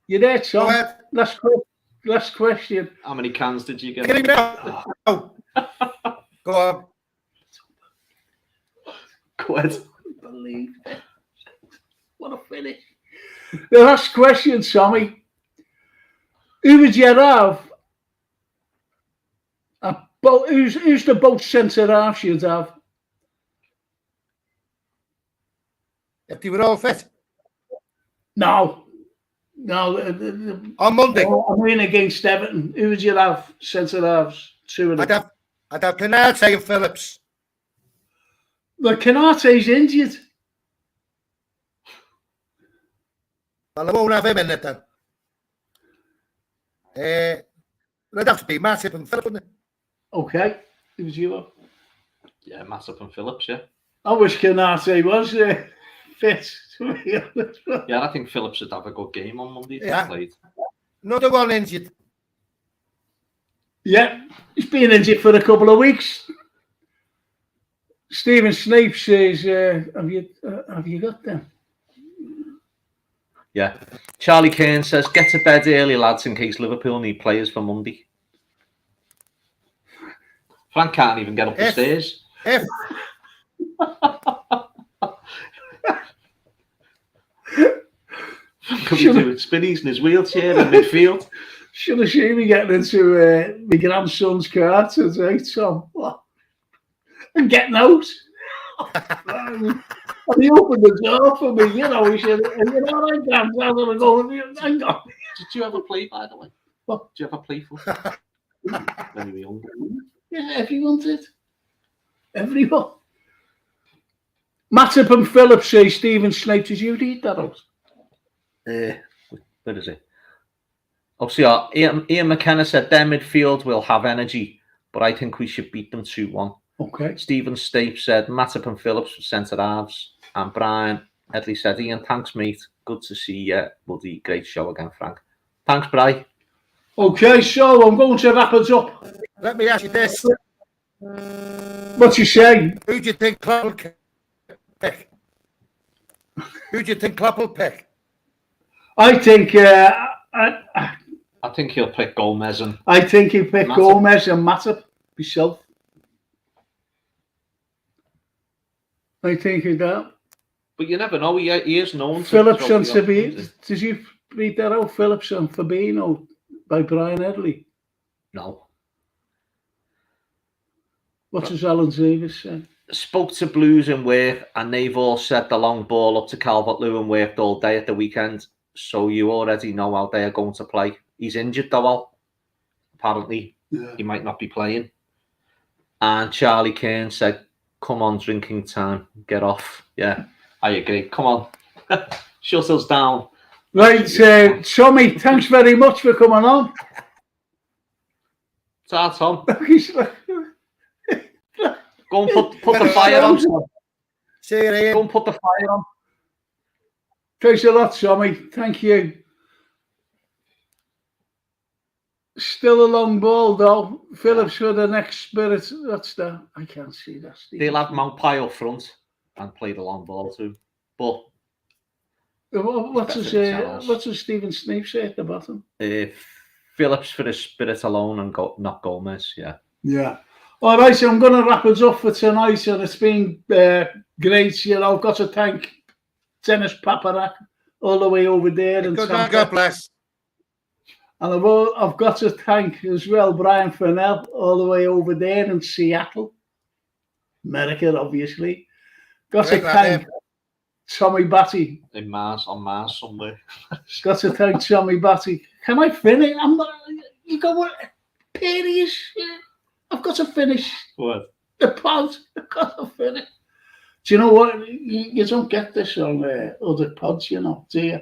You there, Tom? Last question. How many cans did you get? No. Go on. Go ahead. Believe it. What a finish. The last question, Tommy. Who would you have? Who's the both centre halves you'd have? If they were all fit. No. On Monday. I'm in against Everton. Who would you have centre halves? 2 of them. I'd have Canate and Phillips. Well, Canate's injured. Well, I won't have him in it then. It'd have to be Matip and Phillips, wouldn't it? Okay, it was you. Yeah, Matip and Phillips, yeah. I wish Canate was fit. Yeah, I think Phillips would have a good game on Monday if Yeah. he played. Another one injured. Yeah, he's been injured for a couple of weeks. Stephen Snape says, have you got them? Yeah. Charlie Kane says, get to bed early, lads, in case Liverpool need players for Monday. Frank can't even get up the stairs. Could be doing spinnies in his wheelchair in midfield. Should have seen me getting into my grandson's car today, Tom. And getting out. And he opened the door for me, you know. He said, you know what, I'm going to go. Hang on. Did you ever play, by the way? What? Did you ever play for? When you were younger? Yeah, everyone did. Everyone. Matip and Phillips say Stephen Snape, did you read that out? Where is it? Oh, see, Ian McKenna said their midfield will have energy, but I think we should beat them 2-1. Okay. Stephen Snape said Matip and Phillips for centre halves, and Brian Edley said, Ian, thanks, mate. Good to see you. Bloody great show again, Frank. Thanks, Bri. Okay, so I'm going to wrap it up. Let me ask you this. What you say? Who do you think Klopp will pick? Who do you think Klopp will pick? I think I think he'll pick Gomez and I think he'll pick Matip. Gomez and Matip himself. I think of that. But you never know. He is known to Phillips and throw the Fabinho. Did you read that out? Phillips and Fabinho by Brian Edley. No. What does Alan Davis say? Spoke to Blues in work, and they've all set the long ball up to Calvert-Lewin, worked all day at the weekend. So you already know how they are going to play. He's injured though. Well, apparently he might not be playing. And Charlie Kane said, "Come on, drinking time, get off." Yeah, I agree. Come on, shut us down. Right, Tommy, thanks very much for coming on. Ta, Tom. He's like, Go and put the fire on. See you, Ian. Go and put the fire on. Thanks a lot, Tommy. Thank you. Still a long ball, though. Phillips for the next Spirit. That's that. I can't see that. They'll have Maupai up front and play the long ball too. But What does Stephen Snape say at the bottom? Phillips for the Spirit alone and not Gomez. Yeah. Yeah. All right, so I'm going to wrap us up for tonight, and it's been great. You know, I've got to thank Dennis Paparak all the way over there. And God bless. And I've got to thank as well Brian Fennell all the way over there in Seattle, America, obviously. Got to thank Tommy Batty. On Mars somewhere. Got to thank Tommy Batty. Can I finish? I'm not. You go what? Periods. I've got to finish. What? The pod. I've got to finish. Do you know what? You don't get this on other pods, you know, do you?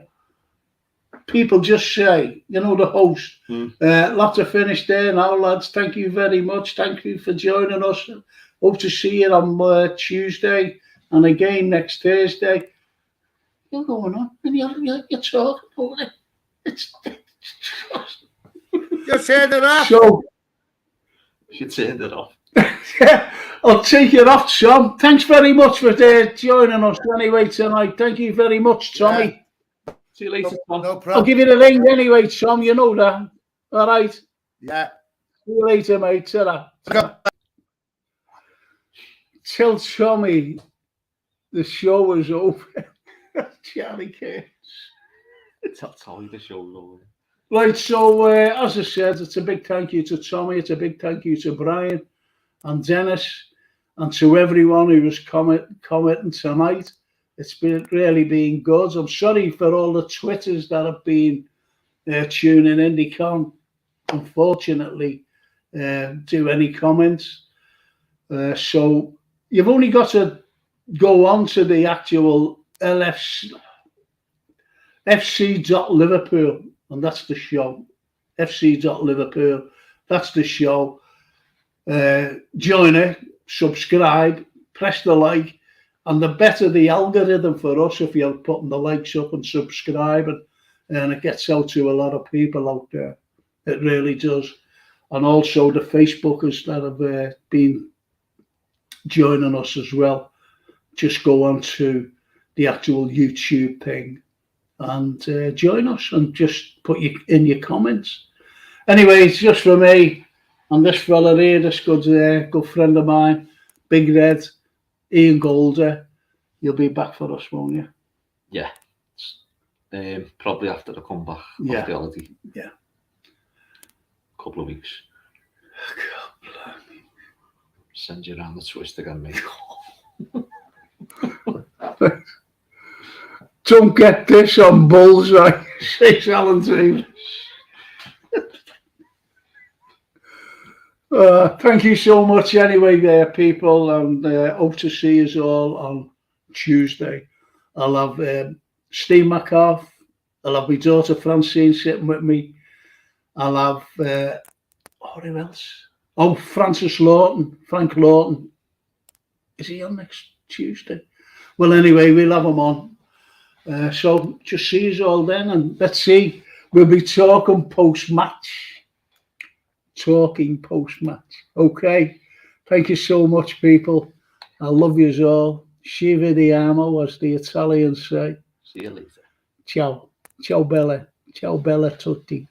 People just say, you know, the host, lot to finish there now, lads. Thank you very much. Thank you for joining us. Hope to see you on Tuesday and again next Thursday. You're going on and you're talking about it. It's just... You're saying it off. So, You turned it off. yeah, I'll take it off, Tom. Thanks very much for joining us anyway tonight. Thank you very much, Tommy. Yeah. See you later, Tom. No problem. I'll give you the link anyway, Tom. You know that. All right. Yeah. See you later, mate. Ta-ra. Tell Tommy the show is over. Charlie Kane. Tell Tommy the show's over. Right, so as I said, it's a big thank you to Tommy. It's a big thank you to Brian and Dennis and to everyone who was commenting tonight. It's really been good. I'm sorry for all the Twitters that have been tuning in. They can't, unfortunately, do any comments. So you've only got to go on to the actual LFC, FC.Liverpool, and that's the show. FC.Liverpool, that's the show. join it, subscribe, press the like, and the better the algorithm for us if you're putting the likes up and subscribing, and it gets out to a lot of people out there. It really does. And also the Facebookers that have been joining us as well. Just go on to the actual YouTube thing and join us and just put in your comments. Anyway, it's just for me and this fella here, this good friend of mine, Big Red, Ian Golder. You'll be back for us, won't you? Yeah. Probably after the comeback Yeah. of the holiday. Yeah. Couple of weeks. Send you around the twist again, mate. Don't get this on bullseye, says Alan Davis. Thank you so much anyway there, people, and hope to see you all on Tuesday. I'll have Steve McCarthy, I'll have my daughter Francine sitting with me. I'll have, who else? Oh, Frank Lawton. Is he on next Tuesday? Well, anyway, we'll have him on. So just see you all then, and let's see. We'll be talking post-match. Okay. Thank you so much, people. I love you all. Ci vediamo, as the Italians say. See you later. Ciao. Ciao bella. Ciao bella tutti.